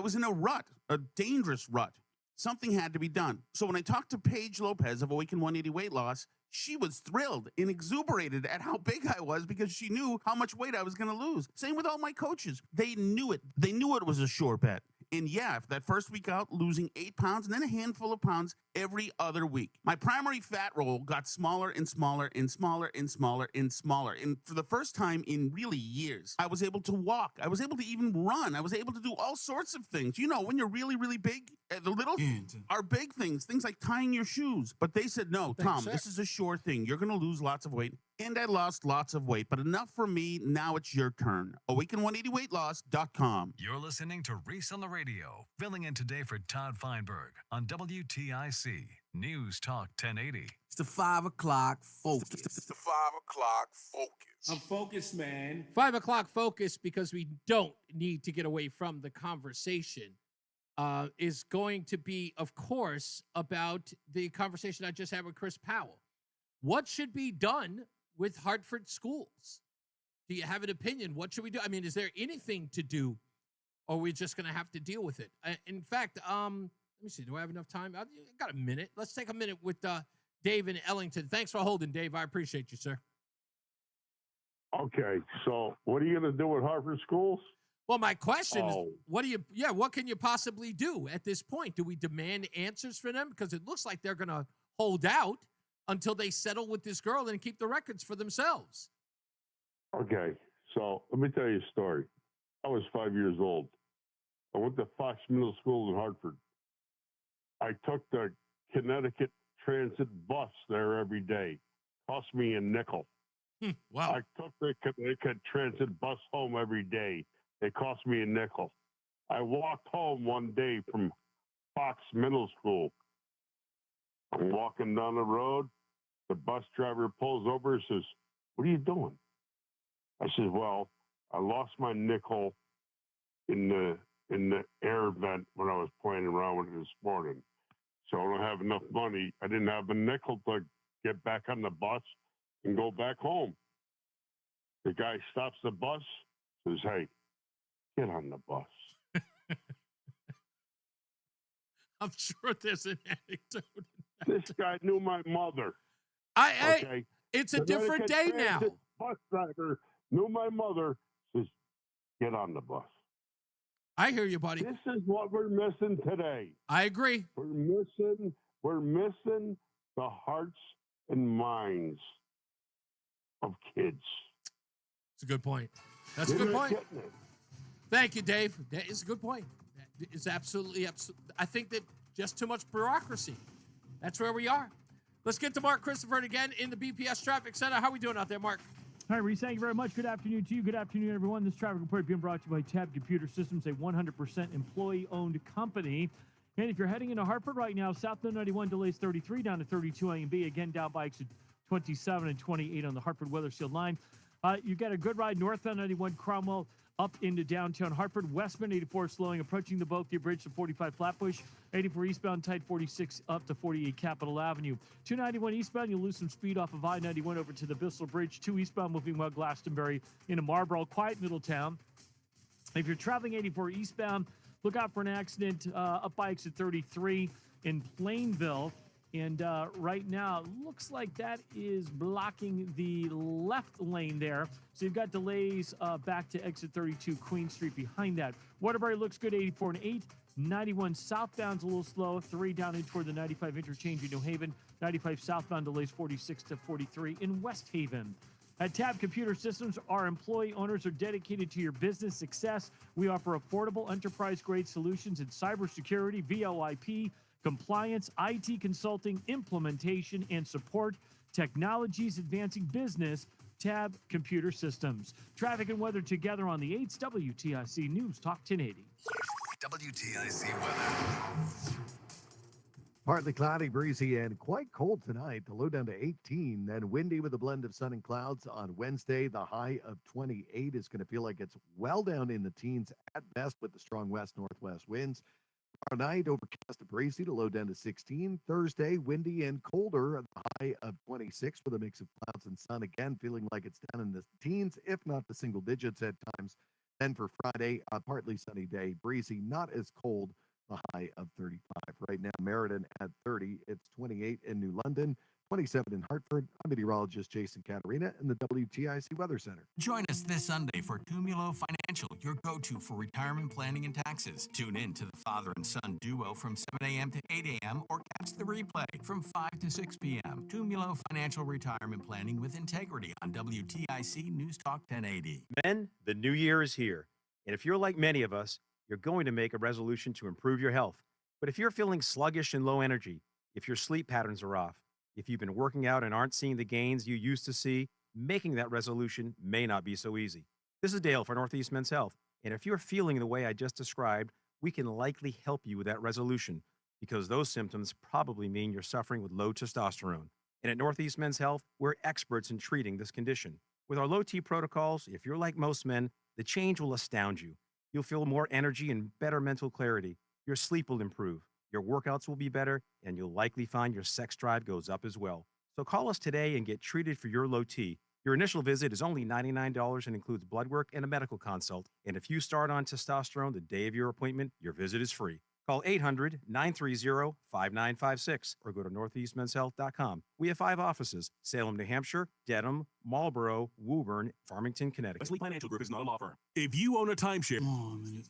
was in a rut, a dangerous rut. Something had to be done. So when I talked to Paige Lopez of Awaken 180 Weight Loss, she was thrilled and exuberated at how big I was because she knew how much weight I was going to lose. Same with all my coaches. They knew it. They knew it was a sure bet. And yeah, for that first week out, losing 8 pounds and then a handful of pounds every other week. My primary fat roll got smaller and smaller and smaller and smaller and smaller. And for the first time in really years, I was able to walk. I was able to even run. I was able to do all sorts of things. You know, when you're really, really big, the little are big things like tying your shoes. But they said, no, Tom, this is a sure thing. You're going to lose lots of weight. And I lost lots of weight, but enough for me. Now it's your turn. Awaken180weightloss.com. You're listening to Reese on the radio, filling in today for Todd Feinberg on WTIC News Talk 1080. It's the 5 o'clock focus. It's the 5 o'clock focus. I'm focused, man. 5 o'clock focus, because we don't need to get away from the conversation, is going to be, of course, about the conversation I just had with Chris Powell. What should be done with Hartford schools? Do you have an opinion? What should we do? I mean, is there anything to do, or are we just going to have to deal with it? In fact, let me see. Do I have enough time? I got a minute. Let's take a minute with Dave in Ellington. Thanks for holding, Dave. I appreciate you, sir. Okay, so what are you going to do with Hartford schools? Well, my question is, what can you possibly do at this point? Do we demand answers for them? Because it looks like they're going to hold out until they settle with this girl and keep the records for themselves. Okay, so let me tell you a story. I was 5 years old. I went to Fox Middle School in Hartford. I took the Connecticut Transit bus there every day. Cost me a nickel. Wow. I took the Connecticut Transit bus home every day. It cost me a nickel. I walked home one day from Fox Middle School. I'm walking down the road. The bus driver pulls over and says, "What are you doing?" I said, "Well, I lost my nickel in the air vent when I was playing around with it this morning. So I don't have enough money. I didn't have a nickel to get back on the bus and go back home." The guy stops the bus, says, "Hey, get on the bus." I'm sure there's an anecdote. This guy knew my mother. It's a different day now. Bus driver knew my mother, says, "Get on the bus." I hear you, buddy. This is what we're missing today. I agree. We're missing the hearts and minds of kids. It's a good point. That's a good point. Thank you, Dave. That is a good point. That is absolutely. I think that just too much bureaucracy. That's where we are. Let's get to Mark Christopher again in the BPS Traffic Center. How are we doing out there, Mark? Hi, Reese. Thank you very much. Good afternoon to you. Good afternoon, everyone. This traffic report being brought to you by Tab Computer Systems, a 100% employee-owned company. And if you're heading into Hartford right now, southbound 91 delays 33 down to 32 A and B. Again, down by exit 27 and 28 on the Hartford Weathersfield line. You got a good ride northbound 91 Cromwell up into downtown Hartford. Westbound 84 slowing, approaching the Bothia Bridge to 45 Flatbush. 84 eastbound tight 46 up to 48 Capitol Avenue. 291 eastbound, you'll lose some speed off of I-91 over to the Bissell Bridge. 2 eastbound moving well Glastonbury into Marlboro. Quiet Middletown. If you're traveling 84 eastbound, look out for an accident up by exit 33 in Plainville. And right now, looks like that is blocking the left lane there. So you've got delays back to exit 32 Queen Street behind that. Waterbury looks good, 84 and 8. 91 southbound's a little slow. 3 down in toward the 95 interchange in New Haven. 95 southbound delays 46 to 43 in West Haven. At Tab Computer Systems, our employee owners are dedicated to your business success. We offer affordable enterprise-grade solutions in cybersecurity, VoIP, compliance, IT consulting, implementation, and support. Technologies advancing business. Tab Computer Systems. Traffic and weather together on the 8s. WTIC News Talk 1080. WTIC weather. Partly cloudy, breezy, and quite cold tonight. The low down to 18, then windy with a blend of sun and clouds on Wednesday. The high of 28 is going to feel like it's well down in the teens at best with the strong west-northwest winds. Tomorrow night, overcast and breezy, the low down to 16. Thursday, windy and colder, the high of 26 with a mix of clouds and sun. Again, feeling like it's down in the teens, if not the single digits at times. Then for Friday, a partly sunny day, breezy, not as cold, the high of 35. Right now, Meriden at 30. It's 28 in New London, 27 in Hartford. I'm meteorologist Jason Caterina in the WTIC Weather Center. Join us this Sunday for Tumulo Financial, your go-to for retirement planning and taxes. Tune in to the father and son duo from 7 a.m. to 8 a.m. or catch the replay from 5 to 6 p.m. Tumulo Financial Retirement Planning with Integrity on WTIC News Talk 1080. Men, the new year is here. And if you're like many of us, you're going to make a resolution to improve your health. But if you're feeling sluggish and low energy, if your sleep patterns are off, if you've been working out and aren't seeing the gains you used to see, making that resolution may not be so easy. This is Dale for Northeast Men's Health. And if you're feeling the way I just described, we can likely help you with that resolution because those symptoms probably mean you're suffering with low testosterone. And at Northeast Men's Health, we're experts in treating this condition. With our low T protocols, if you're like most men, the change will astound you. You'll feel more energy and better mental clarity. Your sleep will improve. Your workouts will be better, and you'll likely find your sex drive goes up as well. So call us today and get treated for your low T. Your initial visit is only $99 and includes blood work and a medical consult. And if you start on testosterone the day of your appointment, your visit is free. Call 800-930-5956 or go to northeastmenshealth.com. We have 5 offices: Salem, New Hampshire, Dedham, Marlborough, Woburn, Farmington, Connecticut. Wesley Financial Group is not a law firm. If you own a timeshare,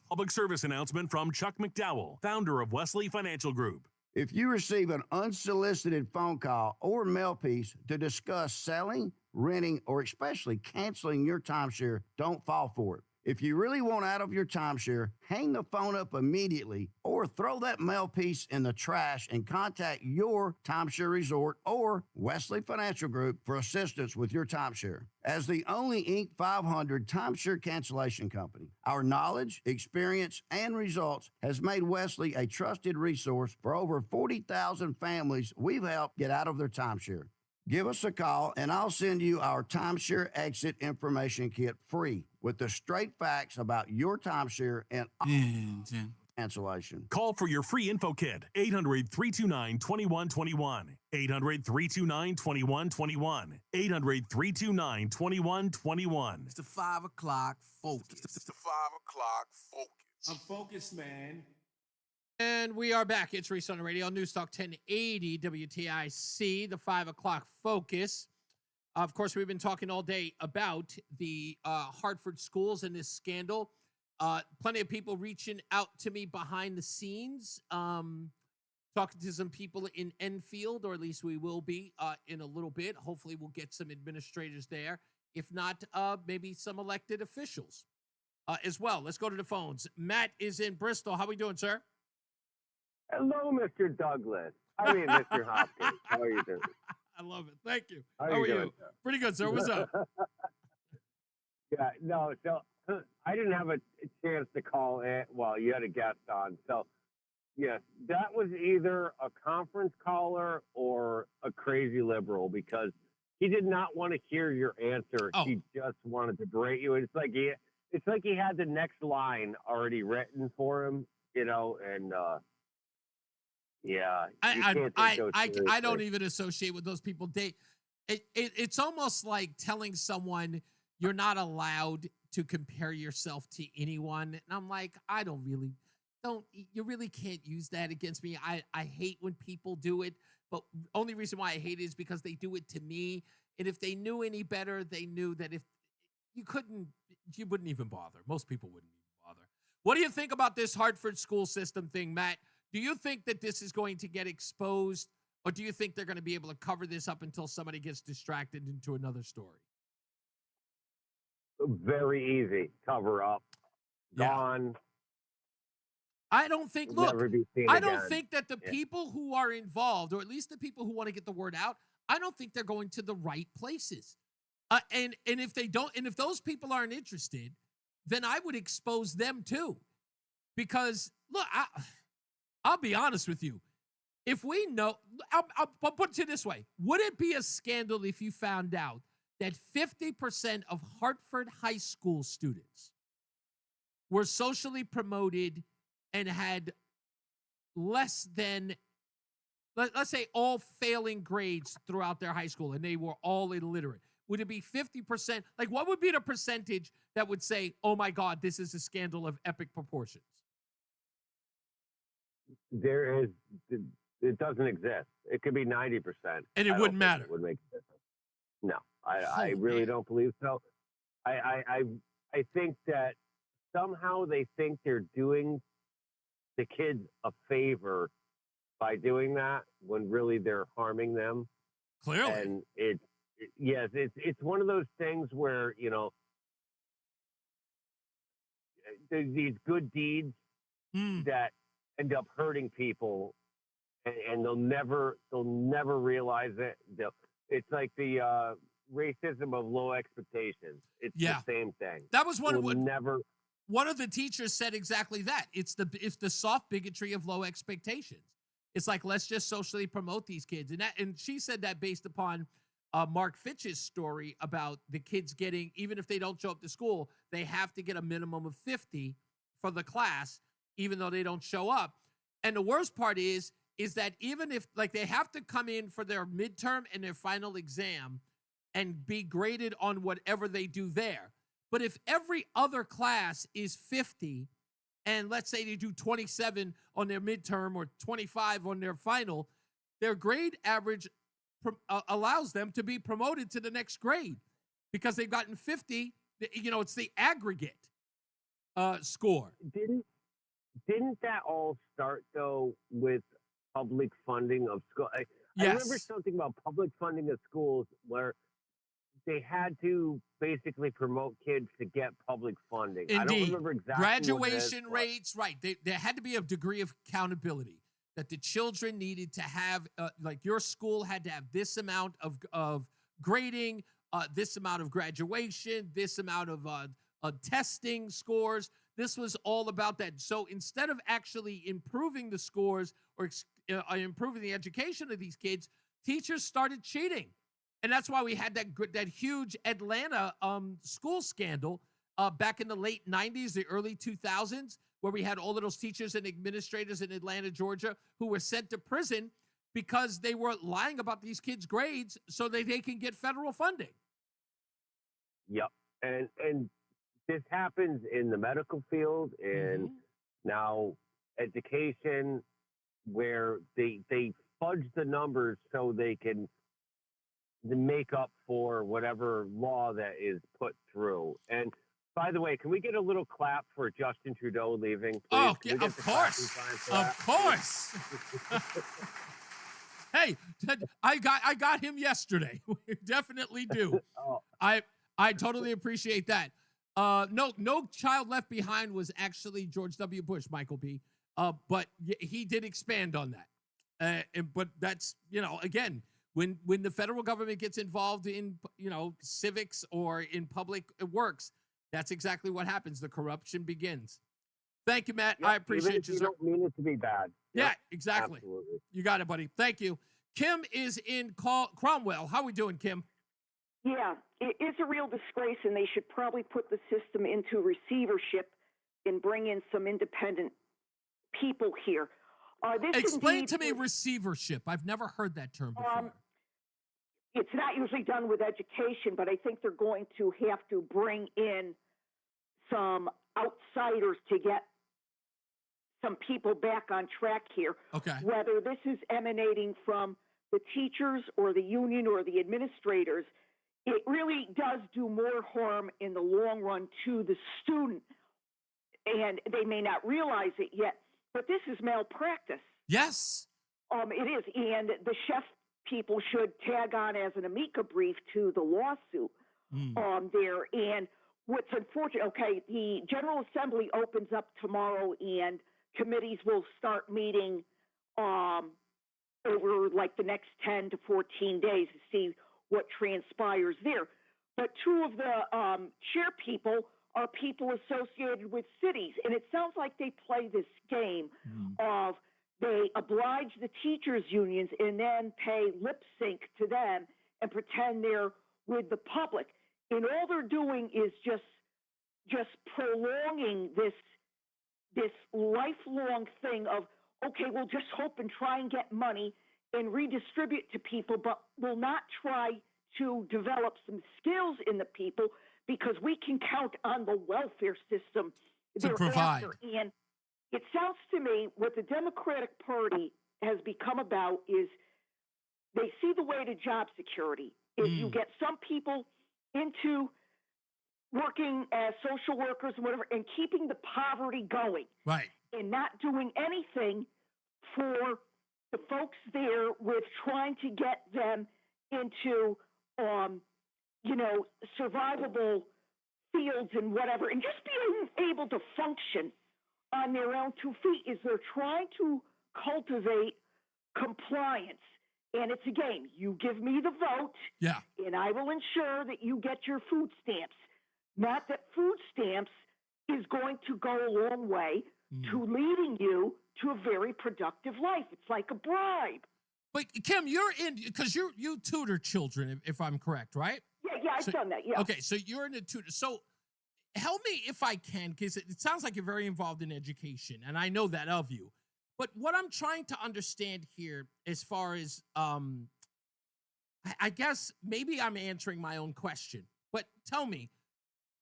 public service announcement from Chuck McDowell, founder of Wesley Financial Group. If you receive an unsolicited phone call or mail piece to discuss selling, renting, or especially canceling your timeshare, don't fall for it. If you really want out of your timeshare, hang the phone up immediately or throw that mail piece in the trash and contact your timeshare resort or Wesley Financial Group for assistance with your timeshare. As the only Inc. 500 timeshare cancellation company, our knowledge, experience, and results has made Wesley a trusted resource for over 40,000 families we've helped get out of their timeshare. Give us a call and I'll send you our timeshare exit information kit free with the straight facts about your timeshare and cancellation. Call for your free info kit. 800-329-2121. 800-329-2121. 800-329-2121. It's the 5 o'clock focus. It's the 5 o'clock focus. I'm focused, man. And we are back. It's Reese on the radio. NewsTalk 1080 WTIC, the 5 o'clock focus. Of course, we've been talking all day about the Hartford schools and this scandal. Plenty of people reaching out to me behind the scenes, talking to some people in Enfield, or at least we will be in a little bit. Hopefully, we'll get some administrators there. If not, maybe some elected officials as well. Let's go to the phones. Matt is in Bristol. How are we doing, sir? Hello, Mr. Douglas. Mr. Hopkins. How are you doing? I love it. Thank you. How are you you? doing, sir? Pretty good, sir. What's up? Yeah, no, so I didn't have a chance to call in. Well, you had a guest on. So, yes, that was either a conference caller or a crazy liberal because he did not want to hear your answer. Oh. He just wanted to berate you. It's like he had the next line already written for him, and yeah, I don't even associate with those people. It's almost like telling someone you're not allowed to compare yourself to anyone. And I'm like, you really can't use that against me. I hate when people do it, but only reason why I hate it is because they do it to me. And if they knew any better, they knew that if you wouldn't even bother. Most people wouldn't even bother. What do you think about this Hartford school system thing, Matt? Do you think that this is going to get exposed, or do you think they're going to be able to cover this up until somebody gets distracted into another story? Very easy. Cover up. Gone. I don't think, Never be seen I again. don't think that the people who are involved, or at least the people who want to get the word out, I don't think they're going to the right places. And if they don't, and if those people aren't interested, then I would expose them too. Because, look, I'll be honest with you. If we know, I'll put it this way. Would it be a scandal if you found out that 50% of Hartford high school students were socially promoted and had less than, let's say, all failing grades throughout their high school, and they were all illiterate? Would it be 50%? Like, what would be the percentage that would say, oh my God, this is a scandal of epic proportions? There is It doesn't exist. It could be 90%. And it I don't wouldn't think matter. It would make a difference. No, I really man. don't believe so. I think that somehow they think they're doing the kids a favor by doing that when really they're harming them. Clearly. And it's one of those things where, you know, there's these good deeds that end up hurting people, and they'll never realize it. It's like the racism of low expectations. It's the same thing. That was one of the teachers said exactly that. It's the soft bigotry of low expectations. It's like, let's just socially promote these kids. And she said that based upon Mark Fitch's story about the kids getting, even if they don't show up to school, they have to get a minimum of 50 for the class, even though they don't show up. And the worst part is that even if, like, they have to come in for their midterm and their final exam and be graded on whatever they do there. But if every other class is 50, and let's say they do 27 on their midterm or 25 on their final, their grade average allows them to be promoted to the next grade because they've gotten 50. You know, it's the aggregate score. Didn't that all start, though, with public funding of school? I remember something about public funding of schools where they had to basically promote kids to get public funding. Indeed. I don't remember exactly graduation rates, right. There had to be a degree of accountability that the children needed to have, like your school had to have this amount of grading, this amount of graduation, this amount of testing scores. This was all about that. So instead of actually improving the scores or improving the education of these kids, teachers started cheating. And that's why we had that huge Atlanta school scandal back in the late 90s, the early 2000s, where we had all of those teachers and administrators in Atlanta, Georgia, who were sent to prison because they were lying about these kids' grades so that they can get federal funding. Yep. And this happens in the medical field and now education, where they fudge the numbers so they can make up for whatever law that is put through. And by the way, can we get a little clap for Justin Trudeau leaving, please? Oh, yeah, of course. Of course. Hey, I got him yesterday. We definitely do. I totally appreciate that. No Child Left Behind was actually George W. Bush, Michael B. But he did expand on that. But that's, you know, again, when the federal government gets involved in, you know, civics or in public works, that's exactly what happens. The corruption begins. Thank you, Matt. Yep, I appreciate you. You don't mean it to be bad. Yeah, Yep, exactly. absolutely. You got it, buddy. Thank you. Kim is in Cromwell. How are we doing, Kim? Yeah, it's a real disgrace, and they should probably put the system into receivership and bring in some independent people here. Explain to me receivership. I've never heard that term before. It's not usually done with education, but I think they're going to have to bring in some outsiders to get some people back on track here. Okay. Whether this is emanating from the teachers or the union or the administrators, it really does do more harm in the long run to the student. And they may not realize it yet, but this is malpractice. Yes. It is. And the chef people should tag on as an amicus brief to the lawsuit there. And what's unfortunate, okay, the General Assembly opens up tomorrow and committees will start meeting over like the next 10 to 14 days to see what transpires there. But two of the chair people are people associated with cities. And it sounds like they play this game of they oblige the teachers' unions and then pay lip sync to them and pretend they're with the public. And all they're doing is just prolonging this lifelong thing of, okay, we'll just hope and try and get money and redistribute to people, but will not try to develop some skills in the people because we can count on the welfare system to provide. And it sounds to me what the Democratic Party has become about is they see the way to job security. If you get some people into working as social workers and whatever, and keeping the poverty going, right, and not doing anything for the folks there with trying to get them into, survivable fields and whatever, and just being able to function on their own 2 feet, is they're trying to cultivate compliance. And it's a game. You give me the vote, yeah, and I will ensure that you get your food stamps. Not that food stamps is going to go a long way to leading you to a very productive life. It's like a bribe. But Kim, you're in because you tutor children, if I'm correct, right? Yeah, I've done that. Yeah. Okay, so you're in a tutor. So help me if I can, because it sounds like you're very involved in education, and I know that of you. But what I'm trying to understand here, as far as I guess maybe I'm answering my own question, but tell me,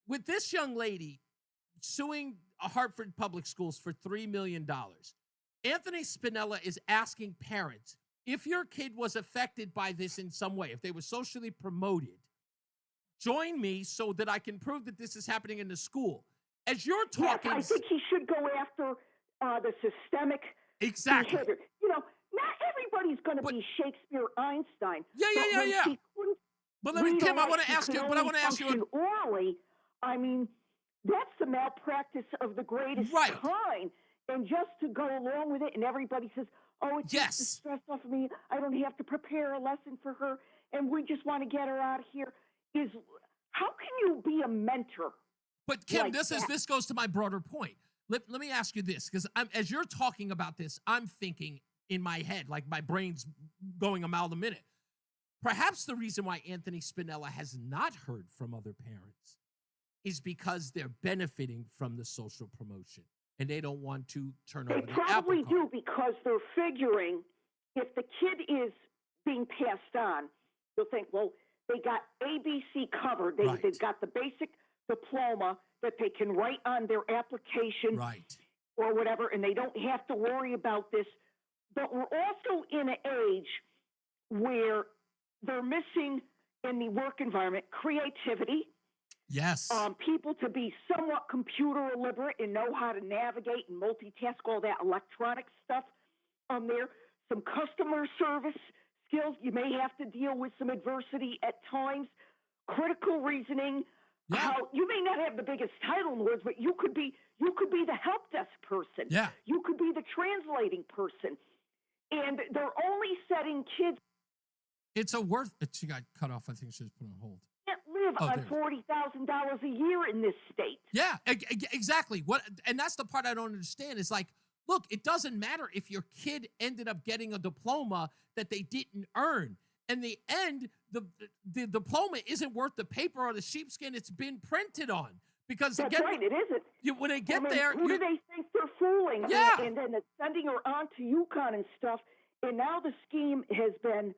with this young lady suing Hartford Public Schools for $3 million, Anthony Spinella is asking parents, if your kid was affected by this in some way, if they were socially promoted, join me so that I can prove that this is happening in the school. As you're talking... Yes, I think he should go after the systemic behavior. Not everybody's going to be Shakespeare Einstein. Yeah. But let me, Kim, I want to ask you... orally, I mean, that's the malpractice of the greatest kind. And just to go along with it, and everybody says, oh, it's just the stress off of me. I don't have to prepare a lesson for her, and we just want to get her out of here. How can you be a mentor? But Kim, this goes to my broader point. Let me ask you this, because as you're talking about this, I'm thinking in my head, like my brain's going a mile a minute. Perhaps the reason why Anthony Spinella has not heard from other parents is because they're benefiting from the social promotion and they don't want to turn over the apple cart. They probably do, because they're figuring if the kid is being passed on, they'll think, well, they got ABC covered. They've got the basic diploma that they can write on their application or whatever, and they don't have to worry about this. But we're also in an age where they're missing in the work environment creativity. Yes. People to be somewhat computer illiterate and know how to navigate and multitask all that electronic stuff on there. Some customer service skills. You may have to deal with some adversity at times. Critical reasoning. How you may not have the biggest title in words, but you could be the help desk person. Yeah. You could be the translating person. And they're only setting kids. She got cut off. I think she was put on hold. Can't live on $40,000 a year in this state. Yeah, exactly. And that's the part I don't understand. Is like, look, it doesn't matter if your kid ended up getting a diploma that they didn't earn. In the end, the diploma isn't worth the paper or the sheepskin it's been printed on. Because that's right, it isn't. When they get there, who do they think they're fooling? Yeah, and then it's sending her on to UConn and stuff. And now the scheme has been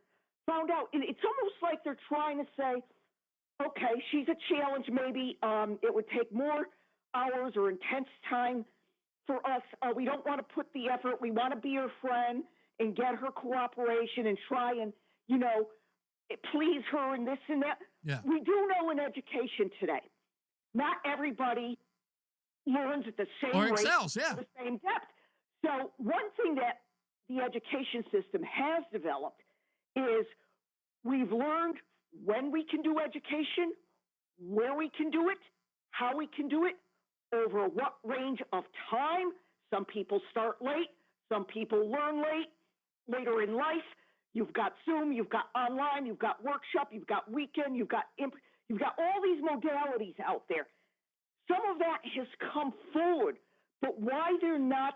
found out. And it's almost like they're trying to say, okay, she's a challenge. Maybe it would take more hours or intense time for us. We don't want to put the effort. We want to be her friend and get her cooperation and try and, please her and this and that. Yeah. We do know in education today, not everybody learns at the same rate, excels, yeah. the same depth. So one thing that the education system has developed is we've learned when we can do education, where we can do it, how we can do it, over what range of time. Some people start late. Some people learn later in life. You've got Zoom, you've got online, you've got workshop, you've got weekend, you've got all these modalities out there. Some of that has come forward, but why they're not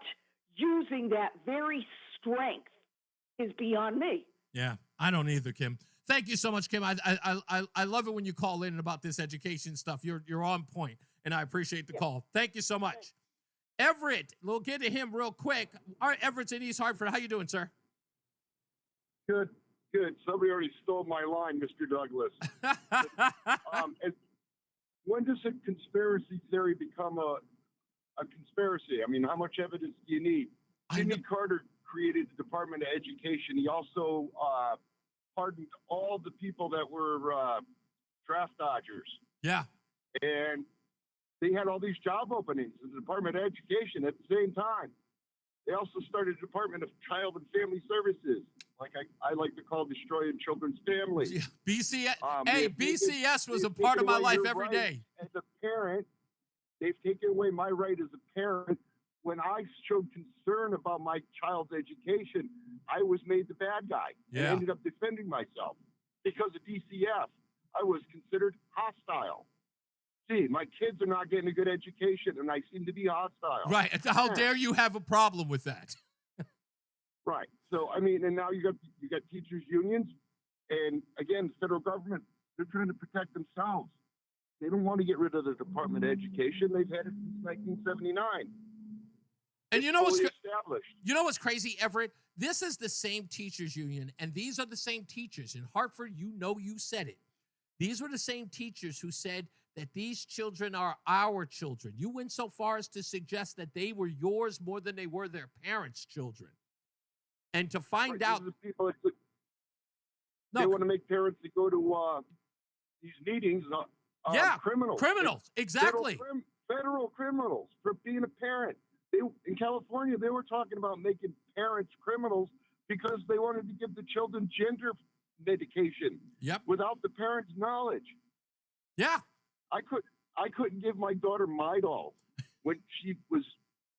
using that very strength is beyond me. Yeah, I don't either, Kim. Thank you so much, Kim. I love it when you call in about this education stuff. You're on point, and I appreciate the call. Thank you so much. Everett, we'll get to him real quick. All right, Everett's in East Hartford. How you doing, sir? Good. Somebody already stole my line, Mr. Douglas. When does a conspiracy theory become a conspiracy? I mean, how much evidence do you need? Jimmy Carter created the Department of Education, he also pardoned all the people that were draft dodgers. Yeah. And they had all these job openings in the Department of Education at the same time. They also started a Department of Child and Family Services, like I like to call Destroying Children's Families. Yeah. BCS was a part of my life every day. As a parent, they've taken away my right as a parent. When I showed concern about my child's education, I was made the bad guy and ended up defending myself. Because of DCF, I was considered hostile. See, my kids are not getting a good education, and I seem to be hostile. Right. How dare you have a problem with that? Right. So, I mean, and now you got teachers' unions, and again, the federal government, they're trying to protect themselves. They don't want to get rid of the Department of Education. They've had it since 1979. And you know what's established. You know what's crazy, Everett? This is the same teachers union, and these are the same teachers in Hartford. You said it. These were the same teachers who said that these children are our children. You went so far as to suggest that they were yours more than they were their parents' children. And to find out, they want to make parents that go to these meetings. criminals, exactly. Federal criminals for being a parent. In California, they were talking about making parents criminals because they wanted to give the children gender medication without the parents' knowledge. Yeah. I couldn't give my daughter Midol when she was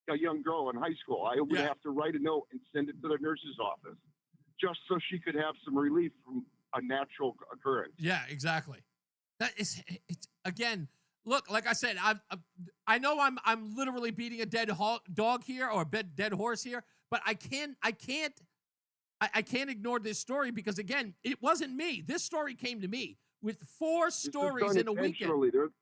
a young girl in high school. I would have to write a note and send it to the nurse's office just so she could have some relief from a natural occurrence. Yeah, exactly. It's again. Look, like I said, I know I'm literally beating a dead dog here or a dead horse here, but I can't ignore this story because again, it wasn't me. This story came to me with 4 stories in a weekend.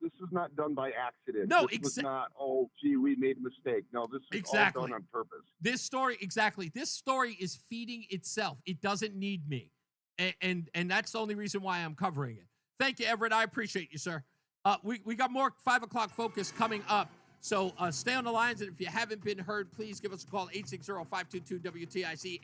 This was not done by accident. No, this was not, oh, gee, we made a mistake. No, this is all done on purpose. This story is feeding itself. It doesn't need me, and that's the only reason why I'm covering it. Thank you, Everett. I appreciate you, sir. We got more 5 o'clock focus coming up. So stay on the lines. And if you haven't been heard, please give us a call, 860-522-WTIC,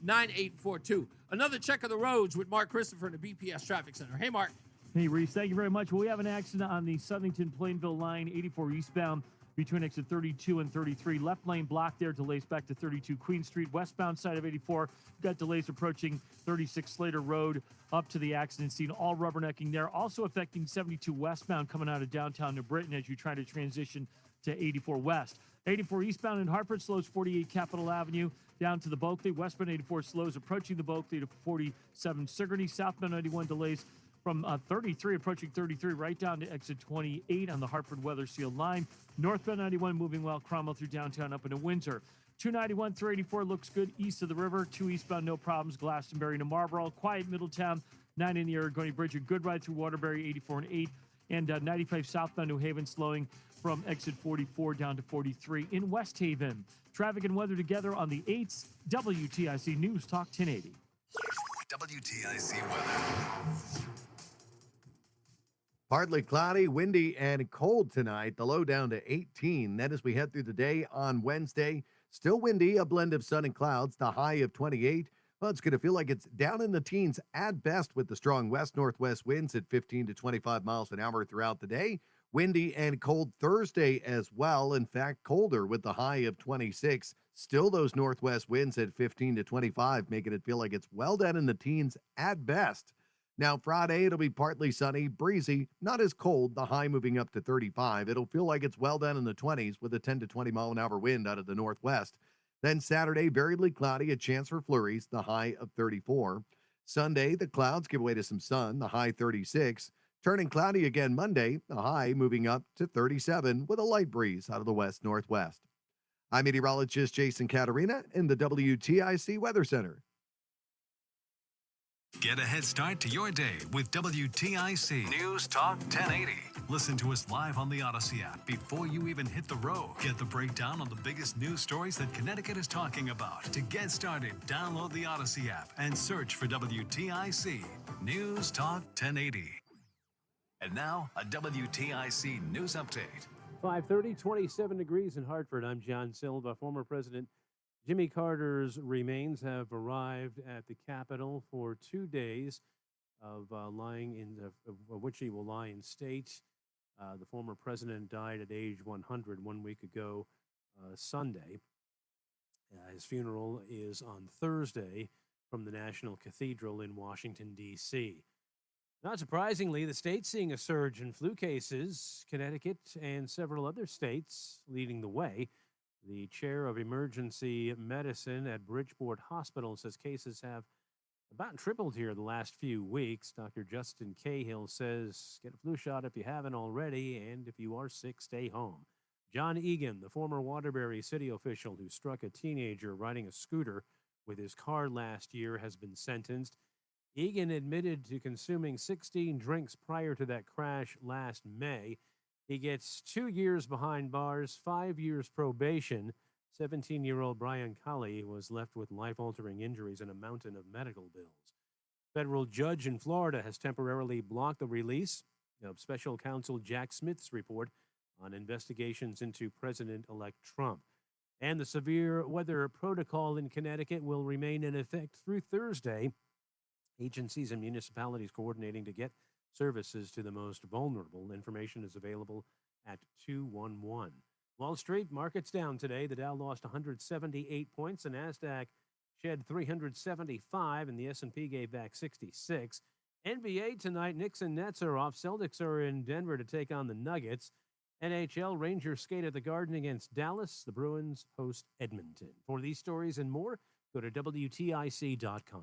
860-522-9842. Another check of the roads with Mark Christopher in the BPS Traffic Center. Hey, Mark. Hey, Reese. Thank you very much. Well, we have an accident on the Southington-Plainville line, 84 eastbound between exit 32 and 33. Left lane blocked there. Delays back to 32 Queen Street. Westbound side of 84. We've got delays approaching 36 Slater Road up to the accident scene. All rubbernecking there. Also affecting 72 westbound coming out of downtown New Britain as you try to transition to 84 west. 84 eastbound in Hartford slows 48 Capitol Avenue down to the Bulkley. Westbound 84 slows approaching the Bulkley to 47 Sigourney. Southbound 91 delays from 33 approaching 33 right down to exit 28 on the Hartford Weather Seal line. Northbound 91 moving well, Cromwell through downtown up into Windsor. 291 through 84 looks good east of the river. 2 eastbound, no problems. Glastonbury to Marlboro. Quiet Middletown. 9 in the Aragoni Bridge. A good ride through Waterbury, 84 and 8. And 95 southbound New Haven slowing from exit 44 down to 43 in West Haven. Traffic and weather together on the 8th. WTIC News Talk 1080. WTIC weather. Partly cloudy, windy, and cold tonight. The low down to 18. Then as we head through the day on Wednesday, still windy, a blend of sun and clouds, the high of 28. Well, it's going to feel like it's down in the teens at best with the strong west-northwest winds at 15 to 25 miles an hour throughout the day. Windy and cold Thursday as well. In fact, colder with the high of 26. Still those northwest winds at 15 to 25, making it feel like it's well down in the teens at best. Now, Friday, it'll be partly sunny, breezy, not as cold, the high moving up to 35. It'll feel like it's well down in the 20s with a 10 to 20 mile an hour wind out of the northwest. Then Saturday, variably cloudy, a chance for flurries, the high of 34. Sunday, the clouds give way to some sun, the high 36. Turning cloudy again Monday, the high moving up to 37 with a light breeze out of the west-northwest. I'm meteorologist Jason Caterina in the WTIC Weather Center. Get a head start to your day with WTIC News Talk 1080. Listen to us live on the Odyssey app before you even hit the road. Get the breakdown on the biggest news stories that Connecticut is talking about. To get started, download the Odyssey app and search for WTIC News Talk 1080. And now, a WTIC news update. 5:30, 27 degrees in Hartford. I'm John Silva. Former President Jimmy Carter's remains have arrived at the Capitol for 2 days of which he will lie in state. The former president died at age 100 1 week ago, Sunday. His funeral is on Thursday from the National Cathedral in Washington, D.C. Not surprisingly, the state's seeing a surge in flu cases, Connecticut and several other states leading the way. The chair of emergency medicine at Bridgeport Hospital says cases have about tripled here the last few weeks. Dr. Justin Cahill says get a flu shot if you haven't already, and if you are sick, stay home. John Egan, the former Waterbury city official who struck a teenager riding a scooter with his car last year, has been sentenced. Egan admitted to consuming 16 drinks prior to that crash last May. He gets 2 years behind bars, 5 years probation. 17-year-old Brian Colley was left with life-altering injuries and a mountain of medical bills. Federal judge in Florida has temporarily blocked the release of special counsel Jack Smith's report on investigations into President-elect Trump. And the severe weather protocol in Connecticut will remain in effect through Thursday. Agencies and municipalities coordinating to get services to the most vulnerable. Information is available at 211. Wall Street markets down today. The Dow lost 178 points. The NASDAQ shed 375, and the S&P gave back 66. NBA tonight, Knicks and Nets are off. Celtics are in Denver to take on the Nuggets. NHL, Rangers skate at the Garden against Dallas. The Bruins host Edmonton. For these stories and more, go to WTIC.com.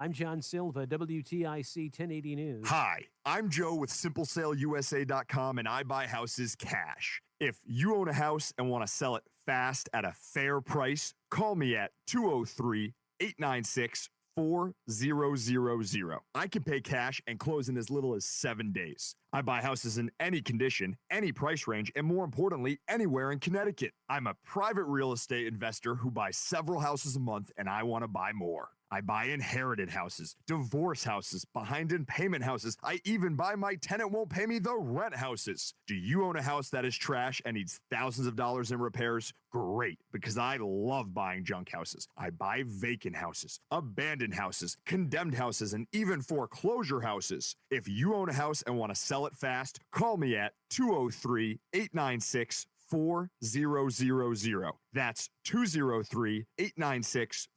I'm John Silva, WTIC 1080 News. Hi, I'm Joe with SimpleSaleUSA.com, and I buy houses cash. If you own a house and want to sell it fast at a fair price, call me at 203-896-4000. I can pay cash and close in as little as 7 days. I buy houses in any condition, any price range, and more importantly, anywhere in Connecticut. I'm a private real estate investor who buys several houses a month, and I want to buy more. I buy inherited houses, divorce houses, behind in payment houses. I even buy my tenant won't pay me the rent houses. Do you own a house that is trash and needs thousands of dollars in repairs? Great, because I love buying junk houses. I buy vacant houses, abandoned houses, condemned houses, and even foreclosure houses. If you own a house and want to sell it fast, call me at 203-896-4000. That's 203-896-4000.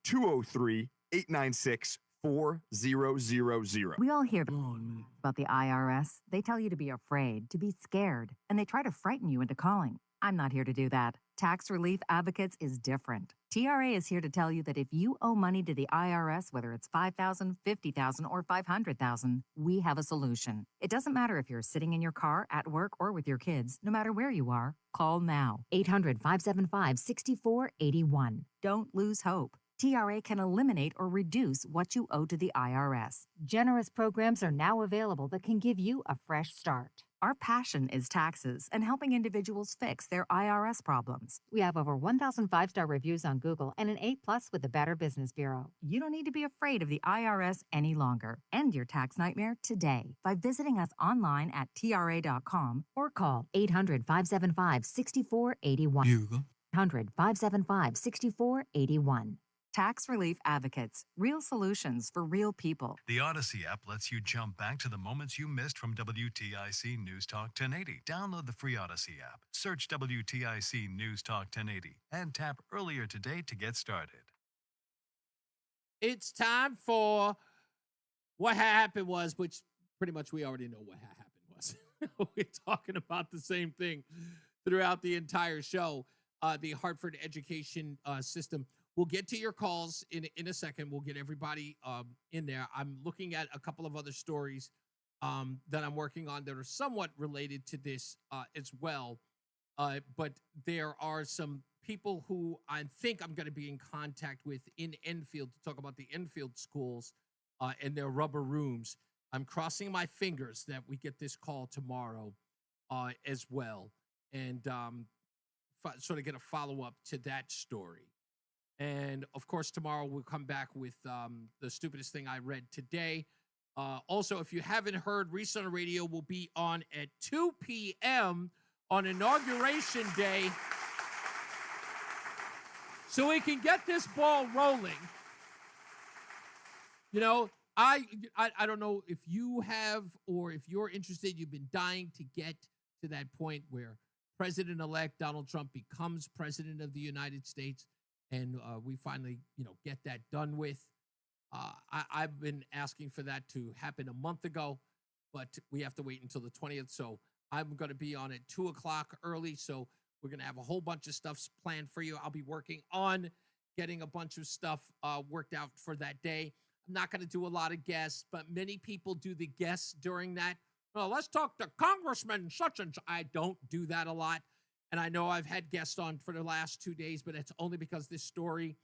203-896-4000. We all hear about the IRS. They tell you to be afraid, to be scared, and they try to frighten you into calling. I'm not here to do that. Tax Relief Advocates is different. TRA is here to tell you that if you owe money to the IRS, whether it's $5,000, $50,000, or $500,000, we have a solution. It doesn't matter if you're sitting in your car, at work, or with your kids. No matter where you are, call now. 800-575-6481. Don't lose hope. TRA can eliminate or reduce what you owe to the IRS. Generous programs are now available that can give you a fresh start. Our passion is taxes and helping individuals fix their IRS problems. We have over 1,000 5-star reviews on Google and an A+ with the Better Business Bureau. You don't need to be afraid of the IRS any longer. End your tax nightmare today by visiting us online at TRA.com or call 800-575-6481. 800-575-6481. Tax Relief Advocates. Real solutions for real people. The Odyssey app lets you jump back to the moments you missed from WTIC News Talk 1080. Download the free Odyssey app, search WTIC News Talk 1080, and tap earlier today to get started. It's time for what happened was, which pretty much we already know what happened was. We're talking about the same thing throughout the entire show. The Hartford education system. We'll get to your calls in a second. We'll get everybody in there. I'm looking at a couple of other stories that I'm working on that are somewhat related to this as well. But there are some people who I think I'm going to be in contact with in Enfield to talk about the Enfield schools and their rubber rooms. I'm crossing my fingers that we get this call tomorrow as well, and sort of get a follow-up to that story. And, of course, tomorrow we'll come back with the stupidest thing I read today. Also, if you haven't heard, Reese on the Radio will be on at 2 p.m. on Inauguration Day. so we can get this ball rolling. You know, I don't know if you have or if you're interested. You've been dying to get to that point where President-elect Donald Trump becomes president of the United States, and we finally, get that done with. I've been asking for that to happen a month ago, but we have to wait until the 20th. So I'm going to be on at 2 o'clock early. So we're going to have a whole bunch of stuff planned for you. I'll be working on getting a bunch of stuff worked out for that day. I'm not going to do a lot of guests, but many people do the guests during that. Well, let's talk to Congressman such and such. I don't do that a lot. And I know I've had guests on for the last 2 days, but it's only because this story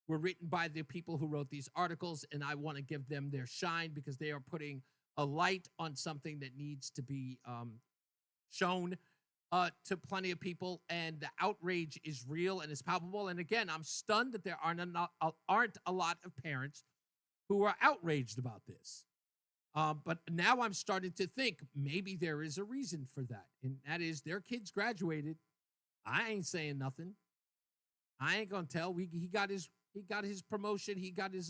were written by the people who wrote these articles, and I want to give them their shine because they are putting a light on something that needs to be shown to plenty of people, and the outrage is real and is palpable. And again, I'm stunned that there aren't a lot of parents who are outraged about this. But now I'm starting to think maybe there is a reason for that, and that is their kids graduated. I ain't saying nothing. I ain't gonna tell. He got his promotion. He got his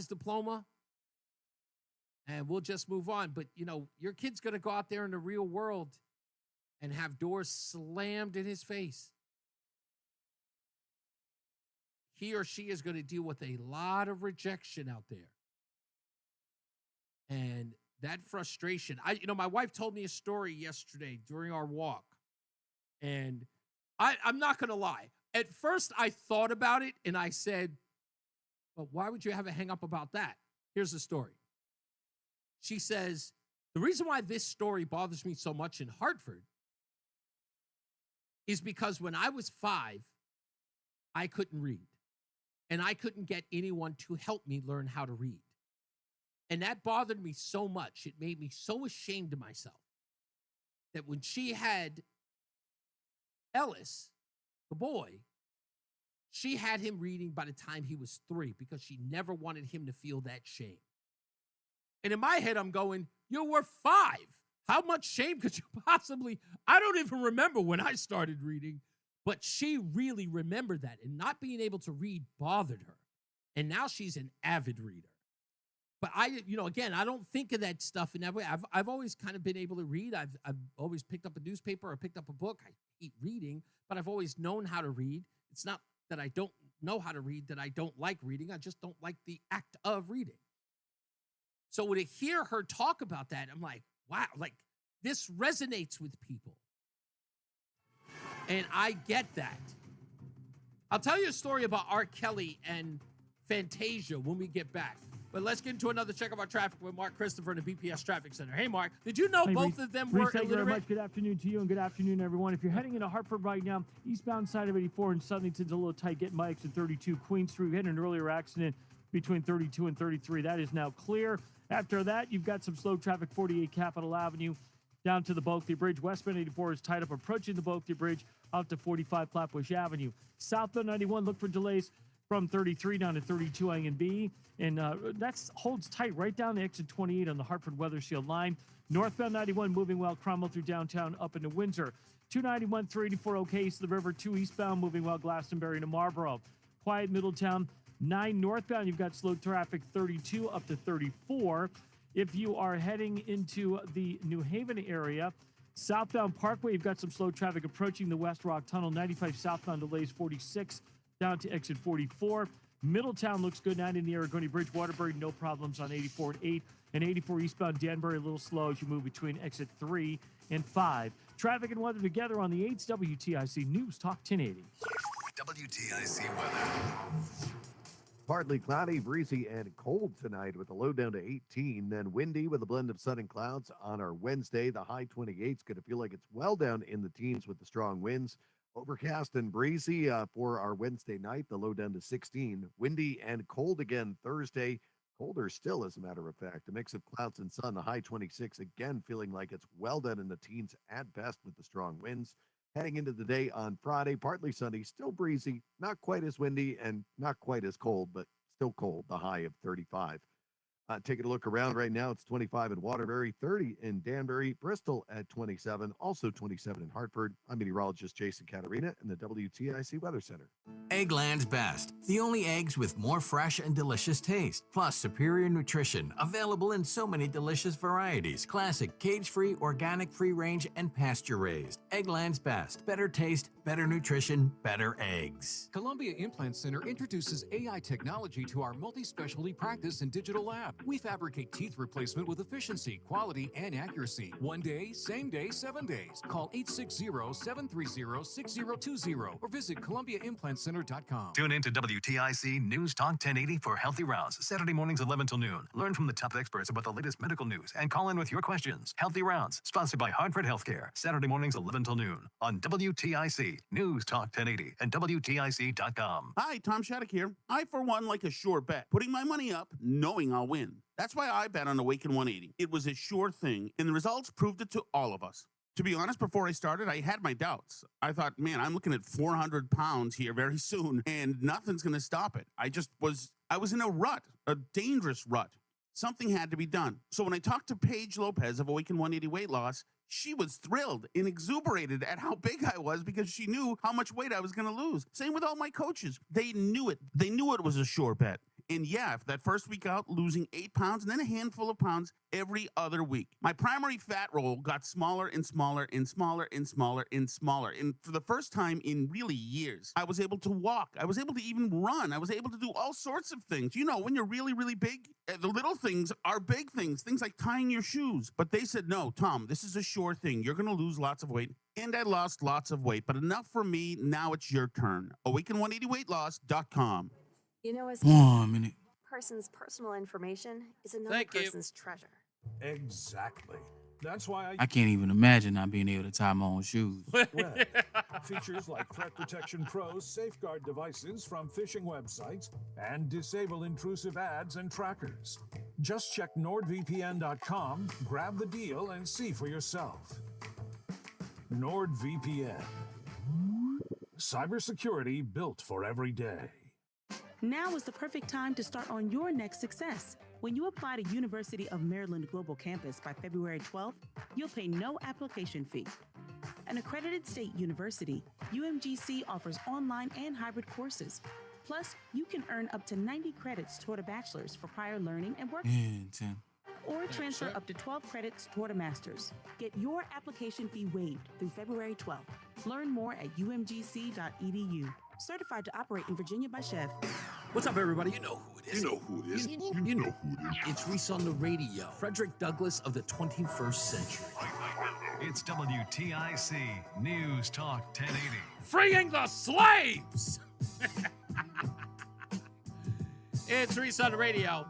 diploma, and we'll just move on. But your kid's gonna go out there in the real world and have doors slammed in his face. He or she is going to deal with a lot of rejection out there. And that frustration, my wife told me a story yesterday during our walk. And I'm not going to lie. At first, I thought about it and I said, well, why would you have a hang up about that? Here's the story. She says, the reason why this story bothers me so much in Hartford is because when I was 5, I couldn't read. And I couldn't get anyone to help me learn how to read. And that bothered me so much. It made me so ashamed of myself that when she had Ellis, the boy, she had him reading by the time he was 3 because she never wanted him to feel that shame. And in my head, I'm going, you were 5. How much shame could you possibly? I don't even remember when I started reading, but she really remembered that. And not being able to read bothered her. And now she's an avid reader. But again, I don't think of that stuff in that way. I've always kind of been able to read. I've always picked up a newspaper or picked up a book. I hate reading, but I've always known how to read. It's not that I don't know how to read, that I don't like reading. I just don't like the act of reading. So when I hear her talk about that, I'm like, wow, like this resonates with people. And I get that. I'll tell you a story about R. Kelly and Fantasia when we get back. But let's get into another check of our traffic with Mark Christopher in the BPS Traffic Center. Hey, Mark, did you know both of them were thank you very illiterate? much. Good afternoon to you and good afternoon, everyone. If you're heading into Hartford right now, eastbound side of 84 in Southington's a little tight. Get Mike's at 32 Queen Street. We had an earlier accident between 32 and 33. That is now clear. After that, you've got some slow traffic, 48 Capitol Avenue down to the Bulkley Bridge. Westbound 84 is tied up approaching the Bulkley Bridge out to 45 Flatbush Avenue. Southbound 91, look for delays from 33 down to 32 A and B. And that holds tight right down the exit 28 on the Hartford Weathersfield line. Northbound 91 moving well, Cromwell through downtown up into Windsor. 291, 384 okay east of the river. 2 eastbound moving well, Glastonbury to Marlboro. Quiet Middletown. 9 northbound, you've got slow traffic 32 up to 34. If you are heading into the New Haven area, southbound Parkway, you've got some slow traffic approaching the West Rock Tunnel. 95 southbound delays 46 down to exit 44. Middletown looks good. 9 in the Aragoni Bridge. Waterbury, no problems on 84 and 8. And 84 eastbound Danbury, a little slow as you move between exit 3 and 5. Traffic and weather together on the 8's WTIC News Talk 1080. WTIC weather. Partly cloudy, breezy, and cold tonight with a low down to 18. Then windy with a blend of sun and clouds on our Wednesday. The high 28 is going to feel like it's well down in the teens with the strong winds. Overcast and breezy for our Wednesday night. The low down to 16. Windy and cold again Thursday. Colder still, as a matter of fact. A mix of clouds and sun. The high 26 again feeling like it's well down in the teens at best with the strong winds. Heading into the day on Friday, partly sunny, still breezy, not quite as windy and not quite as cold, but still cold, the high of 35. Taking a look around right now, it's 25 in Waterbury, 30 in Danbury, Bristol at 27, also 27 in Hartford. I'm meteorologist Jason Caterina in the WTIC Weather Center. Eggland's Best, the only eggs with more fresh and delicious taste, plus superior nutrition, available in so many delicious varieties: classic, cage-free, organic, free-range, and pasture-raised. Eggland's Best, better taste, better nutrition, better eggs. Columbia Implant Center introduces AI technology to our multi-specialty practice and digital lab. We fabricate teeth replacement with efficiency, quality, and accuracy. 1 day, same day, 7 days. Call 860-730-6020 or visit ColumbiaImplantCenter.com. Tune in to WTIC News Talk 1080 for Healthy Rounds, Saturday mornings 11 till noon. Learn from the top experts about the latest medical news and call in with your questions. Healthy Rounds, sponsored by Hartford Healthcare, Saturday mornings 11 till noon on WTIC News Talk 1080 and WTIC.com. Hi, Tom Shattuck here. I, for one, like a sure bet. Putting my money up, knowing I'll win. That's why I bet on Awaken 180. It was a sure thing, and the results proved it to all of us. To be honest, before I started, I had my doubts. I thought, man, I'm looking at 400 pounds here very soon, and nothing's going to stop it. I was in a rut, a dangerous rut. Something had to be done. So when I talked to Paige Lopez of Awaken 180 Weight Loss, she was thrilled and exuberated at how big I was because she knew how much weight I was going to lose. Same with all my coaches. They knew it. They knew it was a sure bet. And yeah, for that first week out, losing 8 pounds and then a handful of pounds every other week. My primary fat roll got smaller and smaller and smaller and smaller and smaller. And for the first time in really years, I was able to walk. I was able to even run. I was able to do all sorts of things. You know, when you're really, really big, the little things are big things like tying your shoes. But they said, no, Tom, this is a sure thing. You're going to lose lots of weight. And I lost lots of weight, but enough for me. Now it's your turn. Awaken180weightloss.com. You know, as person's personal information is another person's treasure. Exactly. That's why I can't even imagine not being able to tie my own shoes. Red. Features like Threat Protection Pro's safeguard devices from phishing websites and disable intrusive ads and trackers. Just check NordVPN.com, grab the deal, and see for yourself. NordVPN. Cybersecurity built for every day. Now is the perfect time to start on your next success. When you apply to University of Maryland Global Campus by February 12th, you'll pay no application fee. An accredited state university, UMGC offers online and hybrid courses. Plus, you can earn up to 90 credits toward a bachelor's for prior learning and work. Or transfer up to 12 credits toward a master's. Get your application fee waived through February 12th. Learn more at umgc.edu. Certified to operate in Virginia by Chev. What's up, everybody? You know who it is. You know who it is. You know who it is. It's Reese on the radio. Frederick Douglass of the 21st century. It's WTIC News Talk 1080. Freeing the slaves! It's Reese on the radio.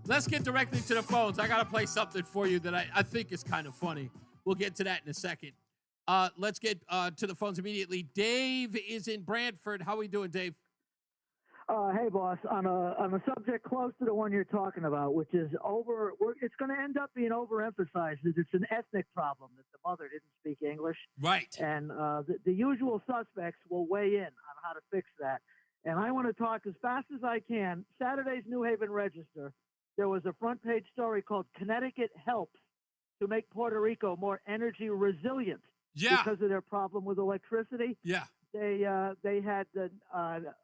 Let's get directly to the phones. I got to play something for you that I think is kind of funny. We'll get to that in a second. Let's get to the phones immediately. Dave is in Brantford. How are we doing, Dave? Hey, boss. On a subject close to the one you're talking about, which is it's going to end up being overemphasized. It's an ethnic problem that the mother didn't speak English. Right. And the usual suspects will weigh in on how to fix that. And I want to talk as fast as I can. Saturday's New Haven Register, there was a front page story called "Connecticut Helps to Make Puerto Rico More Energy Resilient." Yeah. Because of their problem with electricity. Yeah. They had the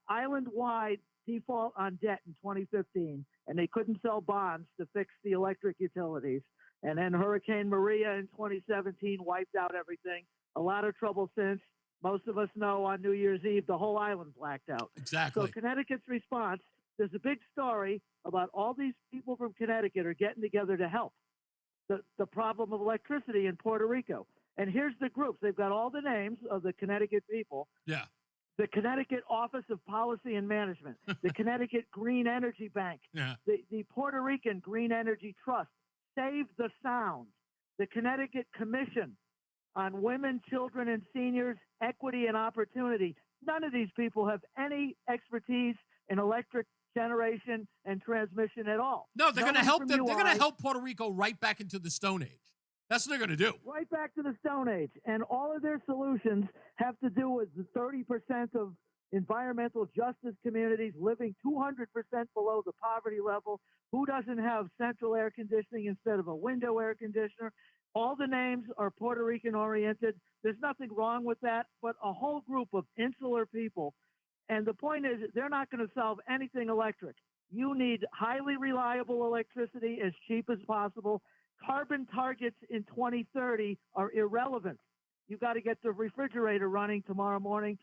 island-wide default on debt in 2015, and they couldn't sell bonds to fix the electric utilities. And then Hurricane Maria in 2017 wiped out everything. A lot of trouble since. Most of us know on New Year's Eve, the whole island blacked out. Exactly. So Connecticut's response, there's a big story about all these people from Connecticut are getting together to help the problem of electricity in Puerto Rico. And here's the groups. They've got all the names of the Connecticut people. Yeah. The Connecticut Office of Policy and Management, the Connecticut Green Energy Bank, yeah. the Puerto Rican Green Energy Trust, Save the Sound, the Connecticut Commission on Women, Children, and Seniors, Equity and Opportunity. None of these people have any expertise in electric generation and transmission at all. No, they're going to help them. They're going to UI. help Puerto Rico right back into the Stone Age. That's what they're going to do. Right back to the Stone Age. And all of their solutions have to do with the 30% of environmental justice communities living 200% below the poverty level. Who doesn't have central air conditioning instead of a window air conditioner? All the names are Puerto Rican oriented. There's nothing wrong with that, but a whole group of insular people. And the point is, they're not going to solve anything electric. You need highly reliable electricity as cheap as possible. Carbon targets in 2030 are irrelevant. You got to get the refrigerator running tomorrow morning.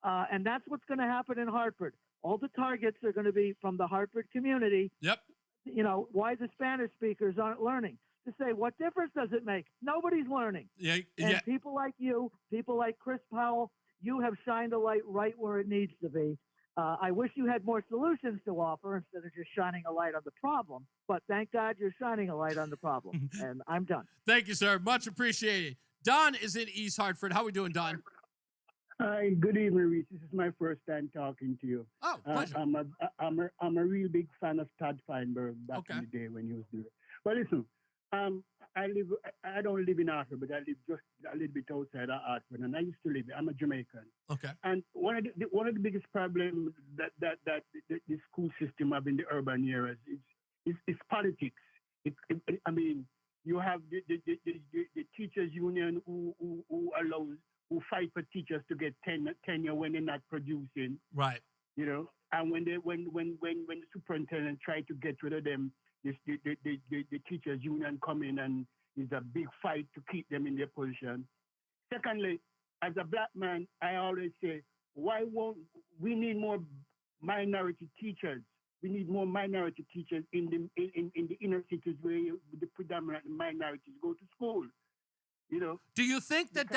And that's what's going to happen in Hartford. All the targets are going to be from the Hartford community. Yep. You know, why the Spanish speakers aren't learning. To say, what difference does it make? Nobody's learning. And people like you, people like Chris Powell, you have shined a light right where it needs to be. I wish you had more solutions to offer instead of just shining a light on the problem. But thank God you're shining a light on the problem. And I'm done. Thank you, sir. Much appreciated. Don is in East Hartford. How are we doing, Don? Hi, good evening, Reese. This is my first time talking to you. Oh, pleasure. I'm a real big fan of Todd Feinberg back in the day when he was there. But listen, I don't live in Hartford, but I live just a little bit outside of Hartford, and I used to live there. I'm a Jamaican. Okay. And one of the biggest problems that the school system have in the urban areas is politics. I mean, you have the teachers union who fight for teachers to get tenure when they're not producing. Right. You know, and when the superintendent try to get rid of them, the teachers union come in and it's a big fight to keep them in their position. Secondly, as a black man, I always say, why won't we need more minority teachers? We need more minority teachers in the inner cities where the predominant minorities go to school. You know. Do you think that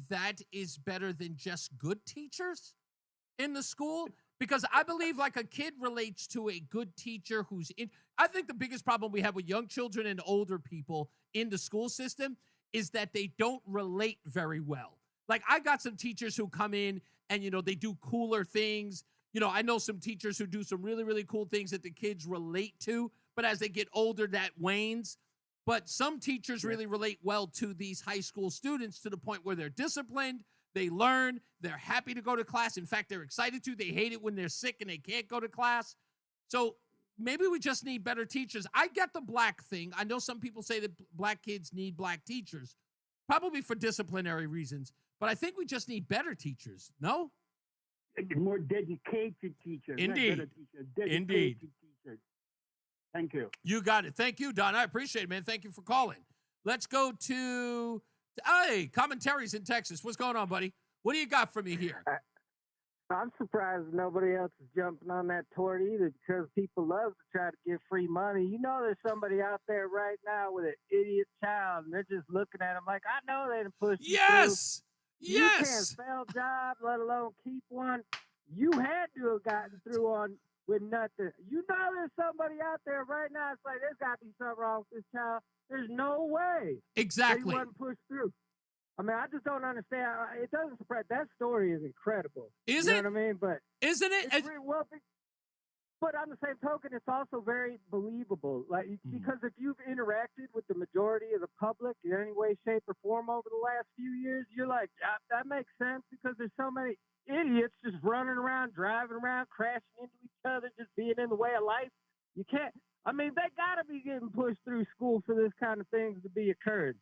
that is better than just good teachers in the school? Because I believe like a kid relates to a good teacher who's in. I think the biggest problem we have with young children and older people in the school system is that they don't relate very well. Like I got some teachers who come in and, you know, they do cooler things. You know, I know some teachers who do some really, really cool things that the kids relate to, but as they get older, that wanes. But some teachers really relate well to these high school students to the point where they're disciplined, they learn, they're happy to go to class. In fact, they're excited to. They hate it when they're sick and they can't go to class. So maybe we just need better teachers. I get the black thing. I know some people say that black kids need black teachers, probably for disciplinary reasons. But I think we just need better teachers, no? More dedicated teachers. Indeed. Not better teachers, dedicated Indeed. teachers. Thank you. You got it. Thank you, Don. I appreciate it, man. Thank you for calling. Let's go to hey, Commentaries in Texas. What's going on, buddy? What do you got for me here? I'm surprised nobody else is jumping on that tort either, because people love to try to give free money. You know, there's somebody out there right now with an idiot child, and they're just looking at them like, I know they done pushed you Yes. through. You can't spell job, let alone keep one. You had to have gotten through on with nothing. You know, there's somebody out there right now. It's like, there's got to be something wrong with this child. There's no way. Exactly. He wasn't pushed through. I mean, I just don't understand. It doesn't surprise. That story is incredible. Is you it? know what I mean? But isn't it? It's really well, but on the same token, it's also very believable. Like because if you've interacted with the majority of the public in any way, shape, or form over the last few years, you're like, that makes sense because there's so many idiots just running around, driving around, crashing into each other, just being in the way of life. You can't. I mean, they got to be getting pushed through school for this kind of things to be occurred.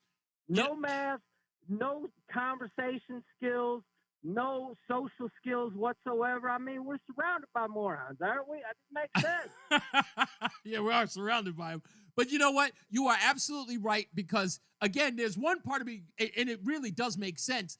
No math, no conversation skills, no social skills whatsoever. I mean, we're surrounded by morons, aren't we? That makes sense. Yeah, we are surrounded by them. But you know what? You are absolutely right because, again, there's one part of me, and it really does make sense.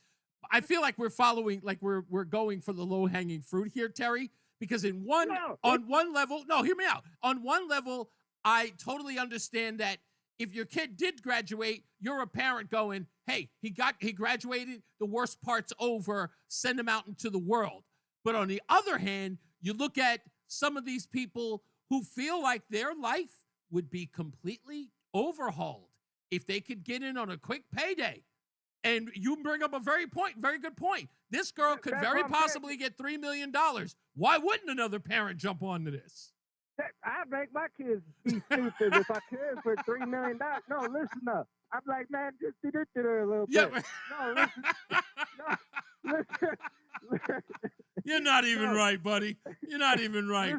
I feel like we're following, like we're going for the low-hanging fruit here, Terry, because on one level, no, hear me out. On one level, I totally understand that if your kid did graduate, you're a parent going, hey, he graduated, the worst part's over, send him out into the world. But on the other hand, you look at some of these people who feel like their life would be completely overhauled if they could get in on a quick payday. And you bring up a very good point. This girl could very possibly get $3 million. Why wouldn't another parent jump onto this? I'd make my kids be stupid if I could for $3 million. No, listen up. I'm like, man, just do this a little bit. Yeah. No, listen. You're not even right, buddy. You're not even right.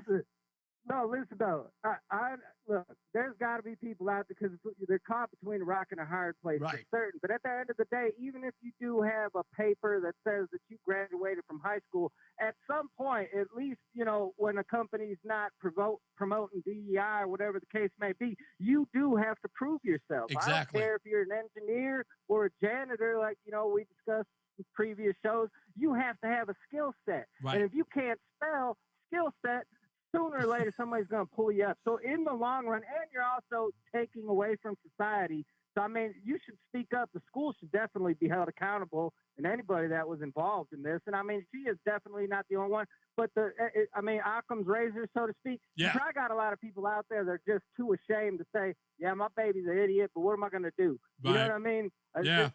Listen though. I look. There's got to be people out there because they're caught between a rock and a hard place. Right. For certain. But at the end of the day, even if you do have a paper that says that you graduated from high school, at some point, at least when a company's not promoting DEI or whatever the case may be, you do have to prove yourself. Exactly. I don't care if you're an engineer or a janitor, like we discussed in previous shows. You have to have a skill set, Right. and if you can't spell skill set, sooner or later somebody's going to pull you up. So in the long run, and you're also taking away from society. So I mean, you should speak up. The school should definitely be held accountable, and anybody that was involved in this. And I mean, she is definitely not the only one. But Occam's razor, so to speak. Yeah. You probably got a lot of people out there that are just too ashamed to say, "Yeah, my baby's an idiot," but what am I going to do? You know Right. what I mean? Yeah.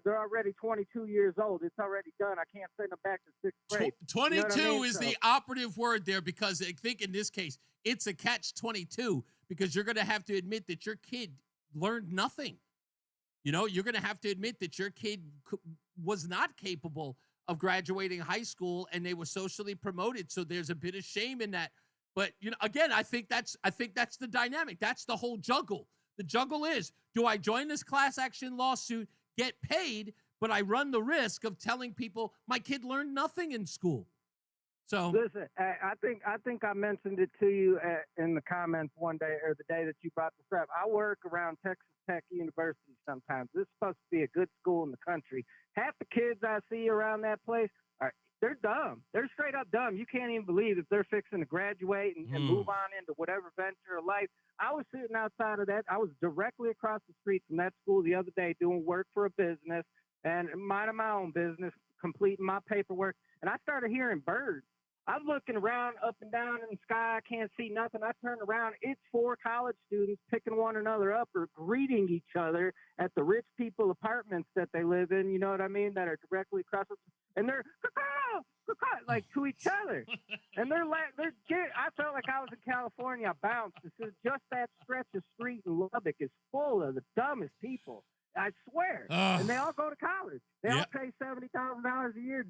They're already 22 years old. It's already done. I can't send them back to sixth grade. 22 You know what I mean? is the operative word there, because I think in this case it's a catch-22, because you're going to have to admit that your kid learned nothing. You're going to have to admit that your kid was not capable of graduating high school, and they were socially promoted. So there's a bit of shame in that. But again, I think that's the dynamic. That's the whole juggle. The juggle is, do I join this class action lawsuit, get paid, but I run the risk of telling people my kid learned nothing in school? So listen, I think I mentioned it to you in the comments one day, or the day that you brought this up. I work around Texas Tech University sometimes. This is supposed to be a good school in the country. Half the kids I see around that place they're dumb. They're straight up dumb. You can't even believe if they're fixing to graduate and move on into whatever venture of life. I was sitting outside of that. I was directly across the street from that school the other day doing work for a business and minding my own business, completing my paperwork. And I started hearing birds. I'm looking around up and down in the sky. I can't see nothing. I turn around. It's 4 college students picking one another up or greeting each other at the rich people apartments that they live in. You know what I mean? That are directly across. And they're like to each other. And they're I felt like I was in California. I bounced. This is just that stretch of street in Lubbock is full of the dumbest people. I swear. And they all go to college. They all pay $70,000 a year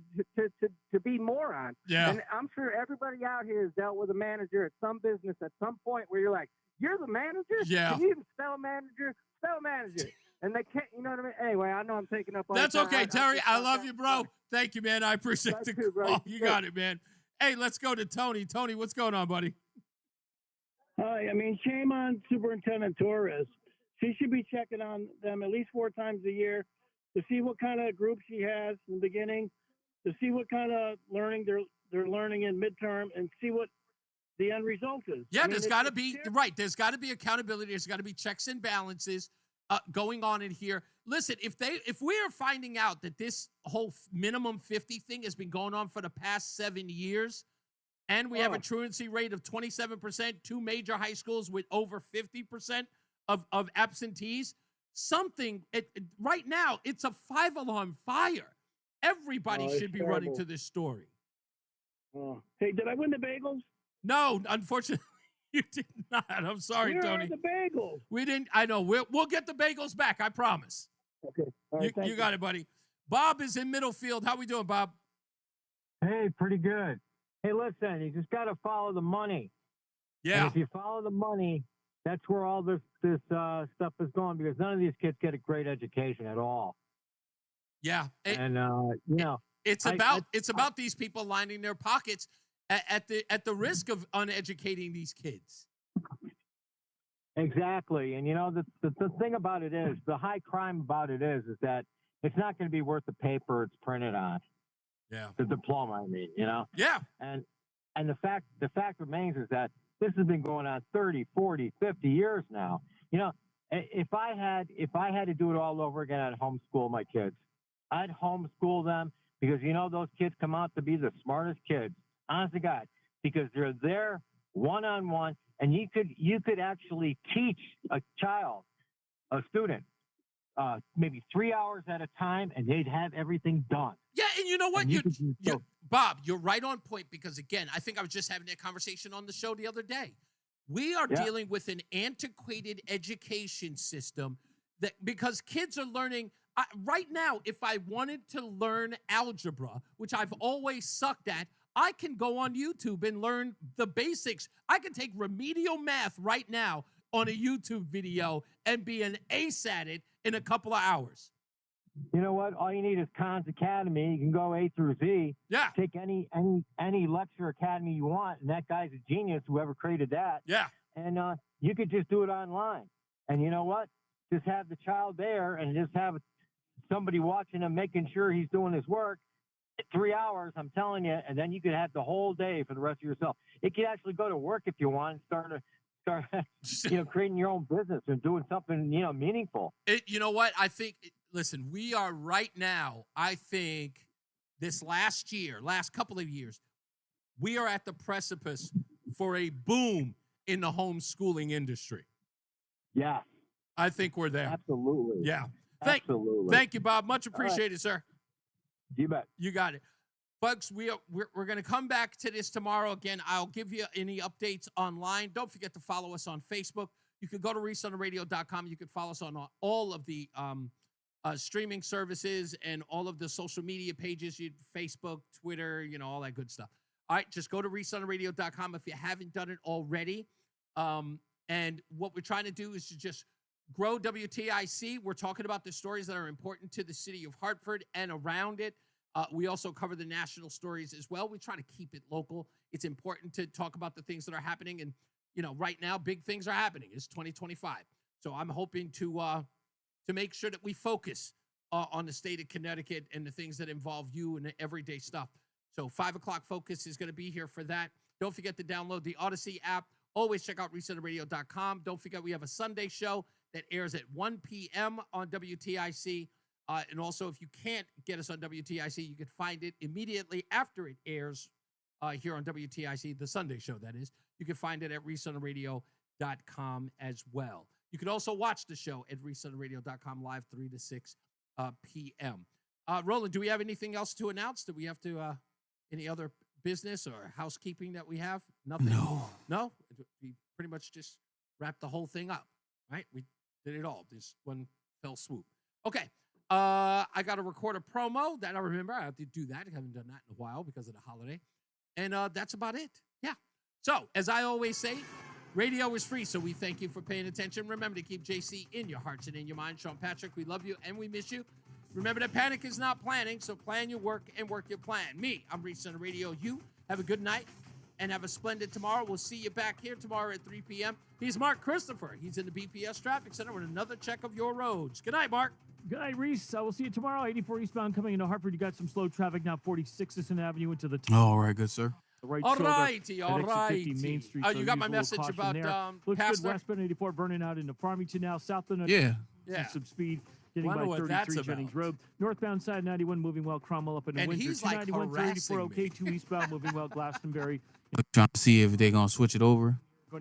to be morons. Yeah. And I'm sure everybody out here has dealt with a manager at some business at some point where you're like, you're the manager? Yeah. Can you even spell manager? Spell manager. And they can't, you know what I mean? Anyway, I know I'm taking up all that's the time. okay, Terry. I love you, bro. Thank you, man. I appreciate the too, bro. call. You got it, man. Hey, let's go to Tony. Tony, what's going on, buddy? Hi. I mean, shame on Superintendent Torres. She should be checking on them at least 4 times a year to see what kind of group she has in the beginning, to see what kind of learning they're learning in midterm, and see what the end result is. Yeah, there's got to be There's got to be accountability. There's got to be checks and balances going on in here. Listen, if we are finding out that this whole minimum 50 thing has been going on for the past 7 years, and we have a truancy rate of 27%, 2 major high schools with over 50% of absentees, right now, it's a 5-alarm fire. Everybody should be running to this story. Hey, did I win the bagels? No, unfortunately, you did not. I'm sorry, Where Tony. are the bagels? We didn't. I know. We'll get the bagels back. I promise. Okay. All right, You got it, buddy. Bob is in Middlefield. How we doing, Bob? Hey, pretty good. Hey, listen, you just got to follow the money. Yeah. And if you follow the money, that's where all this stuff is going, because none of these kids get a great education at all. Yeah. And it's about these people lining their pockets at the risk of uneducating these kids. Exactly. And the thing about it is, the high crime about it is that it's not going to be worth the paper it's printed on. Yeah. The diploma, I mean, Yeah. And the fact remains is that this has been going on 30, 40, 50 years now. If I had to do it all over again, I'd homeschool my kids. I'd homeschool them, because those kids come out to be the smartest kids. Honest to God, because they're there one-on-one, and you could actually teach a student, maybe 3 hours at a time, and they'd have everything done. Yeah, and you know what? Bob, you're right on point, because, again, I think I was just having that conversation on the show the other day. We are dealing with an antiquated education system because kids are learning Right now, if I wanted to learn algebra, which I've always sucked at, I can go on YouTube and learn the basics. I can take remedial math right now on a YouTube video and be an ace at it in a couple of hours. You know what? All you need is Khan's Academy. You can go A through Z. Yeah. Take any lecture academy you want, and that guy's a genius, whoever created that. Yeah. And you could just do it online. And you know what? Just have the child there and just have somebody watching him, making sure he's doing his work. 3 hours, I'm telling you, and then you could have the whole day for the rest of yourself. It could actually go to work if you want and start creating your own business and doing something, meaningful. You know what? I think, listen, we are right now, I think this last couple of years, we are at the precipice for a boom in the homeschooling industry. Yeah. I think we're there. Absolutely. Yeah. Absolutely. Thank you, Bob. Much appreciated, sir. You bet. You got it. Folks, we're going to come back to this tomorrow. Again, I'll give you any updates online. Don't forget to follow us on Facebook. You can go to reesonoradio.com. You can follow us on all of the streaming services and all of the social media pages, Facebook, Twitter, all that good stuff. All right, just go to reesonoradio.com if you haven't done it already. And what we're trying to do is to just grow WTIC. We're talking about the stories that are important to the city of Hartford and around it. We also cover the national stories as well. We try to keep it local. It's important to talk about the things that are happening. And, right now, big things are happening. It's 2025. So I'm hoping to make sure that we focus on the state of Connecticut and the things that involve you and the everyday stuff. So 5 o'clock focus is going to be here for that. Don't forget to download the Odyssey app. Always check out reesonoradio.com. Don't forget we have a Sunday show that airs at 1 p.m. on WTIC. And also, if you can't get us on WTIC, you can find it immediately after it airs here on WTIC, the Sunday show, that is. You can find it at reesonoradio.com as well. You can also watch the show at reesonoradio.com live 3 to 6 p.m. Roland, do we have anything else to announce? Do we have to, any other business or housekeeping that we have? Nothing? No? We pretty much just wrapped the whole thing up, right? We did it all. This one fell swoop. Okay. I got to record a promo that I remember. I have to do that. I haven't done that in a while because of the holiday. And that's about it. Yeah. So, as I always say, radio is free, so we thank you for paying attention. Remember to keep JC in your hearts and in your minds. Sean Patrick, we love you and we miss you. Remember that panic is not planning, so plan your work and work your plan. I'm Reese on the radio. You have a good night and have a splendid tomorrow. We'll see you back here tomorrow at 3 p.m. He's Mark Christopher. He's in the BPS Traffic Center with another check of your roads. Good night, Mark. Good night, Reese. I will see you tomorrow. 84 eastbound coming into Hartford. You got some slow traffic now. 46th Avenue into the. All right, good sir. All righty. Main Street. You got my message about looks Pastor? good. Westbound 84 burning out into Farmington now. Southbound. Yeah. Some speed. Getting Wonder by what 33 that's Jennings about. Road. Northbound side 91 moving well. Cromwell up in And Windsor. he's like 291 34 harassing OK. 2 eastbound moving well. Glastonbury. Trying to see if they're going to switch it over.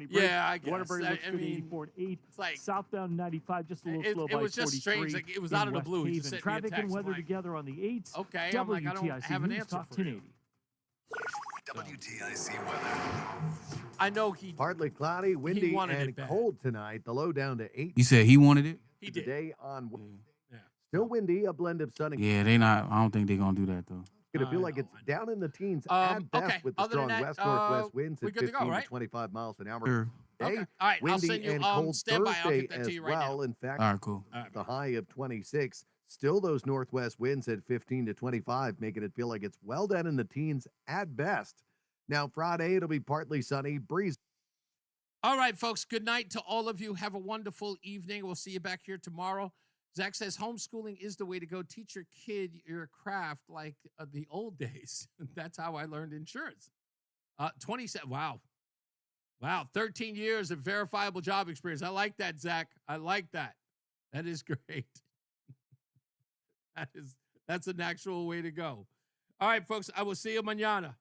Yeah, I guess. Waterbury looks good. 84 and 8. It's like southbound 95 just a little slow it by was just 43. strange. Like, it was out of the West blue. He Haven. just sent me a Traffic text. and I'm weather like, together on the 8s. Okay, I'm like, I don't WTIC have an News answer Talk for you. 1080. WTIC weather. I know he Partly cloudy, windy, wanted and it bad. cold tonight. The low down to 8. You said he wanted it? He did. Today on. Yeah. Still windy, a blend of sun and Yeah, they not. I don't think they're going to do that, though. Going to feel like it's down in the teens at best okay. with the Other than strong that, west-northwest winds we're at good to 15 go, right? to 25 miles an hour. Sure. Today, Okay. All right, I'll windy send you and cold standby. I'll Thursday get that as to you right well. now. In fact, All right, cool. the high of 26. Still those northwest winds at 15 to 25, making it feel like it's well down in the teens at best. Now, Friday, it'll be partly sunny, breeze. All right, folks, good night to all of you. Have a wonderful evening. We'll see you back here tomorrow. Zach says homeschooling is the way to go. Teach your kid your craft like the old days. That's how I learned insurance. 27. Wow. 13 years of verifiable job experience. I like that, Zach. I like that. That is great. That's an actual way to go. All right, folks, I will see you mañana.